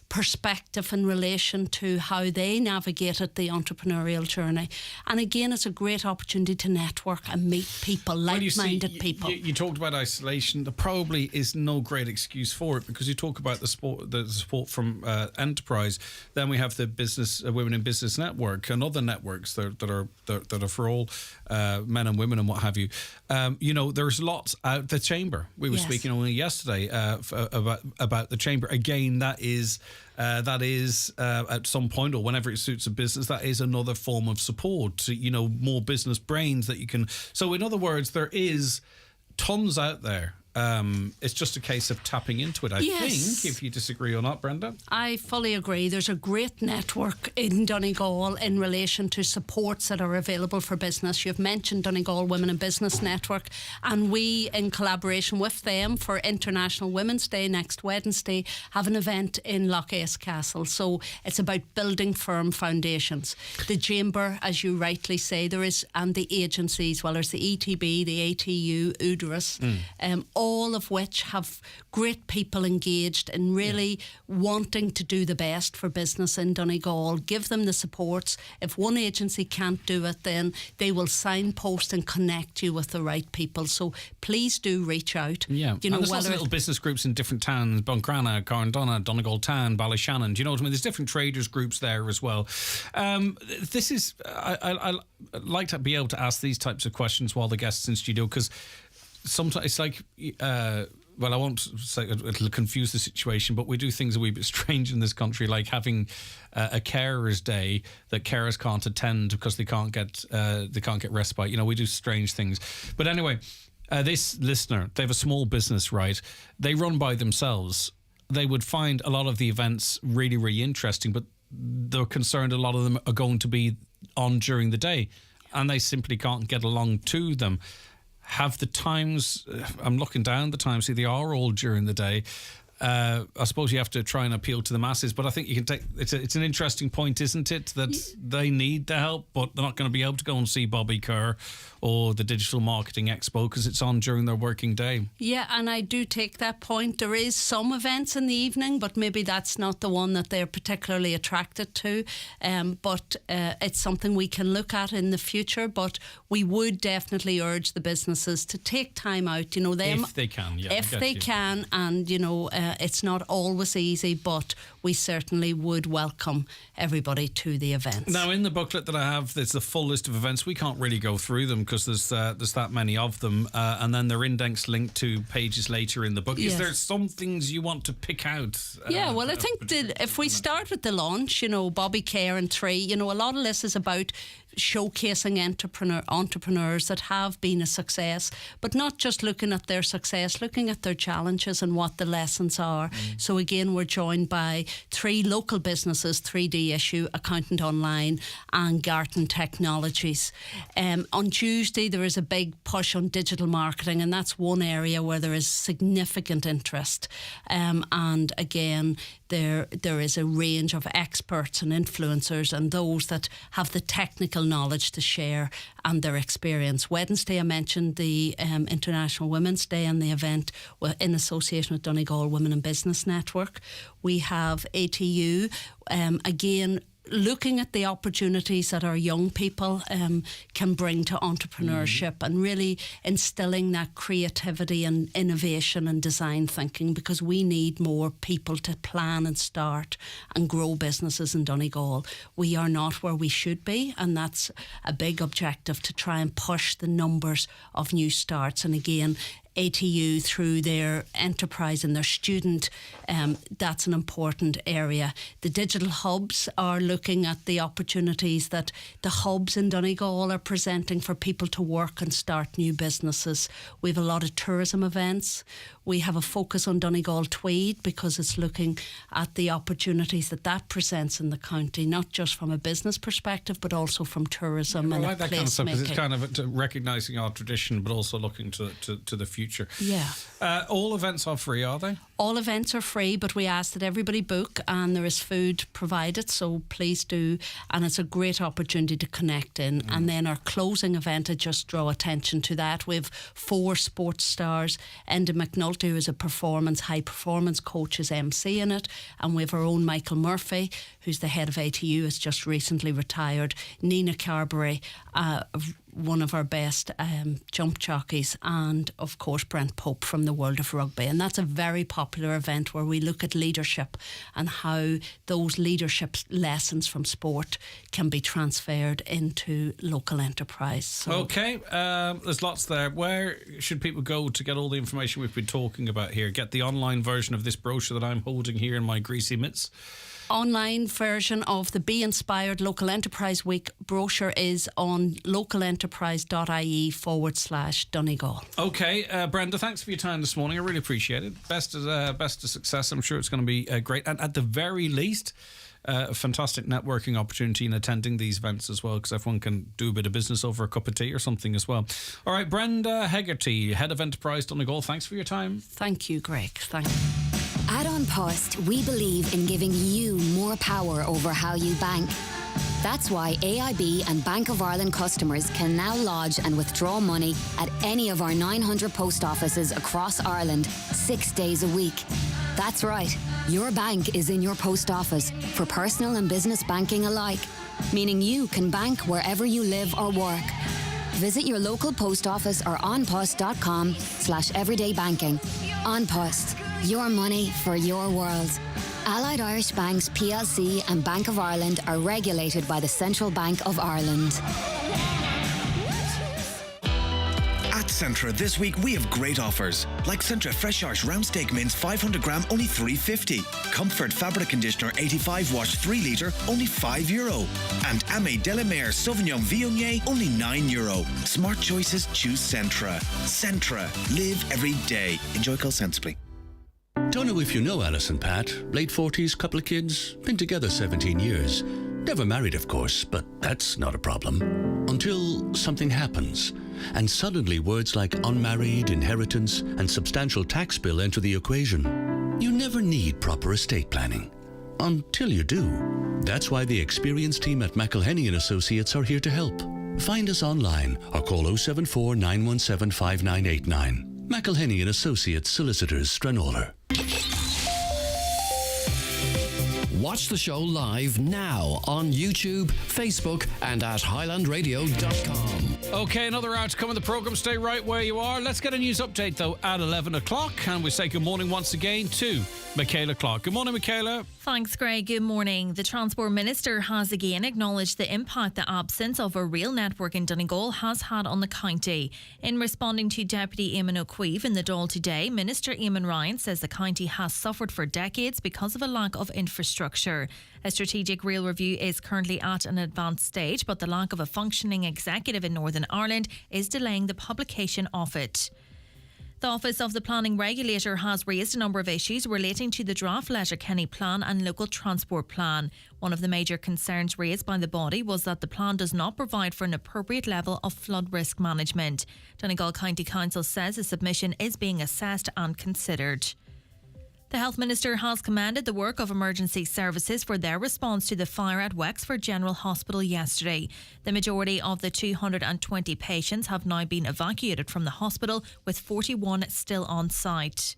[SPEAKER 10] perspective in relation to how they navigated the entrepreneurial journey. And again, it's a great opportunity to network and meet people, like-minded people.
[SPEAKER 3] You talked about isolation. There probably is no great excuse for it, because you talk about the support from Enterprise. Then we have the business Women in Business Network and other networks that are for all men and women and what have you. There's lots out the Chamber. We were speaking only yesterday about the Chamber. Again, that is at some point, or whenever it suits a business, that is another form of support. More business brains that you can. So in other words, there is tons out there. It's just a case of tapping into it, I think, if you disagree or not, Brenda.
[SPEAKER 10] I fully agree. There's a great network in Donegal in relation to supports that are available for business. You've mentioned Donegal Women in Business Network, and we, in collaboration with them for International Women's Day next Wednesday, have an event in Lough Castle. So it's about building firm foundations. The Chamber, as you rightly say, there is, and the agencies, well, there's the ETB, the ATU, UDRAS, all of which have great people engaged in really wanting to do the best for business in Donegal. Give them the supports. If one agency can't do it, then they will signpost and connect you with the right people. So please do reach out.
[SPEAKER 3] Yeah, and there's lots of little business groups in different towns: Buncrana, Carndonna, Donegal Town, Ballyshannon. Do you know what I mean? There's different traders groups there as well. This is I like to be able to ask these types of questions while the guest's in studio, because sometimes it's like, I won't say it'll confuse the situation, but we do things a wee bit strange in this country, like having a carers day that carers can't attend because they can't get respite. We do strange things. But anyway, this listener, they have a small business, right? They run by themselves. They would find a lot of the events really, really interesting, but they're concerned a lot of them are going to be on during the day, and they simply can't get along to them. Have the times, I'm looking down the times, see they are all during the day. I suppose you have to try and appeal to the masses, but I think you can take, it's an interesting point, isn't it, that they need the help, but they're not going to be able to go and see Bobby Kerr or the Digital Marketing Expo because it's on during their working day.
[SPEAKER 10] Yeah, and I do take that point. There is some events in the evening, but maybe that's not the one that they're particularly attracted to. But it's something we can look at in the future, but we would definitely urge the businesses to take time out, them
[SPEAKER 3] if they can,
[SPEAKER 10] can, and it's not always easy, but we certainly would welcome everybody to the events.
[SPEAKER 3] Now, in the booklet that I have, there's the full list of events. We can't really go through them because there's that many of them, and then they're indexed linked to pages later in the book. Is there some things you want to pick out?
[SPEAKER 10] I think if we start with the launch, Bobby Kerr and Tree, a lot of this is about showcasing entrepreneurs that have been a success, but not just looking at their success, looking at their challenges and what the lessons are. So again, we're joined by 3 local businesses: 3D Issue, Accountant Online, and Garton Technologies. On Tuesday, there is a big push on digital marketing, and that's one area where there is significant interest. And again, there is a range of experts and influencers and those that have the technical knowledge to share and their experience. Wednesday, I mentioned the International Women's Day and the event in association with Donegal Women in Business Network. We have ATU, again, looking at the opportunities that our young people can bring to entrepreneurship and really instilling that creativity and innovation and design thinking, because we need more people to plan and start and grow businesses in Donegal. We are not where we should be, and that's a big objective, to try and push the numbers of new starts. And again, ATU, through their enterprise and their student, that's an important area. The digital hubs are looking at the opportunities that the hubs in Donegal are presenting for people to work and start new businesses. We have a lot of tourism events. We have a focus on Donegal Tweed, because it's looking at the opportunities that presents in the county, not just from a business perspective, but also from tourism and
[SPEAKER 3] I like that kind of stuff, because it's
[SPEAKER 10] placemaking.
[SPEAKER 3] kind of recognising our tradition, but also looking to the future.
[SPEAKER 10] Yeah.
[SPEAKER 3] All events are free, are they?
[SPEAKER 10] All events are free, but we ask that everybody book, and there is food provided, so please do. And it's a great opportunity to connect in. And then our closing event, I just draw attention to that. We have 4 sports stars. Enda McNulty, who is a high performance coach, is MC in it. And we have our own Michael Murphy, who's the head of ATU, has just recently retired. Nina Carberry, one of our best jump jockeys, and of course Brent Pope from the world of rugby. And that's a very popular event where we look at leadership and how those leadership lessons from sport can be transferred into local enterprise. So
[SPEAKER 3] Okay, there's lots there. Where should people go to get all the information we've been talking about here? Get the online version of this brochure that I'm holding here in my greasy mitts.
[SPEAKER 10] Online version of the Be Inspired Local Enterprise Week brochure is on localenterprise.ie/Donegal.
[SPEAKER 3] Okay, Brenda, thanks for your time this morning. I really appreciate it. Best of success. I'm sure it's going to be great. And at the very least, a fantastic networking opportunity in attending these events as well, because everyone can do a bit of business over a cup of tea or something as well. All right, Brenda Hegarty, Head of Enterprise Donegal, thanks for your time.
[SPEAKER 10] Thank you, Greg. Thank you.
[SPEAKER 4] At On Post, we believe in giving you more power over how you bank. That's why AIB and Bank of Ireland customers can now lodge and withdraw money at any of our 900 post offices across Ireland 6 days a week. That's right, your bank is in your post office for personal and business banking alike, meaning you can bank wherever you live or work. Visit your local post office or onpost.com/everydaybanking. On Post, your money for your world. Allied Irish Banks plc and Bank of Ireland are regulated by the Central Bank of Ireland.
[SPEAKER 8] At Centra this week we have great offers, like Centra Fresh Arch Round Steak Mince 500 gram only $3.50, Comfort Fabric Conditioner 85 wash 3 litre only €5, and Amé Delamere Sauvignon Viognier only €9. Smart choices, choose Centra. Centra, live every day. Enjoy, call sensibly.
[SPEAKER 11] Don't know if you know Alice and Pat. Late 40s, couple of kids, been together 17 years. Never married, of course, but that's not a problem. Until something happens, and suddenly words like unmarried, inheritance, and substantial tax bill enter the equation. You never need proper estate planning. Until you do. That's why the experienced team at McElhenney & Associates are here to help. Find us online or call 074 917 5989. McElhenney & Associates Solicitors, Stranola.
[SPEAKER 14] Watch the show live now on YouTube, Facebook, and at highlandradio.com.
[SPEAKER 3] Okay, another hour to come in the programme. Stay right where you are. Let's get a news update, though, at 11 o'clock. And we say good morning once again to Michaela Clark. Good morning, Michaela.
[SPEAKER 12] Thanks, Greg. Good morning. The Transport Minister has again acknowledged the impact the absence of a rail network in Donegal has had on the county. In responding to Deputy Eamon O'Queeve in the Dáil today, Minister Eamon Ryan says the county has suffered for decades because of a lack of infrastructure. A strategic rail review is currently at an advanced stage, but the lack of a functioning executive in Northern Ireland is delaying the publication of it. The Office of the Planning Regulator has raised a number of issues relating to the draft Letterkenny Plan and Local Transport Plan. One of the major concerns raised by the body was that the plan does not provide for an appropriate level of flood risk management. Donegal County Council says the submission is being assessed and considered. The Health Minister has commended the work of emergency services for their response to the fire at Wexford General Hospital yesterday. The majority of the 220 patients have now been evacuated from the hospital, with 41 still on site.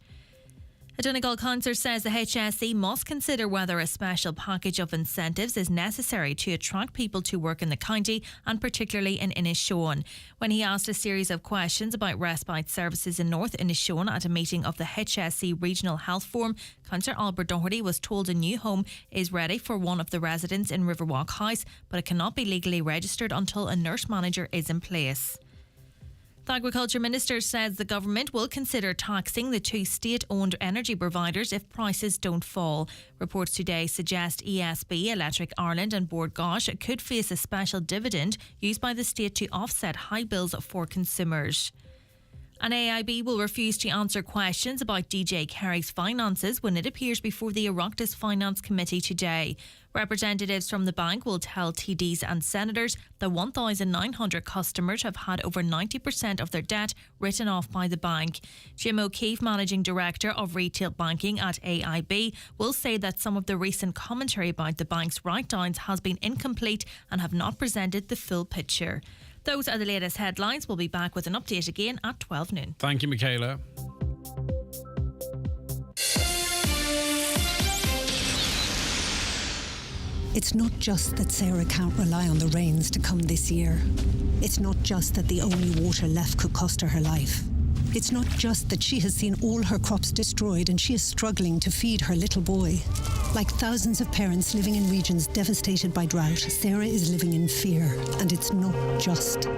[SPEAKER 12] A Donegal councillor says the HSE must consider whether a special package of incentives is necessary to attract people to work in the county, and particularly in Inishowen. When he asked a series of questions about respite services in North Inishowen at a meeting of the HSE Regional Health Forum, Councillor Albert Doherty was told a new home is ready for one of the residents in Riverwalk House, but it cannot be legally registered until a nurse manager is in place. The Agriculture Minister says the government will consider taxing the two state-owned energy providers if prices don't fall. Reports today suggest ESB, Electric Ireland and Bord Gáis could face a special dividend used by the state to offset high bills for consumers. And AIB will refuse to answer questions about DJ Kerry's finances when it appears before the Oireachtas Finance Committee today. Representatives from the bank will tell TDs and senators that 1,900 customers have had over 90% of their debt written off by the bank. Jim O'Keefe, Managing Director of Retail Banking at AIB, will say that some of the recent commentary about the bank's write-downs has been incomplete and have not presented the full picture. Those are the latest headlines. We'll be back with an update again at 12 noon.
[SPEAKER 3] Thank you, Michaela.
[SPEAKER 1] It's not just that Sarah can't rely on the rains to come this year. It's not just that the only water left could cost her life. It's not just that she has seen all her crops destroyed and she is struggling to feed her little boy. Like thousands of parents living in regions devastated by drought, Sarah is living in fear, and it's not just.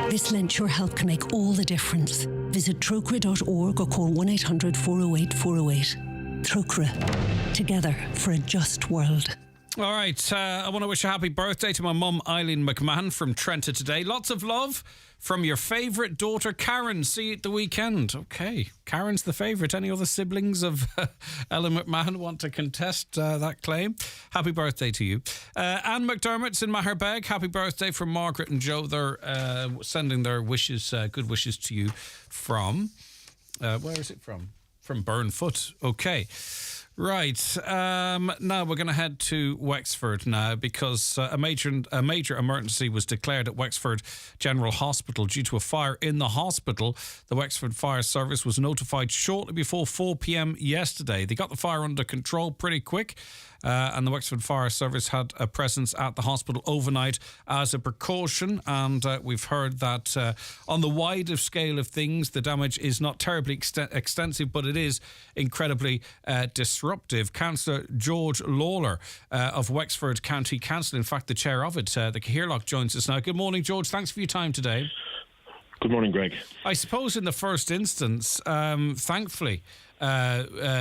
[SPEAKER 1] This Lent, your help can make all the difference. Visit trocra.org or call 1-800-408-408. Trocra. Together for a just world.
[SPEAKER 3] All right, I want to wish a happy birthday to my mum, Eileen McMahon from Trenta today. Lots of love from your favourite daughter, Karen. See you at the weekend. Okay, Karen's the favourite. Any other siblings of Ellen McMahon want to contest that claim? Happy birthday to you. Anne McDermott's in Maherbeg. Happy birthday from Margaret and Joe. They're sending their wishes, good wishes to you from... where is it from? From Burnfoot. Okay. Right, now we're going to head to Wexford now because a major emergency was declared at Wexford General Hospital due to a fire in the hospital. The Wexford Fire Service was notified shortly before 4 p.m. yesterday. They got the fire under control pretty quick. And the Wexford Fire Service had a presence at the hospital overnight as a precaution. And we've heard that on the wider scale of things, the damage is not terribly extensive, but it is incredibly disruptive. Councillor George Lawler of Wexford County Council, in fact, the chair of it, the Cahirlock, joins us now. Good morning, George. Thanks for your time today.
[SPEAKER 13] Good morning, Greg.
[SPEAKER 3] I suppose in the first instance, thankfully,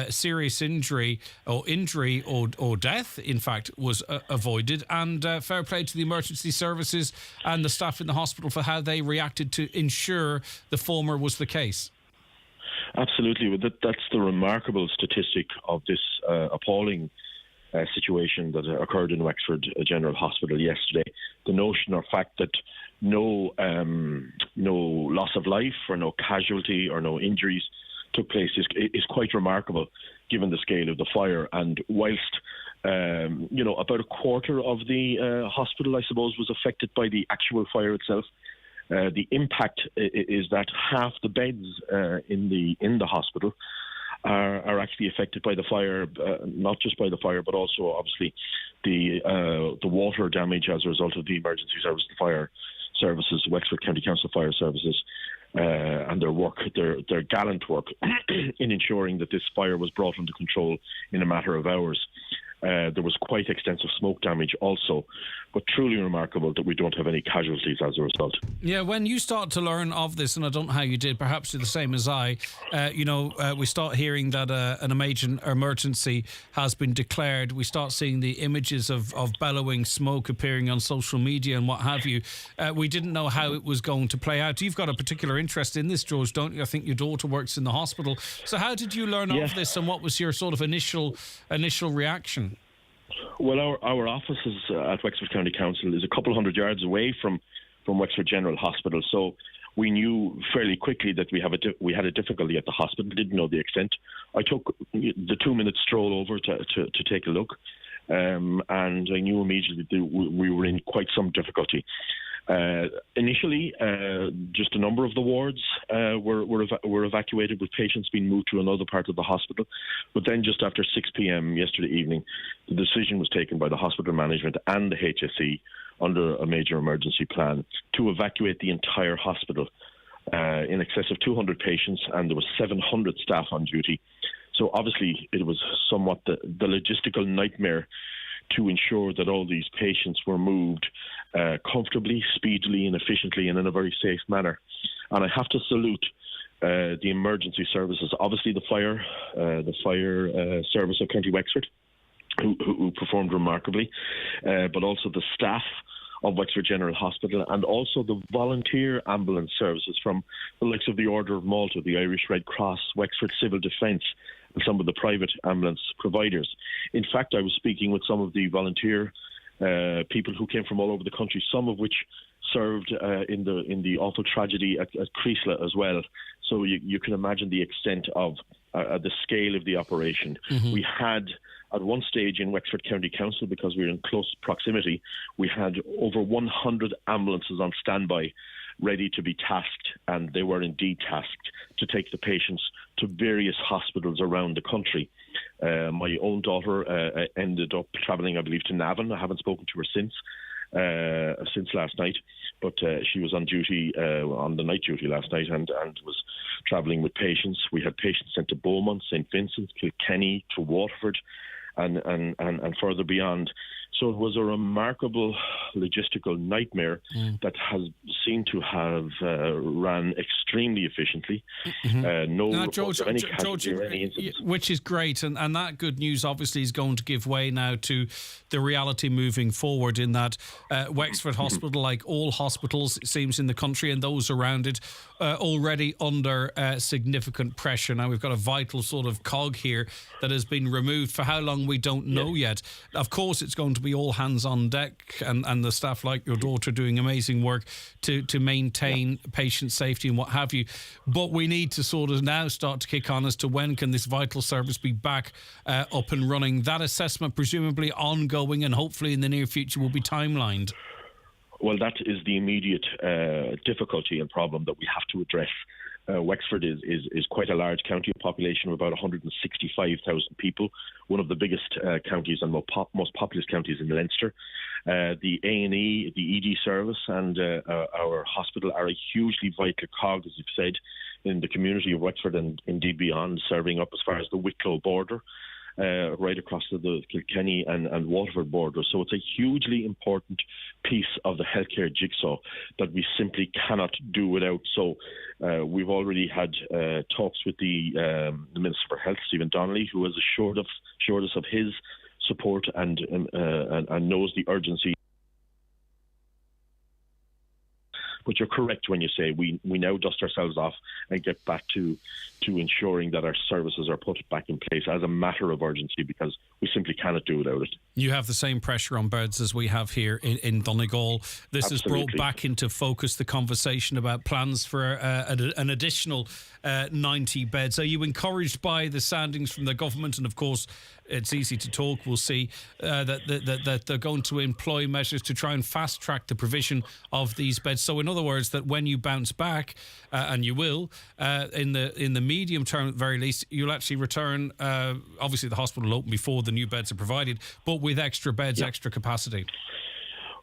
[SPEAKER 3] serious injury or death, in fact, was avoided. And fair play to the emergency services and the staff in the hospital for how they reacted to ensure the former was the case.
[SPEAKER 13] Absolutely. That's the remarkable statistic of this appalling situation that occurred in Wexford General Hospital yesterday. The notion or fact that no loss of life or no casualty or no injuries took place is quite remarkable given the scale of the fire. And whilst about a quarter of the hospital, I suppose, was affected by the actual fire itself, the impact is that half the beds in the hospital are actually affected by the fire, not just by the fire, but also obviously the water damage as a result of the emergency service, the fire services, Wexford County Council Fire Services, and their gallant work in ensuring that this fire was brought under control in a matter of hours. There was quite extensive smoke damage also, but truly remarkable that we don't have any casualties as a result.
[SPEAKER 3] Yeah, when you start to learn of this, and I don't know how you did, perhaps you're the same as I, we start hearing that an major emergency has been declared. We start seeing the images of bellowing smoke appearing on social media and what have you. We didn't know how it was going to play out. You've got a particular interest in this, George, don't you? I think your daughter works in the hospital. So how did you learn of this, and what was your sort of initial reaction?
[SPEAKER 13] Well, our offices at Wexford County Council is a couple hundred yards away from Wexford General Hospital. So we knew fairly quickly that we had a difficulty at the hospital. Didn't know the extent. I took the 2-minute stroll over to take a look, and I knew immediately that we were in quite some difficulty. Initially, just a number of the wards were evacuated, with patients being moved to another part of the hospital. But then just after 6 p.m. yesterday evening, the decision was taken by the hospital management and the HSE under a major emergency plan to evacuate the entire hospital. In excess of 200 patients, and there was 700 staff on duty. So obviously it was somewhat the logistical nightmare to ensure that all these patients were moved comfortably, speedily and efficiently and in a very safe manner. And I have to salute the emergency services, obviously the fire service of County Wexford, who performed remarkably, but also the staff of Wexford General Hospital, and also the volunteer ambulance services from the likes of the Order of Malta, the Irish Red Cross, Wexford Civil Defence, and some of the private ambulance providers. In fact, I was speaking with some of the volunteer people who came from all over the country, some of which served in the awful tragedy at Creasla as well. So you can imagine the extent of the scale of the operation. Mm-hmm. We had, at one stage in Wexford County Council, because we were in close proximity, we had over 100 ambulances on standby, ready to be tasked, and they were indeed tasked to take the patients to various hospitals around the country. My own daughter ended up travelling, I believe, to Navan. I haven't spoken to her since last night, but she was on duty, on the night duty last night, and was travelling with patients. We had patients sent to Beaumont, St Vincent, Kilkenny, to Waterford, and further beyond. So it was a remarkable logistical nightmare that has seemed to have ran extremely efficiently. Mm-hmm. No reports of any casualty or any incidents.
[SPEAKER 3] Which is great, and that good news obviously is going to give way now to the reality moving forward, in that Wexford Hospital, like all hospitals, it seems, in the country and those around it, already under significant pressure. Now we've got a vital sort of cog here that has been removed. For how long, we don't know yet. Of course, it's going to be all hands on deck, and the staff like your daughter doing amazing work to maintain patient safety and what have you. But we need to sort of now start to kick on as to when can this vital service be back up and running. That assessment presumably ongoing, and hopefully in the near future will be timelined.
[SPEAKER 13] Well, that is the immediate difficulty and problem that we have to address. Wexford is quite a large county, a population of about 165,000 people, one of the biggest counties and most populous counties in Leinster. The A&E, the ED service and our hospital are a hugely vital cog, as you've said, in the community of Wexford and indeed beyond, serving up as far as the Wicklow border. Right across the Kilkenny and Waterford border. So it's a hugely important piece of the healthcare jigsaw that we simply cannot do without. So we've already had talks with the Minister for Health, Stephen Donnelly, who has assured us of his support and knows the urgency. But you're correct when you say we now dust ourselves off and get back to ensuring that our services are put back in place as a matter of urgency, because we simply cannot do without it.
[SPEAKER 3] You have the same pressure on beds as we have here in Donegal. This Absolutely. Has brought back into focus the conversation about plans for an additional 90 beds. Are you encouraged by the soundings from the government? And of course, it's easy to talk. We'll see that they're going to employ measures to try and fast track the provision of these beds. So in other words, that when you bounce back, and you will, in the medium term at the very least, you'll actually return. Obviously, the hospital will open before the new beds are provided, but with extra beds, extra capacity.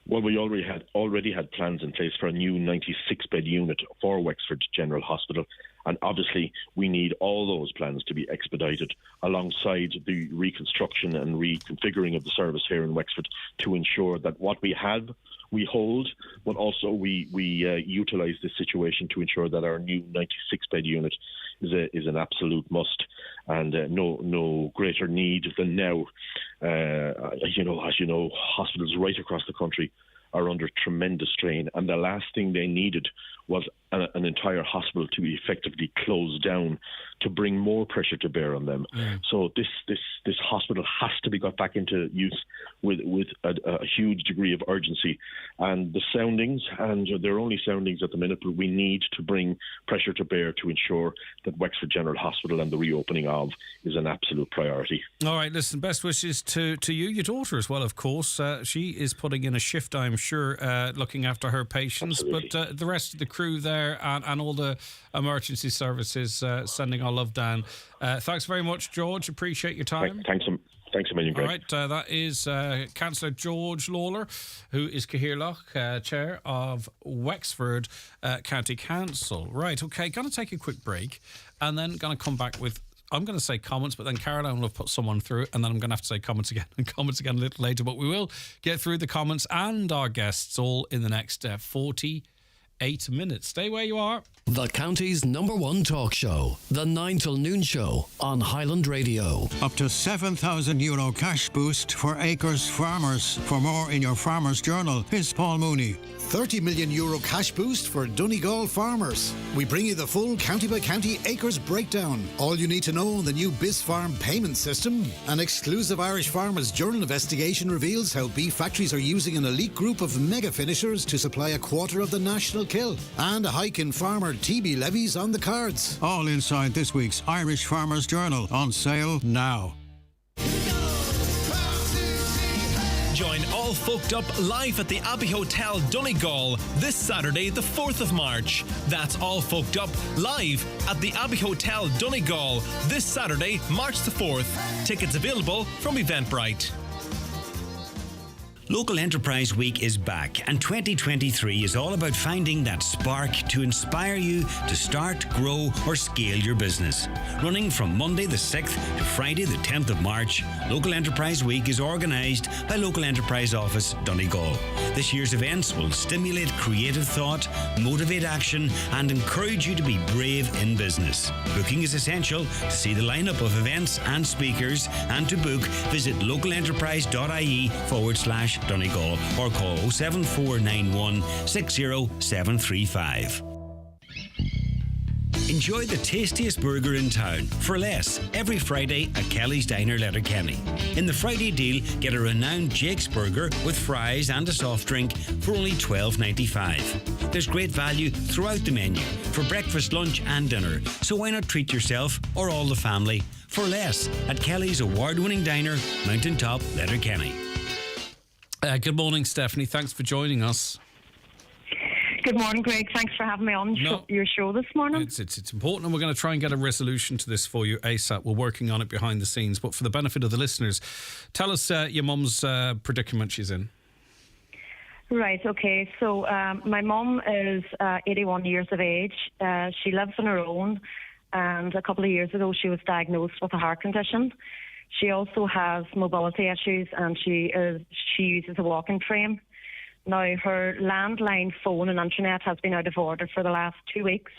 [SPEAKER 13] Well, we already had plans in place for a new 96-bed unit for Wexford General Hospital, and obviously we need all those plans to be expedited alongside the reconstruction and reconfiguring of the service here in Wexford to ensure that what we have, we hold, but also we utilise this situation to ensure that our new 96-bed unit is an absolute must, and no greater need than now. As you know, hospitals right across the country are under tremendous strain, and the last thing they needed was an entire hospital to be effectively closed down to bring more pressure to bear on them. So this hospital has to be got back into use with a huge degree of urgency. And the soundings, and there are only soundings at the minute, but we need to bring pressure to bear to ensure that Wexford General Hospital and the reopening of is an absolute priority.
[SPEAKER 3] All right, listen, best wishes to you, your daughter as well, of course. She is putting in a shift, I'm sure, looking after her patients.
[SPEAKER 13] Absolutely.
[SPEAKER 3] But the rest of the crew there and all the emergency services sending our love down. Thanks very much, George. Appreciate your time.
[SPEAKER 13] Thanks a million, Greg.
[SPEAKER 3] All right, that is Councillor George Lawler, who is Cahirloch, Chair of Wexford County Council. Right, okay, going to take a quick break and then going to come back with, I'm going to say comments, but then Caroline will have put someone through, and then I'm going to have to say comments again and comments again a little later. But we will get through the comments and our guests all in the next 48 minutes. Stay where you are.
[SPEAKER 16] The county's #1 talk show, the 9 till noon show on Highland Radio.
[SPEAKER 5] Up to €7,000 cash boost for Acres Farmers. For more in your Farmers Journal, here's Paul Mooney.
[SPEAKER 2] €30 million cash boost for Donegal farmers. We bring you the full county-by-county acres breakdown. All you need to know on the new BizFarm payment system. An exclusive Irish Farmers Journal investigation reveals how beef factories are using an elite group of mega finishers to supply a quarter of the national kill. And a hike in farmer TB levies on the cards.
[SPEAKER 5] All inside this week's Irish Farmers Journal, on sale now.
[SPEAKER 7] Join All Folked Up live at the Abbey Hotel, Donegal, this Saturday, the 4th of March. That's All Folked Up live at the Abbey Hotel, Donegal, this Saturday, March the 4th. Tickets available from Eventbrite.
[SPEAKER 17] Local Enterprise Week is back, and 2023 is all about finding that spark to inspire you to start, grow, or scale your business. Running from Monday the 6th to Friday the 10th of March, Local Enterprise Week is organised by Local Enterprise Office, Donegal. This year's events will stimulate creative thought, motivate action, and encourage you to be brave in business. Booking is essential. To see the lineup of events and speakers and to book, visit localenterprise.ie/Donegal or call 07491 60735. Enjoy the tastiest burger in town for less every Friday at Kelly's Diner, Letterkenny. In the Friday deal, get a renowned Jake's burger with fries and a soft drink for only $12.95. There's great value throughout the menu for breakfast, lunch and dinner, so why not treat yourself or all the family for less at Kelly's award-winning diner, Mountaintop, Letterkenny.
[SPEAKER 3] Good morning, Stephanie. Thanks for joining us.
[SPEAKER 18] Good morning, Greg. Thanks for having me on your show this morning.
[SPEAKER 3] It's important, and we're going to try and get a resolution to this for you ASAP. We're working on it behind the scenes. But for the benefit of the listeners, tell us your mum's predicament she's in.
[SPEAKER 18] Right, okay. So my mum is 81 years of age. She lives on her own, and a couple of years ago she was diagnosed with a heart condition. She also has mobility issues, and she uses a walking frame. Now, her landline phone and internet has been out of order for the last 2 weeks,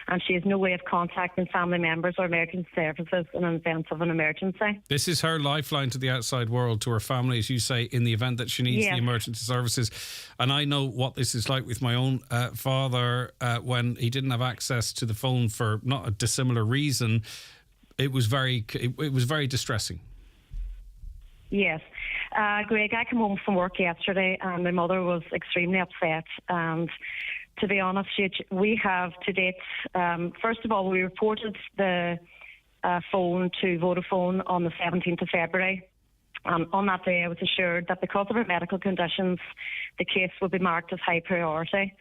[SPEAKER 18] and she has no way of contacting family members or emergency services in the event of an emergency.
[SPEAKER 3] This is her lifeline to the outside world, to her family, as you say, in the event that she needs the emergency services. And I know what this is like with my own father when he didn't have access to the phone for not a dissimilar reason. It was very distressing.
[SPEAKER 18] Yes. Greg, I came home from work yesterday and my mother was extremely upset. And to be honest, we have to date, first of all, we reported the phone to Vodafone on the 17th of February. On that day, I was assured that because of her medical conditions, the case would be marked as high priority.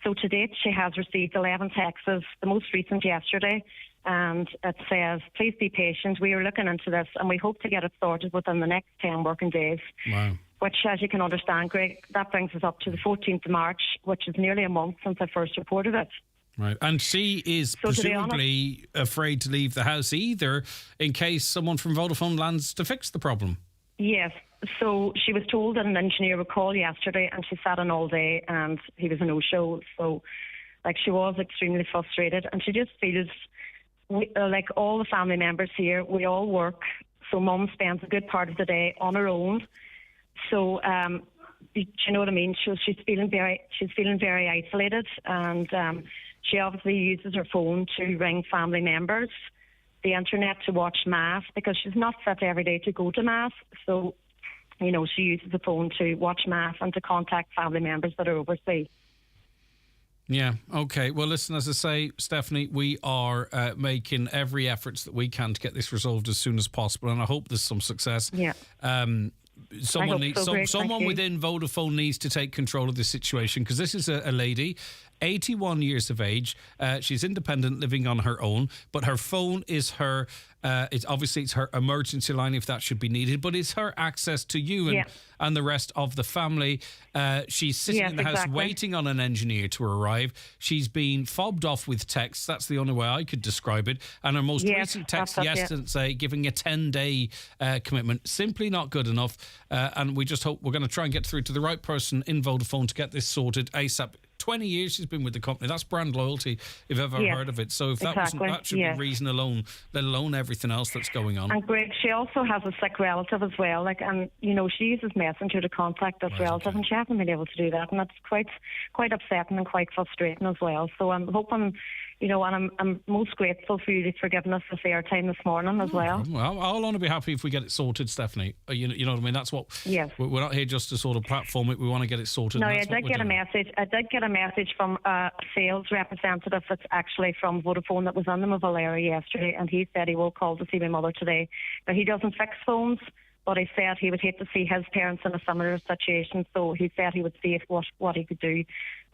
[SPEAKER 18] So to date, she has received 11 texts, the most recent yesterday, and it says, please be patient. We are looking into this and we hope to get it sorted within the next 10 working days.
[SPEAKER 3] Wow.
[SPEAKER 18] Which, as you can understand, Greg, that brings us up to the 14th of March, which is nearly a month since I first reported it.
[SPEAKER 3] Right. And she is presumably afraid to leave the house either in case someone from Vodafone lands to fix the problem.
[SPEAKER 18] Yes. So she was told that an engineer would call yesterday and she sat in all day and he was a no-show. So, she was extremely frustrated and she just feels... like all the family members here, we all work. So Mum spends a good part of the day on her own. So, do you know what I mean? She's feeling very isolated, and She obviously uses her phone to ring family members, the internet to watch Mass, because she's not fit every day to go to Mass. So, you know, she uses the phone to watch Mass and to contact family members that are overseas.
[SPEAKER 3] Yeah, okay. Well, listen, as I say, Stephanie, we are making every efforts that we can to get this resolved as soon as possible, and I hope there's some success.
[SPEAKER 18] Yeah.
[SPEAKER 3] Someone within Vodafone needs to take control of this situation, because this is a lady, 81 years of age. She's independent, living on her own, but her phone is her. It's her emergency line if that should be needed, but it's her access to you and the rest of the family. She's sitting in the house waiting on an engineer to arrive. She's been fobbed off with texts. That's the only way I could describe it. And her most recent text yesterday giving a 10-day commitment. Simply not good enough. And we just hope we're going to try and get through to the right person in Vodafone to get this sorted ASAP. 20 years she's been with the company. That's brand loyalty, if I've ever heard of it. So if that should be reason alone, let alone everything else that's going on.
[SPEAKER 18] And Greg, she also has a sick relative as well. And you know, she uses Messenger to contact this relative, and she hasn't been able to do that, and that's quite upsetting and quite frustrating as well. So I'm hoping, you know, and I'm most grateful for you for giving us this airtime this morning as well.
[SPEAKER 3] Well, I'll only be happy if we get it sorted, Stephanie. You know what I mean? That's what. Yes. We're not here just to sort of platform it. We want to get it sorted.
[SPEAKER 18] No, I did get a message. I did get a message from a sales representative that's actually from Vodafone that was on the Moville area yesterday, and he said he will call to see my mother today. But he doesn't fix phones. But he said he would hate to see his parents in a similar situation, so he said he would see what he could do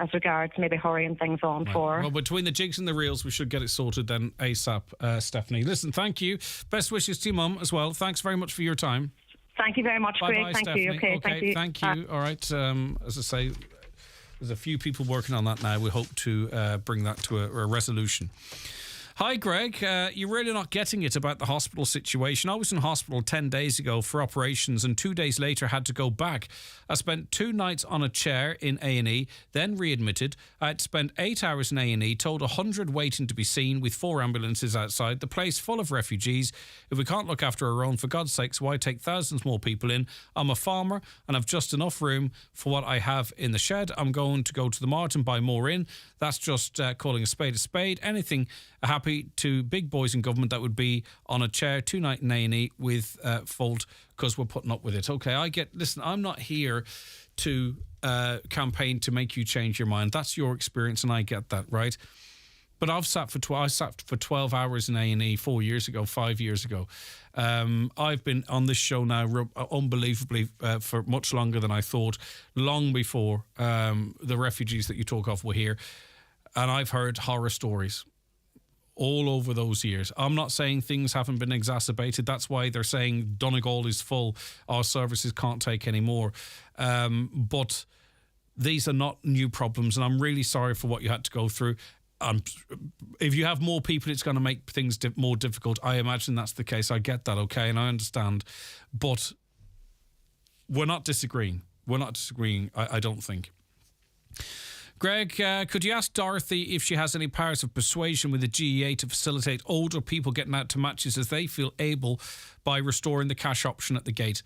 [SPEAKER 18] as regards maybe hurrying things on for.
[SPEAKER 3] Well, between the jigs and the reels, we should get it sorted then ASAP, Stephanie. Listen, thank you. Best wishes to your mum as well. Thanks very much for your time.
[SPEAKER 18] Thank you very much, Greg.
[SPEAKER 3] Bye-bye,
[SPEAKER 18] Thank
[SPEAKER 3] Stephanie.
[SPEAKER 18] you. Okay,
[SPEAKER 3] thank you. All right. As I say, there's a few people working on that now. We hope to bring that to a resolution. Hi, Greg. You're really not getting it about the hospital situation. I was in hospital 10 days ago for operations and 2 days later had to go back. I spent 2 nights on a chair in A&E, then readmitted. I had spent 8 hours in A&E, told 100 waiting to be seen with 4 ambulances outside. The place full of refugees. If we can't look after our own, for God's sakes, why take thousands more people in? I'm a farmer and I've just enough room for what I have in the shed. I'm going to go to the mart and buy more in. That's just calling a spade a spade. Anything happy to big boys in government that would be on a chair 2 nights in A&E with fault because we're putting up with it. Okay, listen, I'm not here to campaign to make you change your mind. That's your experience and I get that, right? But I sat for 12 hours in A&E 4 years ago, 5 years ago. I've been on this show now unbelievably for much longer than I thought, long before the refugees that you talk of were here. And I've heard horror stories all over those years. I'm not saying things haven't been exacerbated. That's why they're saying Donegal is full. Our services can't take any more. But these are not new problems, and I'm really sorry for what you had to go through. If you have more people, it's going to make things more difficult. I imagine that's the case. I get that, okay, and I understand. But we're not disagreeing. I don't think. Greg, could you ask Dorothy if she has any powers of persuasion with the GEA to facilitate older people getting out to matches as they feel able by restoring the cash option at the gate?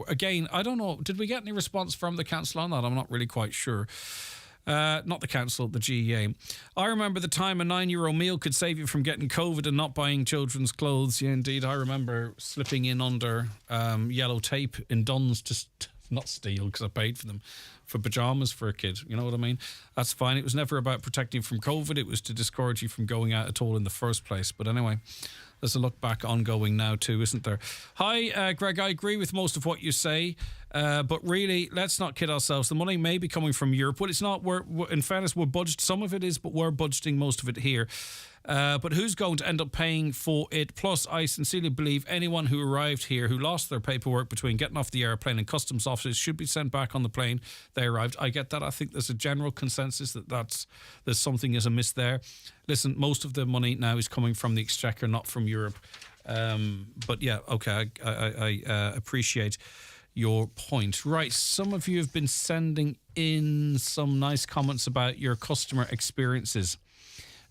[SPEAKER 3] Again, I don't know. Did we get any response from the council on that? I'm not really quite sure. Not the council, the GEA. I remember the time a €9 meal could save you from getting COVID and not buying children's clothes. Yeah, indeed. I remember slipping in under yellow tape in Dunn's to not steal because I paid for them, for pyjamas for a kid. You know what I mean? That's fine. It was never about protecting you from COVID. It was to discourage you from going out at all in the first place. But anyway, there's a look back ongoing now too, isn't there? Hi, Greg. I agree with most of what you say. But really, let's not kid ourselves. The money may be coming from Europe. Well, it's not. In fairness, we're budgeted. Some of it is, but we're budgeting most of it here. But who's going to end up paying for it? Plus, I sincerely believe anyone who arrived here who lost their paperwork between getting off the airplane and customs officers should be sent back on the plane they arrived. I get that. I think there's a general consensus that there's something is amiss there. Listen, most of the money now is coming from the Exchequer, not from Europe. But yeah, okay, I appreciate your point. Right, some of you have been sending in some nice comments about your customer experiences.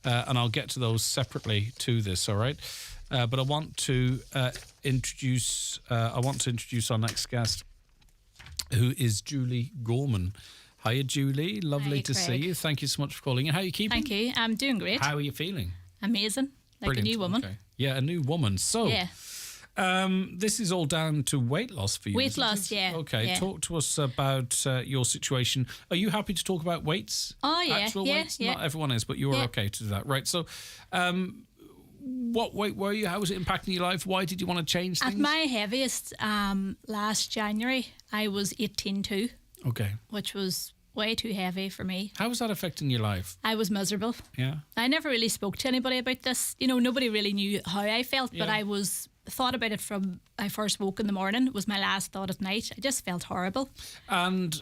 [SPEAKER 3] And I'll get to those separately to this, all right? But I want to introduce our next guest, who is Julie Gorman. Hiya, Julie. Lovely
[SPEAKER 15] Hiya,
[SPEAKER 3] to see
[SPEAKER 15] Craig.
[SPEAKER 3] you. Thank you so much for calling. And how are you keeping?
[SPEAKER 15] Thank you. I'm doing great.
[SPEAKER 3] How are you feeling?
[SPEAKER 15] Amazing. Like
[SPEAKER 3] Brilliant.
[SPEAKER 15] a new woman.
[SPEAKER 3] Okay. Yeah, a new woman. So,
[SPEAKER 15] Yeah.
[SPEAKER 3] this is all down to weight loss for you.
[SPEAKER 15] Weight
[SPEAKER 3] isn't
[SPEAKER 15] loss,
[SPEAKER 3] it?
[SPEAKER 15] yeah.
[SPEAKER 3] Okay,
[SPEAKER 15] Yeah.
[SPEAKER 3] talk to us about your situation. Are you happy to talk about weights?
[SPEAKER 15] Oh, yeah.
[SPEAKER 3] Actual
[SPEAKER 15] Yeah,
[SPEAKER 3] weights?
[SPEAKER 15] yeah.
[SPEAKER 3] Not everyone is, but you're
[SPEAKER 15] Yeah.
[SPEAKER 3] okay to do that. Right, so what weight were you? How was it impacting your life? Why did you want to change things?
[SPEAKER 15] At my heaviest last January, I was 18.2,
[SPEAKER 3] Okay.
[SPEAKER 15] which was way too heavy for me.
[SPEAKER 3] How was that affecting your life?
[SPEAKER 15] I was miserable.
[SPEAKER 3] Yeah.
[SPEAKER 15] I never really spoke to anybody about this. You know, nobody really knew how I felt, but
[SPEAKER 3] Yeah.
[SPEAKER 15] I thought about it from I first woke in the morning. It was my last thought at night. I just felt horrible.
[SPEAKER 3] And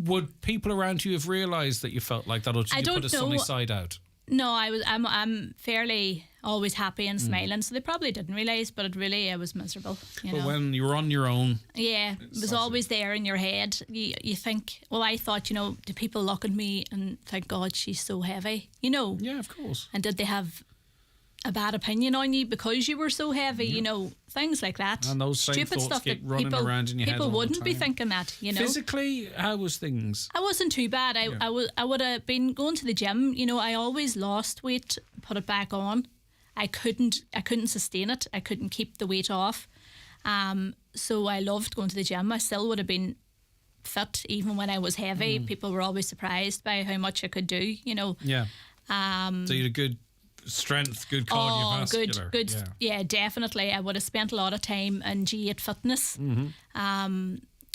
[SPEAKER 3] would people around you have realised that you felt like that, or did
[SPEAKER 15] I
[SPEAKER 3] you
[SPEAKER 15] don't
[SPEAKER 3] put a sunny
[SPEAKER 15] know.
[SPEAKER 3] side out?
[SPEAKER 15] No, I'm fairly always happy and smiling, so they probably didn't realise, but I was miserable. You
[SPEAKER 3] But
[SPEAKER 15] know?
[SPEAKER 3] when you were on your own,
[SPEAKER 15] Yeah, it was always there in your head. You think, well, I thought, you know, do people look at me and think, God, she's so heavy? You know?
[SPEAKER 3] Yeah, of course.
[SPEAKER 15] And did they have a bad opinion on you because you were so heavy? You know, things like that.
[SPEAKER 3] And those same
[SPEAKER 15] stupid
[SPEAKER 3] thoughts
[SPEAKER 15] stuff
[SPEAKER 3] keep
[SPEAKER 15] that
[SPEAKER 3] running
[SPEAKER 15] people,
[SPEAKER 3] around in your head
[SPEAKER 15] people
[SPEAKER 3] all the
[SPEAKER 15] wouldn't be
[SPEAKER 3] time.
[SPEAKER 15] thinking that, you know.
[SPEAKER 3] Physically, how was things?
[SPEAKER 15] I wasn't too bad. I would have been going to the gym. You know, I always lost weight, put it back on. I couldn't sustain it. I couldn't keep the weight off. So I loved going to the gym. I still would have been fit even when I was heavy. People were always surprised by how much I could do. You know.
[SPEAKER 3] Yeah. So you had a good strength, good cardiovascular.
[SPEAKER 15] Good. Yeah, definitely. I would have spent a lot of time in G8 fitness.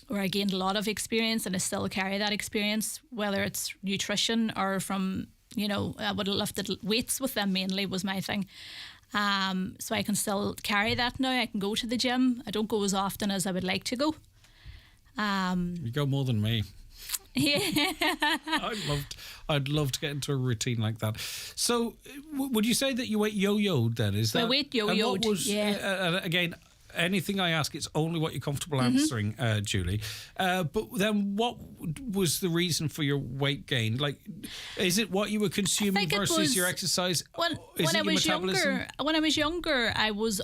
[SPEAKER 15] Where I gained a lot of experience, and I still carry that experience, whether it's nutrition or from, you know, I would have lifted weights with them mainly was my thing. So I can still carry that now. I can go to the gym. I don't go as often as I would like to go.
[SPEAKER 3] You go more than me.
[SPEAKER 15] Yeah.
[SPEAKER 3] I'd love to get into a routine like that. So, would you say that your weight yo-yoed then? Is that
[SPEAKER 15] My weight
[SPEAKER 3] and what
[SPEAKER 15] yo-yoed,
[SPEAKER 3] was,
[SPEAKER 15] yeah.
[SPEAKER 3] Again, anything I ask, it's only what you're comfortable answering, Julie. But then, what was the reason for your weight gain? Like, is it what you were consuming versus your exercise?
[SPEAKER 15] When I was younger, I was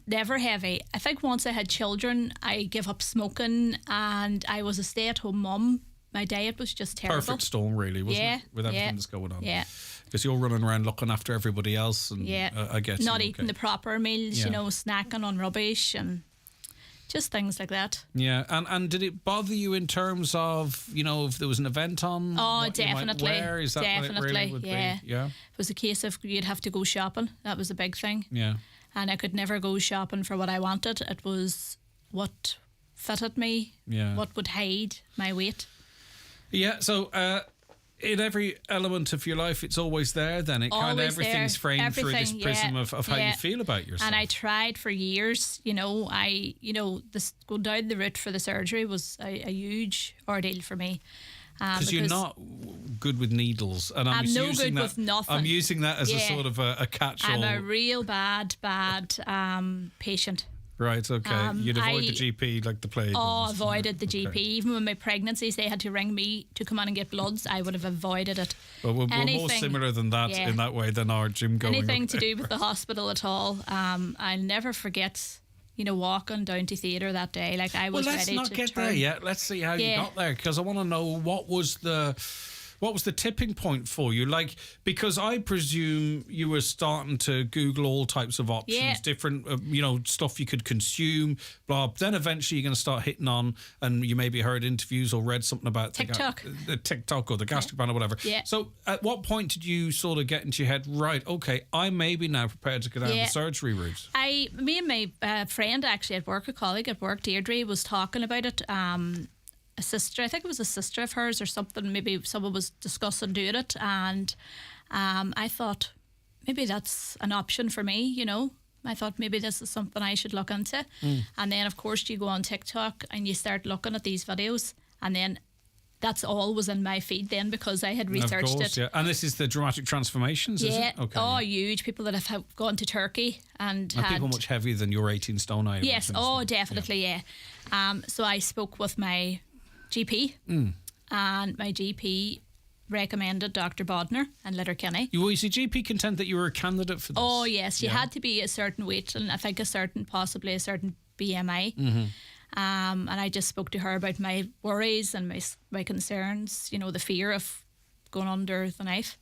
[SPEAKER 15] never heavy. I think once I had children, I gave up smoking, and I was a stay-at-home mum. My diet was just terrible.
[SPEAKER 3] Perfect storm, really, wasn't it? With everything that's going on.
[SPEAKER 15] Yeah.
[SPEAKER 3] Because you're running around looking after everybody else, and I get
[SPEAKER 15] not
[SPEAKER 3] you,
[SPEAKER 15] eating
[SPEAKER 3] okay.
[SPEAKER 15] the proper meals,
[SPEAKER 3] Yeah.
[SPEAKER 15] you know, snacking on rubbish and just things like that.
[SPEAKER 3] Yeah, and did it bother you in terms of, you know, if there was an event on?
[SPEAKER 15] Oh,
[SPEAKER 3] what you might
[SPEAKER 15] definitely.
[SPEAKER 3] wear? Is that
[SPEAKER 15] Definitely,
[SPEAKER 3] what it really would
[SPEAKER 15] yeah.
[SPEAKER 3] be? Yeah.
[SPEAKER 15] It was a case of you'd have to go shopping. That was a big thing.
[SPEAKER 3] Yeah.
[SPEAKER 15] And I could never go shopping for what I wanted. It was what fitted me,
[SPEAKER 3] Yeah.
[SPEAKER 15] what would hide my weight.
[SPEAKER 3] Yeah, so in every element of your life, it's always there then. It kind of
[SPEAKER 15] Always
[SPEAKER 3] everything's
[SPEAKER 15] there.
[SPEAKER 3] framed through this
[SPEAKER 15] Everything,
[SPEAKER 3] prism
[SPEAKER 15] yeah,
[SPEAKER 3] of how you
[SPEAKER 15] yeah.
[SPEAKER 3] feel about yourself.
[SPEAKER 15] And I tried for years, you know, this going down the route for the surgery was a huge ordeal for me.
[SPEAKER 3] Because you're not good with needles, and I'm
[SPEAKER 15] no
[SPEAKER 3] using
[SPEAKER 15] good
[SPEAKER 3] that.
[SPEAKER 15] with nothing.
[SPEAKER 3] I'm using that as a
[SPEAKER 15] Yeah.
[SPEAKER 3] sort of a catch-all.
[SPEAKER 15] I'm a real bad patient.
[SPEAKER 3] Right, okay. You'd avoid the
[SPEAKER 15] I-
[SPEAKER 3] GP like the plague.
[SPEAKER 15] Avoided the GP. Even with my pregnancies, they had to ring me to come on and get bloods. I would have avoided it.
[SPEAKER 3] Well, we're more
[SPEAKER 15] Anything-
[SPEAKER 3] similar than that
[SPEAKER 15] yeah.
[SPEAKER 3] in that way than our gym going.
[SPEAKER 15] Anything to do with the hospital at all. I'll never forget, you know, walking down to theatre that day. Like I was
[SPEAKER 3] Well, let's
[SPEAKER 15] ready
[SPEAKER 3] not
[SPEAKER 15] to
[SPEAKER 3] get
[SPEAKER 15] turn.
[SPEAKER 3] there yet. Let's see how you
[SPEAKER 15] Yeah.
[SPEAKER 3] got there, because I want to know what was the tipping point for you? Like, because I presume you were starting to Google all types of options,
[SPEAKER 15] Yeah.
[SPEAKER 3] different, stuff you could consume, blah. Then eventually you're going to start hitting on, and you maybe heard interviews or read something about
[SPEAKER 15] TikTok.
[SPEAKER 3] the TikTok or the gastric band or whatever.
[SPEAKER 15] Yeah.
[SPEAKER 3] So at what point did you sort of get into your head, right, okay, I may be now prepared to go down
[SPEAKER 15] Yeah.
[SPEAKER 3] the surgery route?
[SPEAKER 15] Me and my friend actually at work, a colleague at work, Deirdre, was talking about it. A sister, I think it was a sister of hers or something, maybe someone was discussing doing it, and I thought maybe that's an option for me, you know. I thought maybe this is something I should look into. And then of course you go on TikTok and you start looking at these videos, and then that's all was in my feed then, because I had researched
[SPEAKER 3] of course,
[SPEAKER 15] it.
[SPEAKER 3] Yeah. And this is the dramatic transformations, is
[SPEAKER 15] Yeah.
[SPEAKER 3] it? Okay.
[SPEAKER 15] Oh, huge. People that have gone to Turkey and had
[SPEAKER 3] people much heavier than your 18 stone, I
[SPEAKER 15] Yes,
[SPEAKER 3] imagine,
[SPEAKER 15] oh,
[SPEAKER 3] isn't it?
[SPEAKER 15] definitely, yeah. So I spoke with my GP, and my GP recommended Dr. Bodner and Letterkenny.
[SPEAKER 3] Was your GP content that you were a candidate for this?
[SPEAKER 15] Oh, yes. You
[SPEAKER 3] Yeah.
[SPEAKER 15] had to be a certain weight, and I think possibly a certain BMI. And I just spoke to her about my worries and my concerns, you know, the fear of going under the knife.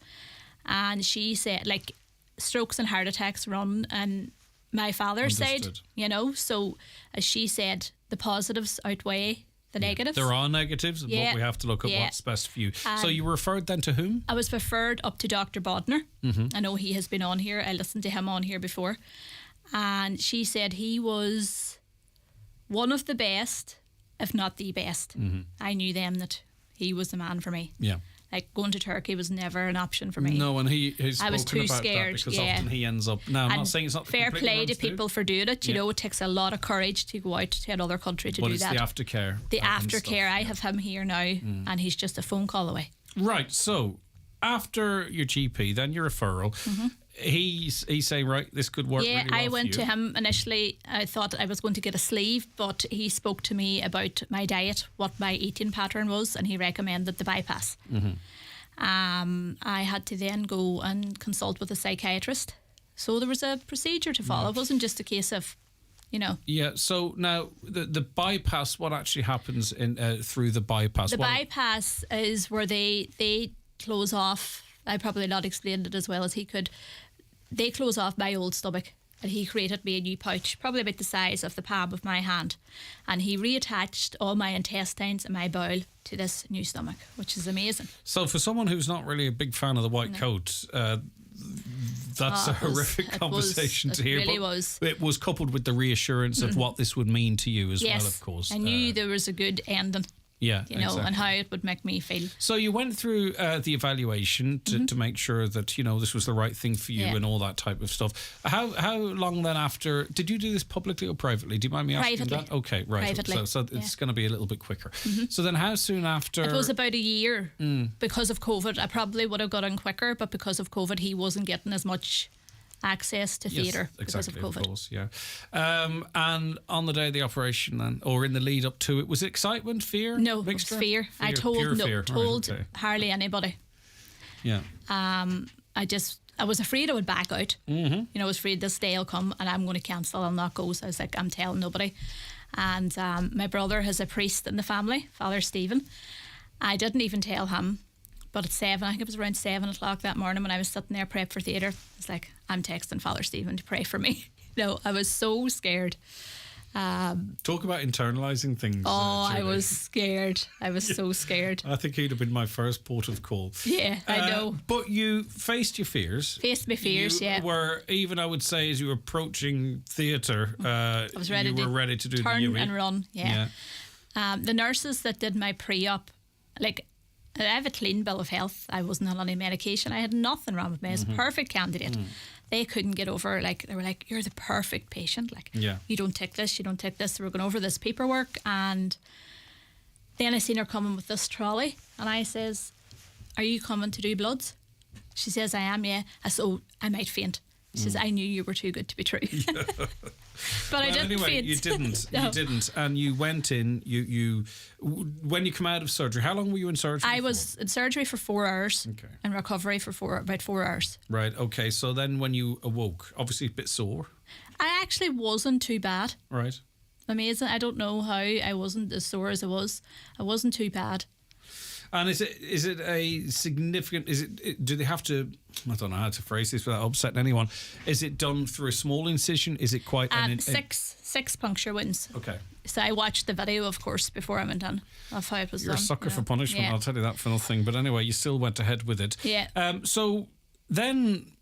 [SPEAKER 15] And she said, like, strokes and heart attacks run in my father's side, you know. So, as she said, the positives outweigh the negatives.
[SPEAKER 3] There are negatives, but we have to look at what's best for you. So you were referred then to whom?
[SPEAKER 15] I was referred up to Dr. Bodner. I know he has been on here. I listened to him on here before. And she said he was one of the best, if not the best. I knew then that he was the man for me.
[SPEAKER 3] Yeah.
[SPEAKER 15] Like, going to Turkey was never an option for me.
[SPEAKER 3] No, and he's
[SPEAKER 15] I was
[SPEAKER 3] spoken
[SPEAKER 15] too
[SPEAKER 3] about
[SPEAKER 15] scared,
[SPEAKER 3] that because often he ends up... Now, I'm not saying it's not
[SPEAKER 15] fair play to people for doing it. You
[SPEAKER 3] Yeah.
[SPEAKER 15] know, it takes a lot of courage to go out to another country to
[SPEAKER 3] But
[SPEAKER 15] do
[SPEAKER 3] it's
[SPEAKER 15] that.
[SPEAKER 3] the aftercare.
[SPEAKER 15] The
[SPEAKER 3] and stuff.
[SPEAKER 15] aftercare. I have him here now, and he's just a phone call away.
[SPEAKER 3] Right, so after your GP, then your referral, he's saying, right, this could work really well
[SPEAKER 15] I
[SPEAKER 3] for
[SPEAKER 15] went
[SPEAKER 3] you.
[SPEAKER 15] to him initially. I thought I was going to get a sleeve, but he spoke to me about my diet, what my eating pattern was, and he recommended the bypass. I had to then go and consult with a psychiatrist. So there was a procedure to follow. It wasn't just a case of, you know.
[SPEAKER 3] Yeah, so now the bypass, what actually happens in through the bypass?
[SPEAKER 15] The bypass is where they close off. I probably not explained it as well as he could. They close off my old stomach, and he created me a new pouch, probably about the size of the palm of my hand, and he reattached all my intestines and my bowel to this new stomach, which is amazing.
[SPEAKER 3] So for someone who's not really a big fan of the white coat, that's a horrific conversation to hear.
[SPEAKER 15] It really
[SPEAKER 3] but
[SPEAKER 15] was.
[SPEAKER 3] It was coupled with the reassurance of what this would mean to you as well, of course.
[SPEAKER 15] I knew there was a good ending.
[SPEAKER 3] Yeah,
[SPEAKER 15] you know,
[SPEAKER 3] exactly.
[SPEAKER 15] and how it would make me feel.
[SPEAKER 3] So you went through the evaluation to make sure that, you know, this was the right thing for you and all that type of stuff. How long then after, did you do this publicly or privately? Do you mind me asking
[SPEAKER 15] Privately.
[SPEAKER 3] that? Okay, right.
[SPEAKER 15] Privately,
[SPEAKER 3] So it's going to be a little bit quicker. So then how soon after?
[SPEAKER 15] It was about a year because of COVID. I probably would have got in quicker, but because of COVID, he wasn't getting as much access to theatre because of COVID.
[SPEAKER 3] Of course, yeah. And on the day of the operation then, or in the lead up to it, was it excitement, fear?
[SPEAKER 15] No,
[SPEAKER 3] mixture?
[SPEAKER 15] it was fear. I told
[SPEAKER 3] fear.
[SPEAKER 15] told
[SPEAKER 3] Right, okay.
[SPEAKER 15] hardly anybody.
[SPEAKER 3] Yeah.
[SPEAKER 15] I was afraid I would back out. You know, I was afraid this day will come and I'm going to cancel. I'll not go. So I was like, I'm telling nobody. And my brother has a priest in the family, Father Stephen. I didn't even tell him. But at 7, I think it was around 7 o'clock that morning when I was sitting there prep for theatre, I was like, I'm texting Father Stephen to pray for me. You know, I was so scared.
[SPEAKER 3] Talk about internalising things.
[SPEAKER 15] I was scared. I was so scared.
[SPEAKER 3] I think he'd have been my first port of call.
[SPEAKER 15] Yeah, I know.
[SPEAKER 3] But you faced your fears.
[SPEAKER 15] Faced my fears,
[SPEAKER 3] you were, even I would say, as you were approaching theatre,
[SPEAKER 15] I was ready
[SPEAKER 3] ready to do
[SPEAKER 15] turn
[SPEAKER 3] the UE.
[SPEAKER 15] and run. Yeah. The nurses that did my pre-op, like, I have a clean bill of health. I wasn't on any medication. I had nothing wrong with me. I was a perfect candidate. They couldn't get over, like, they were like, you're the perfect patient. Like, you don't take this, you don't take this. So we're going over this paperwork. And then I seen her coming with this trolley. And I says, are you coming to do bloods? She says, I am, yeah. I said, oh, I might faint. She says, I knew you were too good to be true. But I didn't
[SPEAKER 3] anyway,
[SPEAKER 15] faint.
[SPEAKER 3] you didn't.
[SPEAKER 15] No.
[SPEAKER 3] You didn't. And you went in, when you come out of surgery, how long were you in surgery
[SPEAKER 15] I
[SPEAKER 3] for?
[SPEAKER 15] was in surgery for 4 hours.
[SPEAKER 3] Okay.
[SPEAKER 15] And recovery for about 4 hours.
[SPEAKER 3] Right, okay. So then when you awoke, obviously a bit sore.
[SPEAKER 15] I actually wasn't too bad.
[SPEAKER 3] Right.
[SPEAKER 15] Amazing. I don't know how I wasn't as sore as I was. I wasn't too bad.
[SPEAKER 3] And is it a significant, do they have to, I don't know how to phrase this without upsetting anyone, is it done through a small incision? Is it quite
[SPEAKER 15] six puncture wounds.
[SPEAKER 3] Okay.
[SPEAKER 15] So I watched the video, of course, before I went on of how it was
[SPEAKER 3] You're
[SPEAKER 15] done.
[SPEAKER 3] a sucker for punishment,
[SPEAKER 15] Yeah.
[SPEAKER 3] I'll tell you that for nothing. But anyway, you still went ahead with it.
[SPEAKER 15] Yeah.
[SPEAKER 3] So then,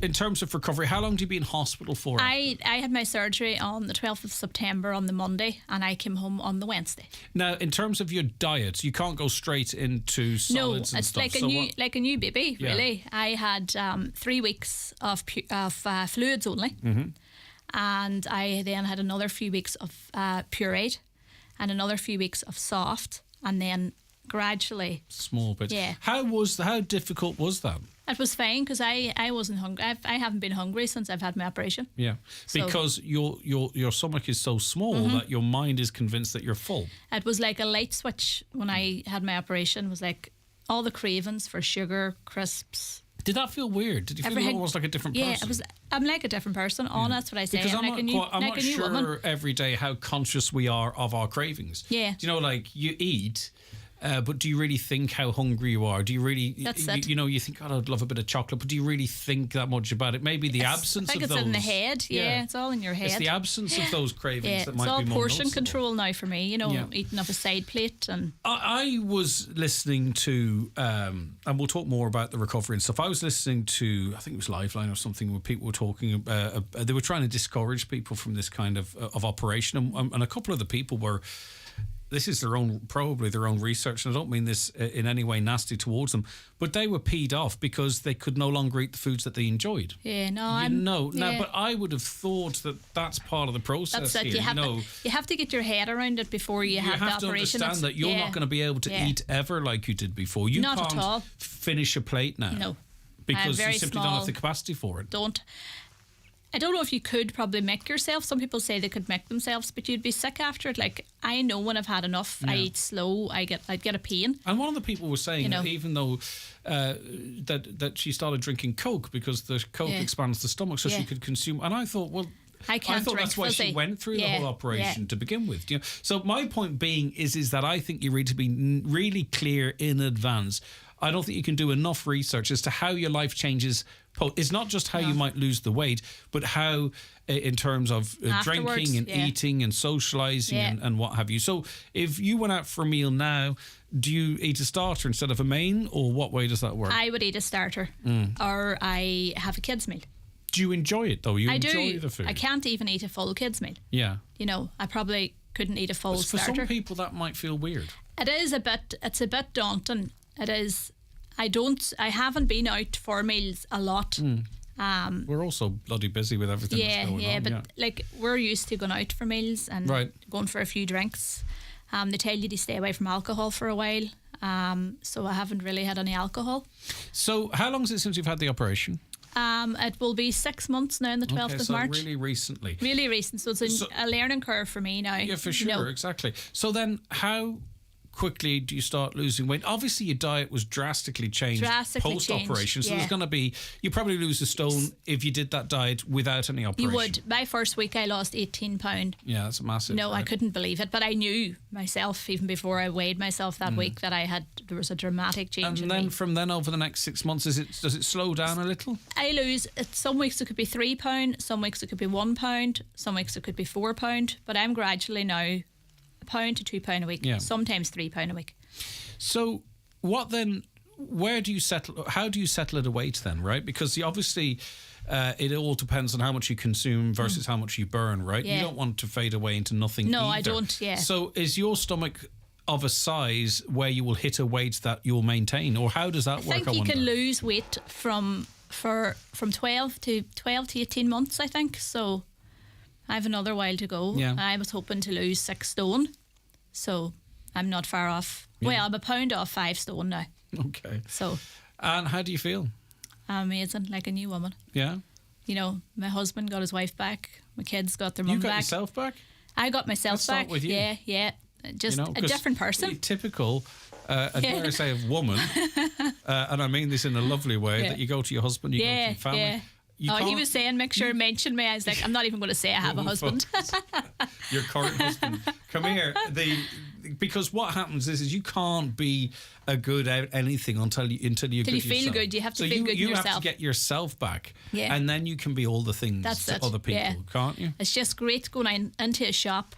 [SPEAKER 3] in terms of recovery, how long did you be in hospital for?
[SPEAKER 15] I had my surgery on the 12th of September on the Monday, and I came home on the Wednesday.
[SPEAKER 3] Now, in terms of your diet, you can't go straight into solids
[SPEAKER 15] no,
[SPEAKER 3] and
[SPEAKER 15] it's
[SPEAKER 3] stuff.
[SPEAKER 15] like a new baby,
[SPEAKER 3] Yeah.
[SPEAKER 15] really. I had 3 weeks of fluids only, and I then had another few weeks of pureed, and another few weeks of soft, and then gradually
[SPEAKER 3] small bit.
[SPEAKER 15] Yeah.
[SPEAKER 3] How difficult was that?
[SPEAKER 15] It was fine because I wasn't hungry. I haven't been hungry since I've had my operation.
[SPEAKER 3] Yeah,
[SPEAKER 15] So-
[SPEAKER 3] because your stomach is so small that your mind is convinced that you're full.
[SPEAKER 15] It was like a light switch when I had my operation. It was like all the cravings for sugar, crisps,
[SPEAKER 3] Did that feel weird? Did you feel almost like a different person?
[SPEAKER 15] I'm like a different person. That's what I say.
[SPEAKER 3] Because
[SPEAKER 15] I'm
[SPEAKER 3] not
[SPEAKER 15] a new
[SPEAKER 3] sure
[SPEAKER 15] woman.
[SPEAKER 3] every day how conscious we are of our cravings.
[SPEAKER 15] Yeah.
[SPEAKER 3] Do you know, like you eat, but do you really think how hungry you are? Do you really, you think, God, I'd love a bit of chocolate, but do you really think that much about it? Maybe the absence of those.
[SPEAKER 15] I think it's in the head. Yeah, it's all in your head.
[SPEAKER 3] It's the absence of those cravings that might be more
[SPEAKER 15] it's all portion
[SPEAKER 3] noticeable.
[SPEAKER 15] Control now for me, eating off a side plate. And
[SPEAKER 3] I was listening to, and we'll talk more about the recovery and stuff. I was listening to, I think it was Lifeline or something, where people were talking, they were trying to discourage people from this kind of operation. And a couple of the people were, this is probably their own research, and I don't mean this in any way nasty towards them, but they were peed off because they could no longer eat the foods that they enjoyed.
[SPEAKER 15] Yeah,
[SPEAKER 3] but I would have thought that that's part of the process.
[SPEAKER 15] That's it.
[SPEAKER 3] Here.
[SPEAKER 15] You have to get your head around it before you have the operation.
[SPEAKER 3] You have to understand that you're not going to be able to eat ever like you did before. You
[SPEAKER 15] not
[SPEAKER 3] can't
[SPEAKER 15] at all.
[SPEAKER 3] finish a plate now.
[SPEAKER 15] No.
[SPEAKER 3] Because you simply don't have the capacity for it.
[SPEAKER 15] I don't know if you could probably make yourself. Some people say they could make themselves, but you'd be sick after it. Like, I know when I've had enough, I eat slow, I'd get a pain.
[SPEAKER 3] And one of the people was saying that even though that she started drinking Coke because the Coke expands the stomach, so she could consume. And I thought, well,
[SPEAKER 15] I thought
[SPEAKER 3] that's why she went through the whole operation to begin with. You know? So my point being is that I think you need to be really clear in advance. I don't think you can do enough research as to how your life changes. It's not just how you might lose the weight, but how in terms of drinking and eating and socialising and what have you. So if you went out for a meal now, do you eat a starter instead of a main, or what way does that work?
[SPEAKER 15] I would eat a starter or I have a kids meal.
[SPEAKER 3] Do you enjoy it though?
[SPEAKER 15] I
[SPEAKER 3] enjoy
[SPEAKER 15] do.
[SPEAKER 3] The food?
[SPEAKER 15] I can't even eat a full kids meal.
[SPEAKER 3] Yeah.
[SPEAKER 15] I probably couldn't eat a full
[SPEAKER 3] For
[SPEAKER 15] starter.
[SPEAKER 3] some people that might feel weird.
[SPEAKER 15] It's a bit daunting. It is. I haven't been out for meals a lot.
[SPEAKER 3] We're also bloody busy with everything that's going on.
[SPEAKER 15] But like we're used to going out for meals and going for a few drinks. They tell you to stay away from alcohol for a while. So I haven't really had any alcohol.
[SPEAKER 3] So how long is it since you've had the operation?
[SPEAKER 15] It will be 6 months now on the 12th of March.
[SPEAKER 3] Really recently.
[SPEAKER 15] Really recent. So it's a learning curve for me now.
[SPEAKER 3] Yeah, for sure, exactly. So then how quickly do you start losing weight? Obviously your diet was drastically changed post-operation, so there's going to be, you probably lose a stone if you did that diet without any operation.
[SPEAKER 15] You would. My first week I lost 18 pounds.
[SPEAKER 3] Yeah, that's massive.
[SPEAKER 15] No, I couldn't believe it, but I knew myself even before I weighed myself that week that there was a dramatic change in me.
[SPEAKER 3] And then from then over the next 6 months, does it slow down a little?
[SPEAKER 15] I lose, some weeks it could be £3, some weeks it could be £1, some weeks it could be £4, but I'm gradually now £1 to £2 a week, sometimes £3 a week.
[SPEAKER 3] So what then, where do you settle, how do you settle at a weight then, right? Because obviously it all depends on how much you consume versus how much you burn, right? You don't want to fade away into nothing
[SPEAKER 15] No,
[SPEAKER 3] either.
[SPEAKER 15] I don't,
[SPEAKER 3] So is your stomach of a size where you will hit a weight that you'll maintain, or how does that work?
[SPEAKER 15] I think you can lose weight from 12 to 18 months, I think, so I have another while to go. I was hoping to lose 6 stone, so I'm not far off. Well, I'm £1 off 5 stone now.
[SPEAKER 3] Okay.
[SPEAKER 15] So.
[SPEAKER 3] And how do you feel?
[SPEAKER 15] Amazing, like a new woman.
[SPEAKER 3] Yeah.
[SPEAKER 15] My husband got his wife back. My kids got their mum back.
[SPEAKER 3] You got yourself back?
[SPEAKER 15] I got myself back.
[SPEAKER 3] With you.
[SPEAKER 15] Yeah. Just a different person.
[SPEAKER 3] Typical, I dare say, of woman, and I mean this in a lovely way, that you go to your husband, you go to your family.
[SPEAKER 15] He was saying, make sure mention me. I was like, I'm not even going to say I have a husband.
[SPEAKER 3] Your current husband. Come here. Because what happens is you can't be a good at anything until you feel
[SPEAKER 15] yourself. Good. You have to feel good in yourself.
[SPEAKER 3] You have to get yourself back,
[SPEAKER 15] yeah.
[SPEAKER 3] And then you can be all the things to other people, can't you?
[SPEAKER 15] It's just great going into a shop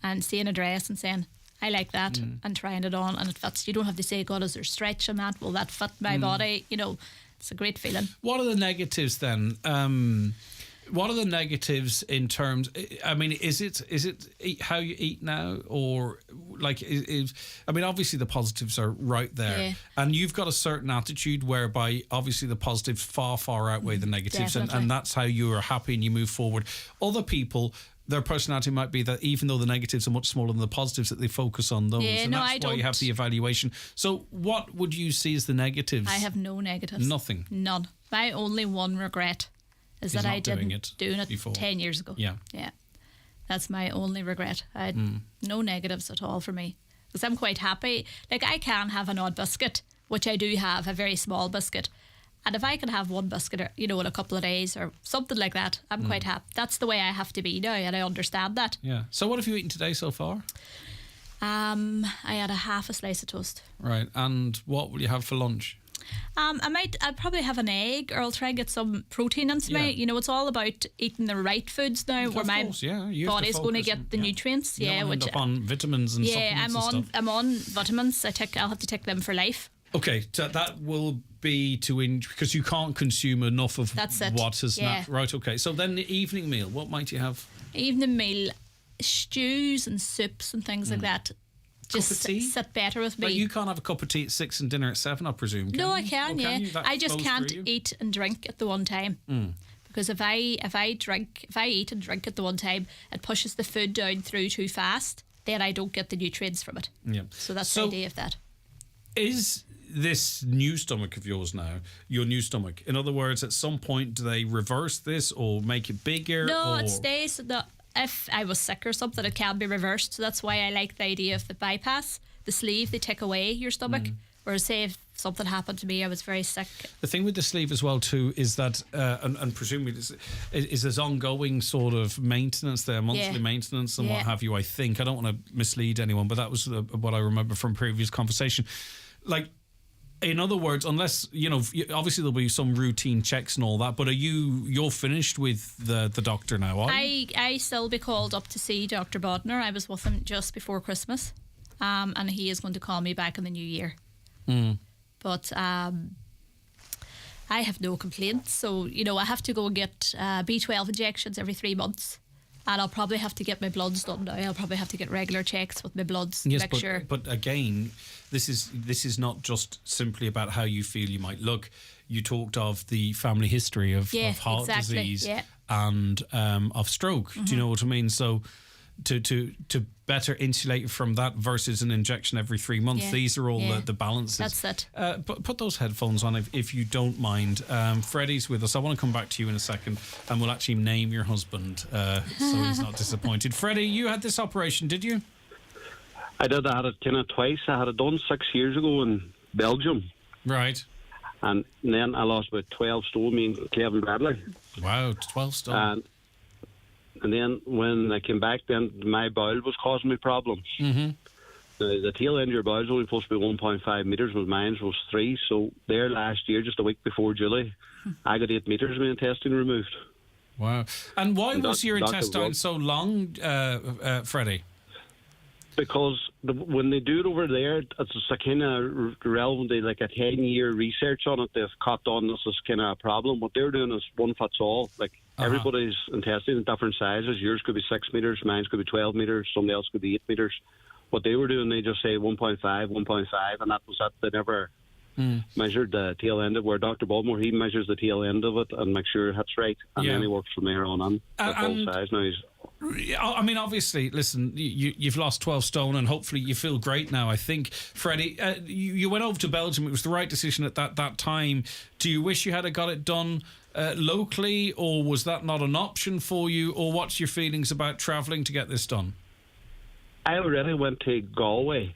[SPEAKER 15] and seeing a dress and saying, I like that, and trying it on, and it fits. You don't have to say, God, is there stretch on that? Will that fit my body? It's a great feeling. What
[SPEAKER 3] are the negatives then? What are the negatives in terms? I mean, is it how you eat now, or like? I mean, obviously the positives are right there, and you've got a certain attitude whereby obviously the positives far outweigh the negatives, and that's how you are happy and you move forward. Other people, their personality might be that even though the negatives are much smaller than the positives, that they focus on those, and that's why you have the evaluation. So what would you see as the negatives?
[SPEAKER 15] I have no negatives.
[SPEAKER 3] Nothing.
[SPEAKER 15] None. My only one regret is that I didn't doing it before. 10 years ago.
[SPEAKER 3] Yeah.
[SPEAKER 15] That's my only regret. I had no negatives at all for me, because I'm quite happy. Like, I can have an odd biscuit, which I do have, a very small biscuit, And if I can have one biscuit, or, in a couple of days or something like that, I'm quite happy. That's the way I have to be now, and I understand that.
[SPEAKER 3] Yeah. So what have you eaten today so far?
[SPEAKER 15] I had a half a slice of toast.
[SPEAKER 3] Right. And what will you have for lunch?
[SPEAKER 15] I'd probably have an egg, or I'll try and get some protein into me. It's all about eating the right foods now,
[SPEAKER 3] Of
[SPEAKER 15] where my
[SPEAKER 3] course, yeah. You have to
[SPEAKER 15] body's going to
[SPEAKER 3] focus
[SPEAKER 15] get the nutrients.
[SPEAKER 3] You don't want to end up on vitamins and supplements and stuff.
[SPEAKER 15] I'm on vitamins. I'll have to take them for life.
[SPEAKER 3] Okay, so that will be because you can't consume enough of
[SPEAKER 15] That's it.
[SPEAKER 3] what is
[SPEAKER 15] Yeah.
[SPEAKER 3] not right. Okay, so then the evening meal, what might you have?
[SPEAKER 15] Evening meal, stews and soups and things like that. Just
[SPEAKER 3] Cup of tea?
[SPEAKER 15] sit better with me.
[SPEAKER 3] But you can't have a cup of tea at 6 and dinner at 7, I presume.
[SPEAKER 15] No, I
[SPEAKER 3] you?
[SPEAKER 15] can.
[SPEAKER 3] Oh,
[SPEAKER 15] Yeah,
[SPEAKER 3] you? That
[SPEAKER 15] I just
[SPEAKER 3] goes
[SPEAKER 15] can't
[SPEAKER 3] through you?
[SPEAKER 15] eat and drink at the one time. Because if I eat and drink at the one time, it pushes the food down through too fast. Then I don't get the nutrients from it.
[SPEAKER 3] Yeah.
[SPEAKER 15] So that's the idea of that.
[SPEAKER 3] Is this new stomach of yours now your new stomach? In other words, at some point, do they reverse this or make it bigger?
[SPEAKER 15] No,
[SPEAKER 3] or?
[SPEAKER 15] it stays. If I was sick or something, it can be reversed. So that's why I like the idea of the bypass. The sleeve, they take away your stomach. Whereas, say, if something happened to me, I was very sick.
[SPEAKER 3] The thing with the sleeve as well too is that, and presumably is there's ongoing sort of maintenance there, monthly maintenance and what have you. I think I don't want to mislead anyone, but that was what I remember from previous conversation. Like, in other words, unless obviously there'll be some routine checks and all that, but you're finished with the doctor now? Are you?
[SPEAKER 15] I still be called up to see Dr. Bodner. I was with him just before Christmas, and he is going to call me back in the new year. But I have no complaints. So, I have to go and get B12 injections every 3 months. And I'll probably have to get my bloods done now. I'll probably have to get regular checks with my bloods to make sure.
[SPEAKER 3] But again, this is not just simply about how you feel you might look. You talked of the family history of heart disease and of stroke. Do you know what I mean? So to better insulate you from that versus an injection every 3 months. These are all the balances.
[SPEAKER 15] That's it.
[SPEAKER 3] But put those headphones on if you don't mind. Freddie's with us. I want to come back to you in a second, and we'll actually name your husband so he's not disappointed. Freddie, you had this operation, did you?
[SPEAKER 19] I did. I had it kind of twice. I had it done 6 years ago in Belgium.
[SPEAKER 3] Right.
[SPEAKER 19] And then I lost about 12 stone, me and Kevin Bradley.
[SPEAKER 3] Wow, 12 stone.
[SPEAKER 19] And then when I came back, then my bowel was causing me problems. The tail end of your bowel is only supposed to be 1.5 metres, but mine was 3. So there last year, just a week before July, I got 8 metres of my intestine removed.
[SPEAKER 3] Wow. And why was your intestine so long, Freddie?
[SPEAKER 19] Because when they do it over there, it's a kind of relevant, like a 10-year research on it. They've caught on this is kind of a problem. What they're doing is one fits all. Like everybody's intestine is different sizes. Yours could be 6 metres, mine could be 12 metres, somebody else could be 8 metres. What they were doing, they just say 1.5, 1.5, and that was it. They never measured the tail end of it, where Dr. Baltimore, he measures the tail end of it and makes sure it hits right, and then he works from there on in. The full size now.
[SPEAKER 3] I mean, obviously, listen, you've lost 12 stone and hopefully you feel great now, I think. Freddie, you went over to Belgium. It was the right decision at that time. Do you wish you had got it done locally, or was that not an option for you, or what's your feelings about travelling to get this done?
[SPEAKER 19] I already went to Galway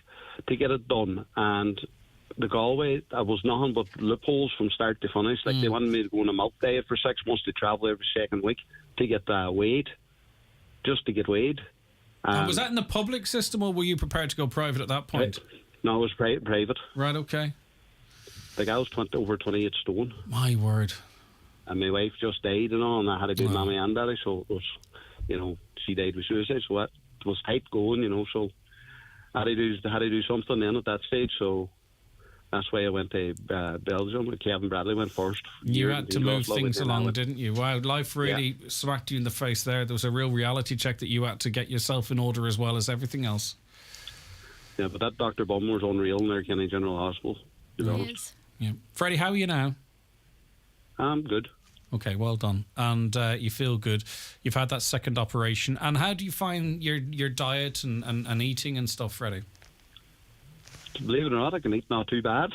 [SPEAKER 19] to get it done, and the Galway, I was nothing but loopholes from start to finish. Like they wanted me to go on a milk diet for 6 months, to travel every second week to get weighed, just to get weighed.
[SPEAKER 3] And was that in the public system, or were you prepared to go private at that point?
[SPEAKER 19] No, it was private.
[SPEAKER 3] Right, okay.
[SPEAKER 19] Like I was over 28 stone.
[SPEAKER 3] My word.
[SPEAKER 19] And my wife just died and all, and I had a good mommy and daddy, so it was, she died with suicide, so it was tight going, so I had to do something then at that stage, so that's why I went to Belgium. Kevin Bradley went first.
[SPEAKER 3] You had to move things along, didn't you? Wow, life really smacked you in the face there. There was a real reality check that you had to get yourself in order as well as everything else.
[SPEAKER 19] Yeah, but that Dr. Bummer's unreal in there, Kenny General Hospital.
[SPEAKER 3] Yeah. Freddie, how are you now?
[SPEAKER 19] I'm good.
[SPEAKER 3] Okay, well done. And you feel good. You've had that second operation. And how do you find your diet and eating and stuff, Freddie?
[SPEAKER 19] Believe it or not, I can eat not too bad.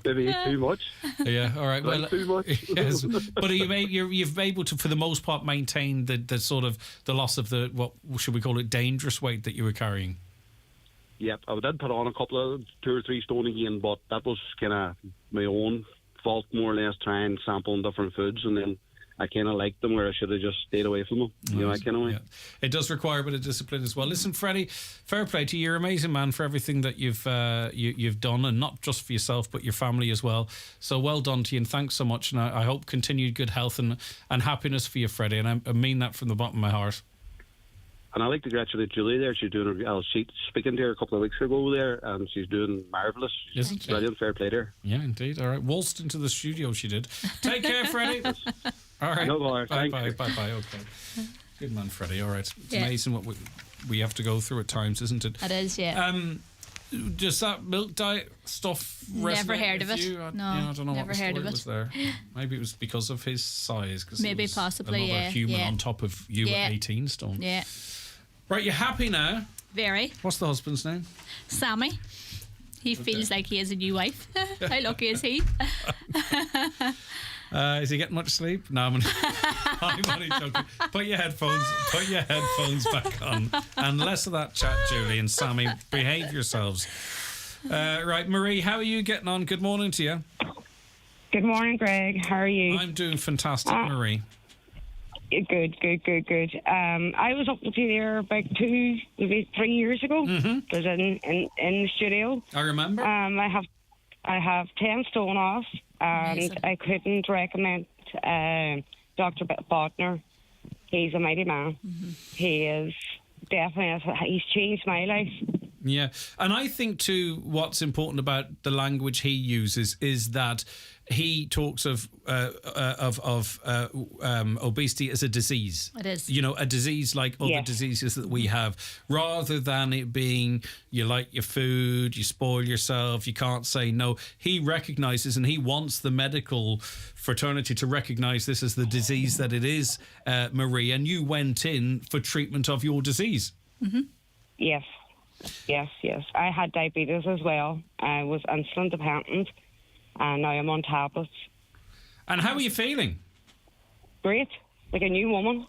[SPEAKER 19] Maybe eat too much.
[SPEAKER 3] Yeah, all right.
[SPEAKER 19] Well, too much.
[SPEAKER 3] Yes. But you've been able to, for the most part, maintain the sort of the loss of the, what should we call it, dangerous weight that you were carrying?
[SPEAKER 19] Yep, I did put on a couple of 2 or 3 stone again, but that was kind of my own fault, more or less, trying sampling different foods, and then I kind of liked them where I should have just stayed away from them. You know, I kind of way.
[SPEAKER 3] Yeah. It does require a bit of discipline as well. Listen, Freddie, fair play to you. You're an amazing man for everything that you've done, and not just for yourself, but your family as well. So well done to you, and thanks so much. And I hope continued good health and happiness for you, Freddie. And I mean that from the bottom of my heart.
[SPEAKER 19] And I'd like to congratulate Julie there. She's doing her, I was speaking to her a couple of weeks ago there, and she's doing marvellous.
[SPEAKER 3] Isn't she?
[SPEAKER 19] Brilliant, fair play to her.
[SPEAKER 3] Yeah, indeed. All right. Waltzed into the studio, she did. Take care, Freddie. All right.
[SPEAKER 19] No bother.
[SPEAKER 3] Bye. Okay. Good man, Freddie. All right. It's amazing what we have to go through at times, isn't it?
[SPEAKER 15] It is, yeah.
[SPEAKER 3] Does that milk diet stuff resonate
[SPEAKER 15] Never heard
[SPEAKER 3] with
[SPEAKER 15] of it.
[SPEAKER 3] you?
[SPEAKER 15] No,
[SPEAKER 3] I don't know
[SPEAKER 15] never
[SPEAKER 3] what the
[SPEAKER 15] heard
[SPEAKER 3] story
[SPEAKER 15] of it.
[SPEAKER 3] was there. Maybe it was because of his size.
[SPEAKER 15] Maybe, possibly,
[SPEAKER 3] another human
[SPEAKER 15] yeah.
[SPEAKER 3] on top of you at 18 stone.
[SPEAKER 15] Yeah.
[SPEAKER 3] Right, you're happy now?
[SPEAKER 15] Very.
[SPEAKER 3] What's the husband's name?
[SPEAKER 15] Sammy. He feels like he has a new wife. How lucky is he?
[SPEAKER 3] Is he getting much sleep? No, I'm only joking. Put your headphones back on, and less of that chat, Julie and Sammy. Behave yourselves. Right, Marie, how are you getting on? Good morning to you.
[SPEAKER 20] Good morning, Greg. How are you?
[SPEAKER 3] I'm doing fantastic, Marie.
[SPEAKER 20] Good. I was up with you there about 2, maybe 3 years ago. I was in the studio.
[SPEAKER 3] I remember.
[SPEAKER 20] I have 10 stone off, and
[SPEAKER 15] Amazing.
[SPEAKER 20] I couldn't recommend Dr. Botner. He's a mighty man. He is definitely. He's changed my life.
[SPEAKER 3] Yeah, and I think too, what's important about the language he uses is that he talks of obesity as a disease.
[SPEAKER 15] It is.
[SPEAKER 3] You know, a disease like other diseases that we have, rather than it being you like your food, you spoil yourself, you can't say no. He recognises, and he wants the medical fraternity to recognise this as the disease that it is, Marie. And you went in for treatment of your disease.
[SPEAKER 20] Yes. I had diabetes as well. I was insulin dependent, and now I'm on tablets.
[SPEAKER 3] And how are you feeling?
[SPEAKER 20] Great, like a new woman.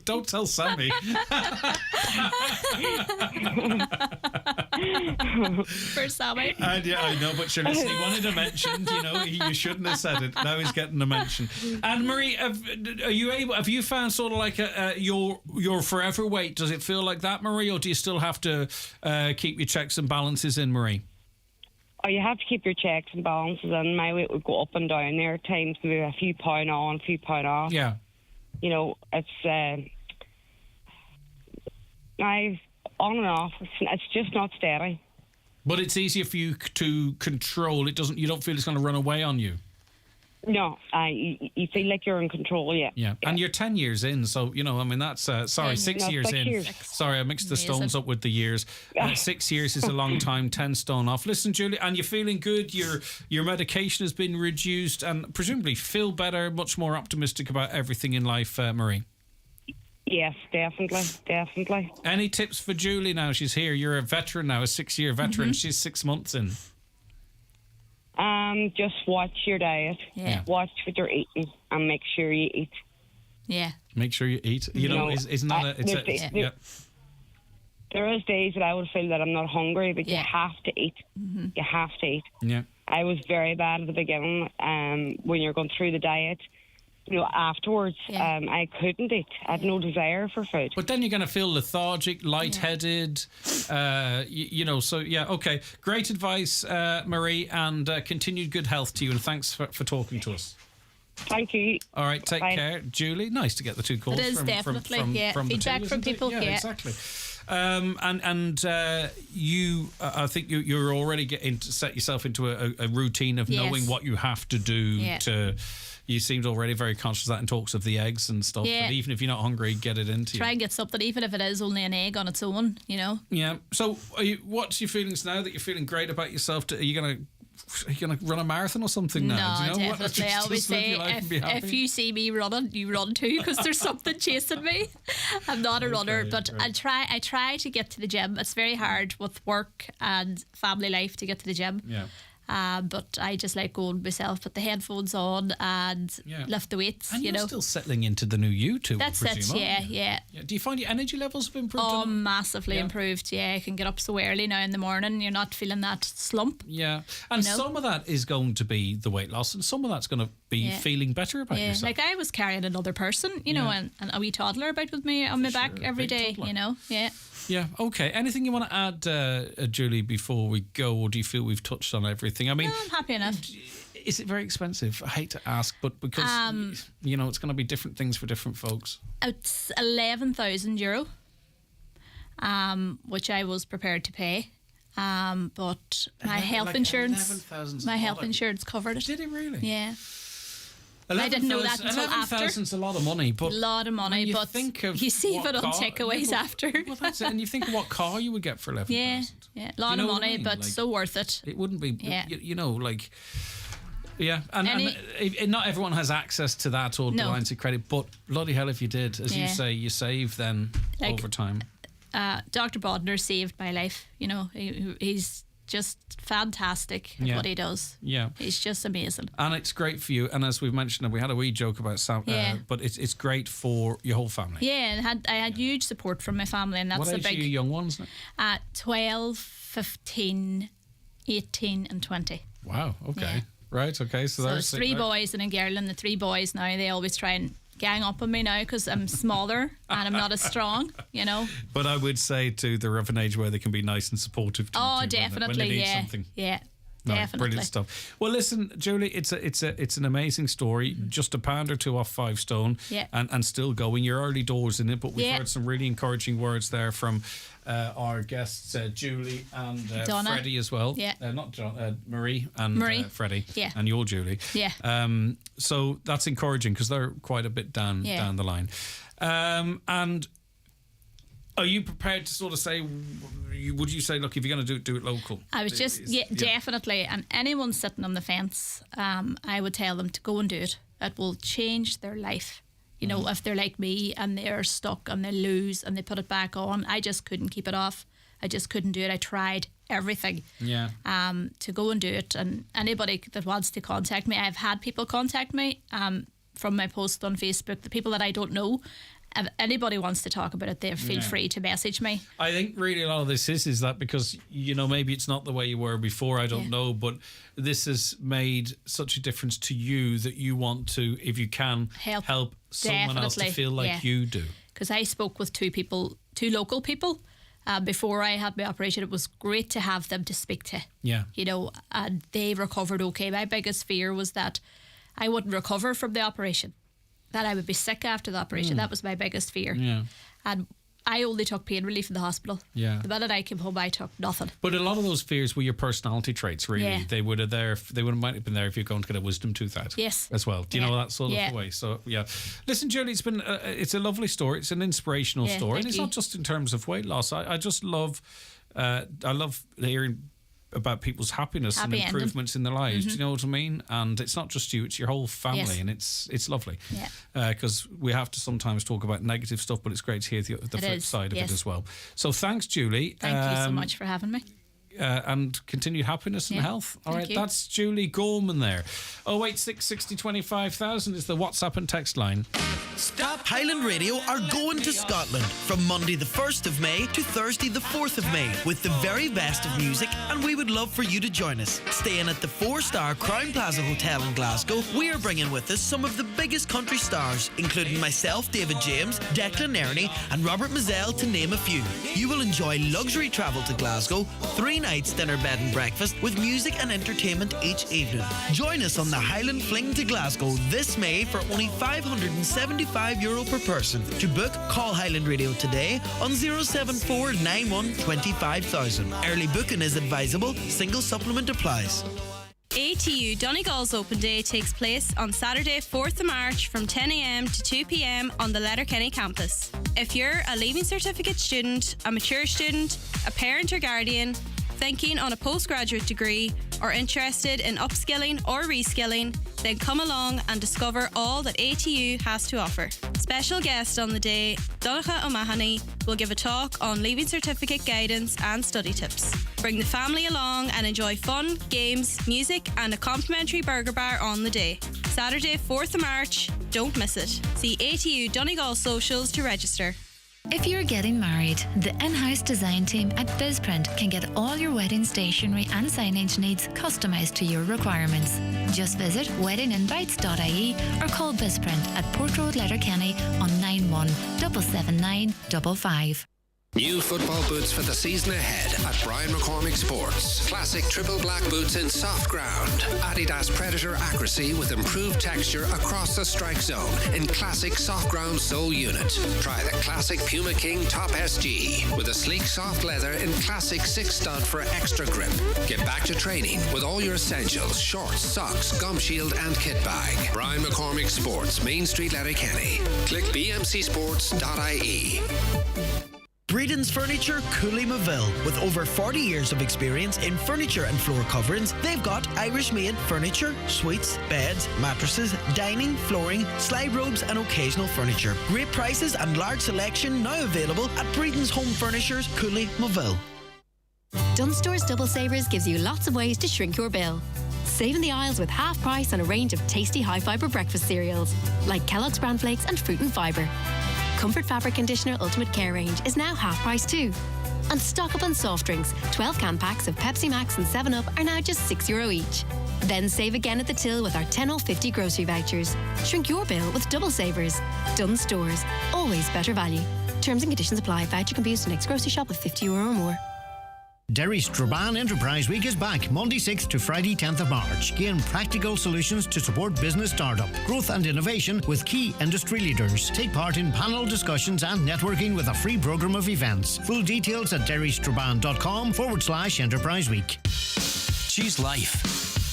[SPEAKER 3] Don't tell Sammy.
[SPEAKER 15] For Sammy.
[SPEAKER 3] And yeah, I know, but sure, listen, he wanted a mention. You know, you shouldn't have said it. Now he's getting a mention. And Marie, have you found sort of like your forever weight? Does it feel like that, Marie, or do you still have to keep your checks and balances in, Marie?
[SPEAKER 20] Oh, you have to keep your checks and balances in. My weight would go up and down there at times, maybe a few pound on, a few pound off.
[SPEAKER 3] Yeah.
[SPEAKER 20] You know, it's I've on and off. It's just not steady.
[SPEAKER 3] But it's easier for you to control. It doesn't. You don't feel it's going to run away on you.
[SPEAKER 20] No, you feel like you're in control. Yeah.
[SPEAKER 3] And you're 10 years in, so you know. I mean, that's 6 years in. Sorry, I mixed the stones up with the years. 6 years is a long time. 10 stone off. Listen, Julie, and you're feeling good. Your medication has been reduced, and presumably feel better, much more optimistic about everything in life, Marie.
[SPEAKER 20] Yes, definitely.
[SPEAKER 3] Any tips for Julie now? She's here. You're a veteran now, a 6-year veteran. She's 6 months in.
[SPEAKER 20] Just watch your diet.
[SPEAKER 15] Yeah.
[SPEAKER 20] Watch what you're eating and make sure you eat.
[SPEAKER 15] Yeah.
[SPEAKER 3] Make sure you eat. You know, isn't that yeah.
[SPEAKER 20] There is days that I would feel that I'm not hungry, but you have to eat. You have to eat.
[SPEAKER 3] Yeah.
[SPEAKER 20] I was very bad at the beginning. When you're going through the diet, you know, afterwards, I couldn't eat. I had no desire for food.
[SPEAKER 3] But then you're going to feel lethargic, lightheaded, you know, so yeah, okay. Great advice, Marie, and continued good health to you, and thanks for talking to us.
[SPEAKER 20] Thank you.
[SPEAKER 3] All right, take care. Julie, nice to get the two calls.
[SPEAKER 15] It is
[SPEAKER 3] from
[SPEAKER 15] definitely,
[SPEAKER 3] from the
[SPEAKER 15] feedback
[SPEAKER 3] two,
[SPEAKER 15] from people.
[SPEAKER 3] Yeah, exactly. You, I think you're already getting to set yourself into a routine of knowing what you have to do to... You seemed already very conscious of that and talks of the eggs and stuff.
[SPEAKER 15] Yeah.
[SPEAKER 3] But even if you're not hungry, get it into you.
[SPEAKER 15] Try and get something, even if it is only an egg on its own, you know?
[SPEAKER 3] Yeah. So what's your feelings now that you're feeling great about yourself? Are you going to run a marathon or something now?
[SPEAKER 15] No,
[SPEAKER 3] do you know
[SPEAKER 15] definitely. I always say, if you see me running, you run too, because there's something chasing me. I'm not a runner, but right. I try to get to the gym. It's very hard with work and family life to get to the gym.
[SPEAKER 3] Yeah.
[SPEAKER 15] But I just like going myself, put the headphones on and lift the weights.
[SPEAKER 3] And
[SPEAKER 15] you
[SPEAKER 3] you're
[SPEAKER 15] know,
[SPEAKER 3] still settling into the new you too.
[SPEAKER 15] that's
[SPEAKER 3] I
[SPEAKER 15] it.
[SPEAKER 3] presume, aren't you?
[SPEAKER 15] Yeah.
[SPEAKER 3] Do you find your energy levels have improved?
[SPEAKER 15] Oh,
[SPEAKER 3] a lot?
[SPEAKER 15] massively improved. Yeah, I can get up so early now in the morning. You're not feeling that slump.
[SPEAKER 3] Yeah, and
[SPEAKER 15] You know?
[SPEAKER 3] some of that is going to be the weight loss, and some of that's going to be feeling better about yourself.
[SPEAKER 15] Like I was carrying another person, you know, and a wee toddler about with me on my back every day.
[SPEAKER 3] toddler.
[SPEAKER 15] You know,
[SPEAKER 3] Yeah, okay. Anything you want to add, Julie, before we go, or do you feel we've touched on everything? I mean,
[SPEAKER 15] I'm happy enough.
[SPEAKER 3] Is it very expensive? I hate to ask, but because, you know, it's going to be different things for different folks.
[SPEAKER 15] It's €11,000, which I was prepared to pay. But my health insurance, covered it.
[SPEAKER 3] Did it really?
[SPEAKER 15] Yeah. I didn't know that until after.
[SPEAKER 3] 11,000's a lot of money, but
[SPEAKER 15] a lot of money, but you save it on takeaways after.
[SPEAKER 3] Well, that's it. And you think of what car you would get for 11,000.
[SPEAKER 15] Yeah, a lot of money, but so worth it.
[SPEAKER 3] It wouldn't be, you know, like. Yeah, and not everyone has access to that or the lines of credit, but bloody hell if you did. As you say, you save then over time.
[SPEAKER 15] Dr. Bodner saved my life. You know, he's just fantastic at what he does.
[SPEAKER 3] Yeah.
[SPEAKER 15] He's just amazing.
[SPEAKER 3] And it's great for you. And as we've mentioned, we had a wee joke about Sam, but it's great for your whole family.
[SPEAKER 15] Yeah, and I had huge support from my family, and that's
[SPEAKER 3] what age
[SPEAKER 15] a big.
[SPEAKER 3] Are you young ones now?
[SPEAKER 15] 12, 15, 18 and 20.
[SPEAKER 3] Wow, okay.
[SPEAKER 15] Yeah.
[SPEAKER 3] Right, okay. So
[SPEAKER 15] there's 3 boys and a girl, and the 3 boys now, they always try and gang up on me now because I'm smaller and I'm not as strong, you know.
[SPEAKER 3] But I would say too, they're of an age where they can be nice and supportive to you too,
[SPEAKER 15] definitely,
[SPEAKER 3] when they need something.
[SPEAKER 15] Yeah.
[SPEAKER 3] No,
[SPEAKER 15] definitely.
[SPEAKER 3] Brilliant stuff. Well, listen, Julie, it's an amazing story. Just a pound or 2 off 5 stone, and still going. You're early doors in it, but we've heard some really encouraging words there from our guests, Julie and Freddie as well.
[SPEAKER 15] Yeah.
[SPEAKER 3] Not John, Marie and Freddie.
[SPEAKER 15] Yeah.
[SPEAKER 3] And you're Julie.
[SPEAKER 15] Yeah.
[SPEAKER 3] So that's encouraging because they're quite a bit down the line. And are you prepared to sort of say, would you say, look, if you're going to do it local?
[SPEAKER 15] I was just, definitely. And anyone sitting on the fence, I would tell them to go and do it. It will change their life. You know, if they're like me and they're stuck and they lose and they put it back on, I just couldn't keep it off. I just couldn't do it. I tried everything to go and do it. And anybody that wants to contact me, I've had people contact me from my post on Facebook, the people that I don't know. If anybody wants to talk about it, they feel free to message me.
[SPEAKER 3] I think really a lot of this is that because, you know, maybe it's not the way you were before, I don't know, but this has made such a difference to you that you want to, if you can, help someone else to feel like you do.
[SPEAKER 15] Because I spoke with 2 local people before I had my operation. It was great to have them to speak to.
[SPEAKER 3] Yeah.
[SPEAKER 15] You know, and they recovered okay. My biggest fear was that I wouldn't recover from the operation, that I would be sick after the operation. That was my biggest fear.
[SPEAKER 3] Yeah.
[SPEAKER 15] And I only took pain relief in the hospital.
[SPEAKER 3] Yeah.
[SPEAKER 15] The minute I came home, I took nothing.
[SPEAKER 3] But a lot of those fears were your personality traits, really.
[SPEAKER 15] Yeah.
[SPEAKER 3] They would have might have been there if you're going to get a wisdom tooth out.
[SPEAKER 15] Yes.
[SPEAKER 3] As well. Do you know that sort of way? So, yeah. Listen, Julie, it's a lovely story. It's an inspirational story. And it's not just in terms of weight loss. I just love, I love hearing about people's happiness and improvements in their lives. Do you know what I mean? And it's not just you, it's your whole family, and it's lovely. Because we have to sometimes talk about negative stuff, but it's great to hear the flip side of it as well. So thanks, Julie.
[SPEAKER 15] Thank you so much for having me.
[SPEAKER 3] And continued happiness and health. All right, that's Julie Gorman there. 086 60 25,000 is the WhatsApp and text line.
[SPEAKER 21] Stop Highland Radio are going to Scotland from Monday the 1st of May to Thursday the 4th of May with the very best of music, and we would love for you to join us. Staying at the 4-star Crown Plaza Hotel in Glasgow, we are bringing with us some of the biggest country stars, including myself, David James, Declan Ernie and Robert Mazzell, to name a few. You will enjoy luxury travel to Glasgow, 3 nights dinner, bed and breakfast with music and entertainment each evening. Join us on the Highland Fling to Glasgow this May for only €575 per person. To book, call Highland Radio today on 074 91 25,000. Early booking is advisable. Single supplement applies.
[SPEAKER 22] ATU Donegal's Open Day takes place on Saturday 4th of March from 10 a.m. to 2 p.m. on the Letterkenny campus. If you're a Leaving Certificate student, a mature student, a parent or guardian, thinking on a postgraduate degree, or interested in upskilling or reskilling, then come along and discover all that ATU has to offer. Special guest on the day, Donncha O'Mahony, will give a talk on Leaving Certificate guidance and study tips. Bring the family along and enjoy fun, games, music and a complimentary burger bar on the day. Saturday, 4th of March. Don't miss it. See ATU Donegal socials to register.
[SPEAKER 6] If you're getting married, the in-house design team at BizPrint can get all your wedding stationery and signage needs customised to your requirements. Just visit weddinginvites.ie or call BizPrint at Port Road, Letterkenny on 9177955.
[SPEAKER 9] New football boots for the season ahead at Brian McCormick Sports. Classic triple black boots in soft ground. Adidas Predator accuracy with improved texture across the strike zone in classic soft ground sole unit. Try the classic Puma King Top SG with a sleek soft leather in classic 6-stud for extra grip. Get back to training with all your essentials, shorts, socks, gum shield and kit bag. Brian McCormick Sports, Main Street, Letterkenny. Click bmcsports.ie.
[SPEAKER 21] Breedon's Furniture, Cooley-Maville. With over 40 years of experience in furniture and floor coverings, they've got Irish-made furniture, suites, beds, mattresses, dining, flooring, slide robes and occasional furniture. Great prices and large selection now available at Breedon's Home Furnitures, Cooley-Maville.
[SPEAKER 23] Dunstore's Double Savers gives you lots of ways to shrink your bill. Save in the aisles with half price on a range of tasty high-fibre breakfast cereals, like Kellogg's Bran Flakes and Fruit and Fibre. Comfort Fabric Conditioner Ultimate Care range is now half price too. And stock up on soft drinks. 12 can packs of Pepsi Max and 7-Up are now just €6 each. Then save again at the till with our 10 or 50 grocery vouchers. Shrink your bill with Double Savers. Dunnes Stores. Always better value. Terms and conditions apply. Voucher can be used to next grocery shop with €50 or more.
[SPEAKER 24] Derry Strabane Enterprise Week is back Monday 6th to Friday 10th of March. Gain practical solutions to support business startup, growth and innovation with key industry leaders. Take part in panel discussions and networking with a free programme of events. Full details at derrystrabane.com/Enterprise Week.
[SPEAKER 25] Choose life.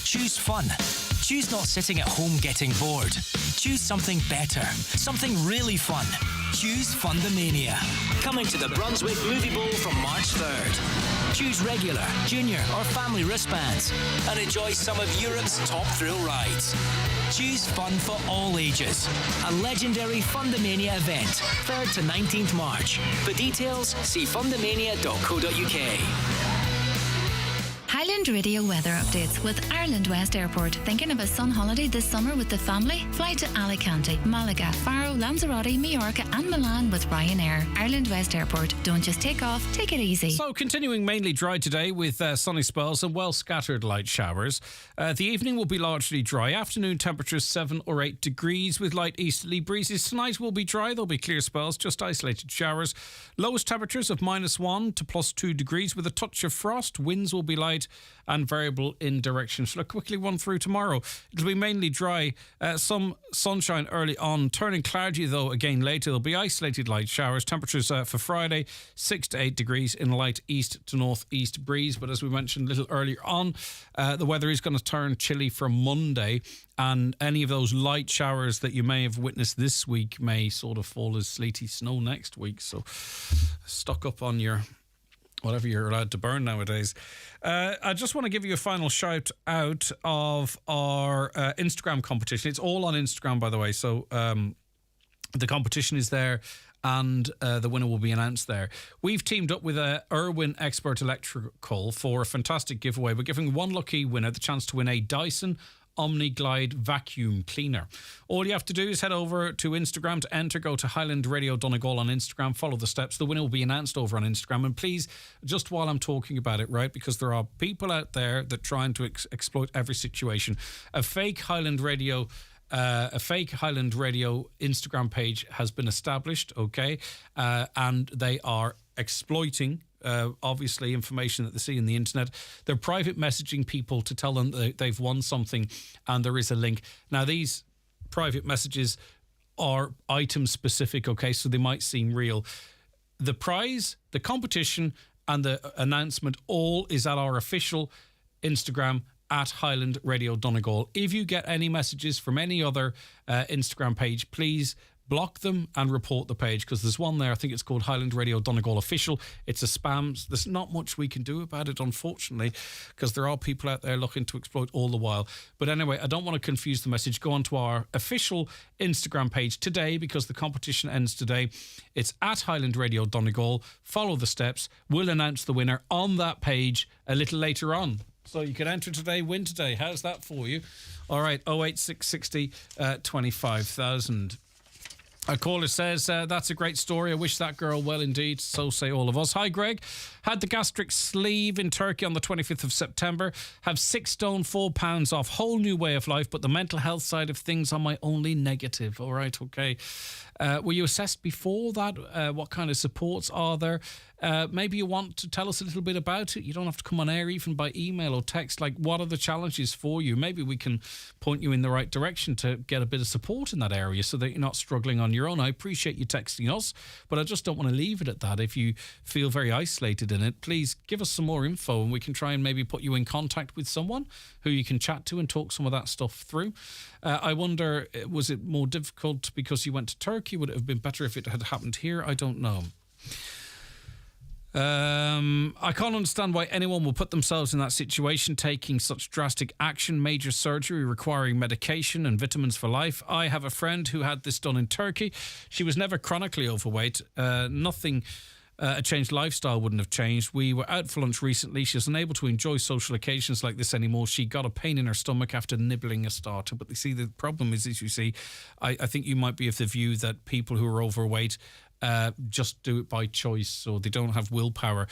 [SPEAKER 25] Choose fun. Choose not sitting at home getting bored. Choose something better. Something really fun. Choose Fundamania. Coming to the Brunswick Movie Bowl from March 3rd. Choose regular, junior or family wristbands and enjoy some of Europe's top thrill rides. Choose fun for all ages. A legendary Fundamania event, 3rd to 19th March. For details, see fundamania.co.uk.
[SPEAKER 6] Highland Radio weather updates with Ireland West Airport. Thinking of a sun holiday this summer with the family? Fly to Alicante, Malaga, Faro, Lanzarote, Mallorca and Milan with Ryanair. Ireland West Airport. Don't just take off, take it easy.
[SPEAKER 3] So continuing mainly dry today with sunny spells and well scattered light showers. The evening will be largely dry. Afternoon temperatures 7 or 8 degrees with light easterly breezes. Tonight will be dry. There'll be clear spells, just isolated showers. Lowest temperatures of -1 to +2 degrees with a touch of frost. Winds will be light and variable in direction. Shall I quickly run through tomorrow? It'll be mainly dry, some sunshine early on, turning cloudy though again later. There'll be isolated light showers. Temperatures for Friday 6 to 8 degrees in a light east to northeast breeze. But as we mentioned a little earlier on, the weather is going to turn chilly from Monday, and any of those light showers that you may have witnessed this week may sort of fall as sleety snow next week. So stock up on your whatever you're allowed to burn nowadays. I just want to give you a final shout out of our Instagram competition. It's all on Instagram, by the way. So the competition is there and the winner will be announced there. We've teamed up with Irwin Expert Electrical for a fantastic giveaway. We're giving one lucky winner the chance to win a Dyson OmniGlide vacuum cleaner. All you have to do is head over to Instagram to enter. Go to Highland Radio Donegal on Instagram. Follow the steps. The winner will be announced over on Instagram. And please, just while I'm talking about it, right, because there are people out there that trying to exploit every situation. A fake Highland Radio Instagram page has been established, okay, and they are exploiting obviously information that they see in the internet. They're private messaging people to tell them that they've won something and there is a link. Now these private messages are item specific, okay, so they might seem real. The prize, the competition and the announcement all is at our official Instagram at Highland Radio Donegal. If you get any messages from any other Instagram page, please block them and report the page, because there's one there, I think it's called Highland Radio Donegal Official. It's a spam. There's not much we can do about it, unfortunately, because there are people out there looking to exploit all the while. But anyway, I don't want to confuse the message. Go on to our official Instagram page today, because the competition ends today. It's at Highland Radio Donegal. Follow the steps. We'll announce the winner on that page a little later on. So you can enter today, win today. How's that for you? All right, 08660 25,000. A caller says, that's a great story. I wish that girl well indeed. So say all of us. Hi, Greg. Had the gastric sleeve in Turkey on the 25th of September. Have 6 stone, 4 pounds off. Whole new way of life, but the mental health side of things are my only negative. All right, okay. Were you assessed before that? What kind of supports are there? Maybe you want to tell us a little bit about it. You don't have to come on air, even by email or text. Like, what are the challenges for you? Maybe we can point you in the right direction to get a bit of support in that area so that you're not struggling on your own. I appreciate you texting us, but I just don't want to leave it at that. If you feel very isolated in it, please give us some more info and we can try and maybe put you in contact with someone who you can chat to and talk some of that stuff through. I wonder, was it more difficult because you went to Turkey? Would it have been better if it had happened here? I don't know. I can't understand why anyone will put themselves in that situation, taking such drastic action, major surgery requiring medication and vitamins for life. I have a friend who had this done in Turkey. She was never chronically overweight. Nothing, a changed lifestyle wouldn't have changed. We were out for lunch recently. She was unable to enjoy social occasions like this anymore. She got a pain in her stomach after nibbling a starter. But you see, the problem is, as you see, I think you might be of the view that people who are overweight just do it by choice, or they don't have willpower.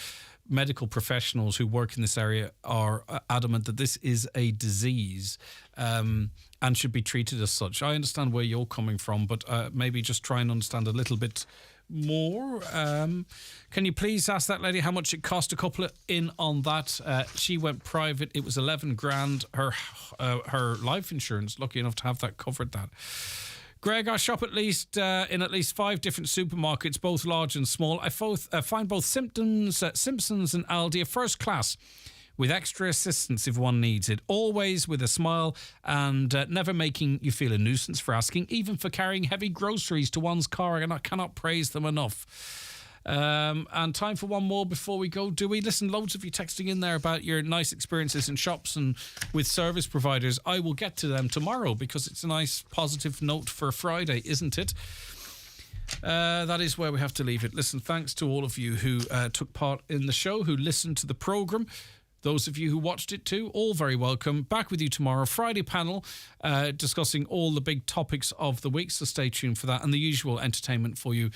[SPEAKER 3] Medical professionals who work in this area are adamant that this is a disease and should be treated as such. I understand where you're coming from, but maybe just try and understand a little bit more. Can you please ask that lady how much it cost? A couple in on that. She went private. It was 11 grand. Her life insurance, lucky enough to have that covered that. Greg, I shop in at least 5 different supermarkets, both large and small. I find both Simpsons and Aldi are first class, with extra assistance if one needs it. Always with a smile and never making you feel a nuisance for asking, even for carrying heavy groceries to one's car. And I cannot praise them enough. And time for one more before we go, do we? Listen, loads of you texting in there about your nice experiences in shops and with service providers. I will get to them tomorrow because it's a nice positive note for Friday, isn't it? That is where we have to leave it. Listen, thanks to all of you who took part in the show, who listened to the programme. Those of you who watched it too, all very welcome. Back with you tomorrow. Friday panel discussing all the big topics of the week, so stay tuned for that, and the usual entertainment for you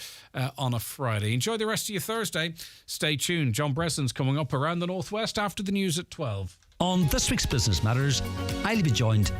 [SPEAKER 3] on a Friday. Enjoy the rest of your Thursday. Stay tuned. John Breslin's coming up around the Northwest after the news at 12.
[SPEAKER 4] On this week's Business Matters, I'll be joined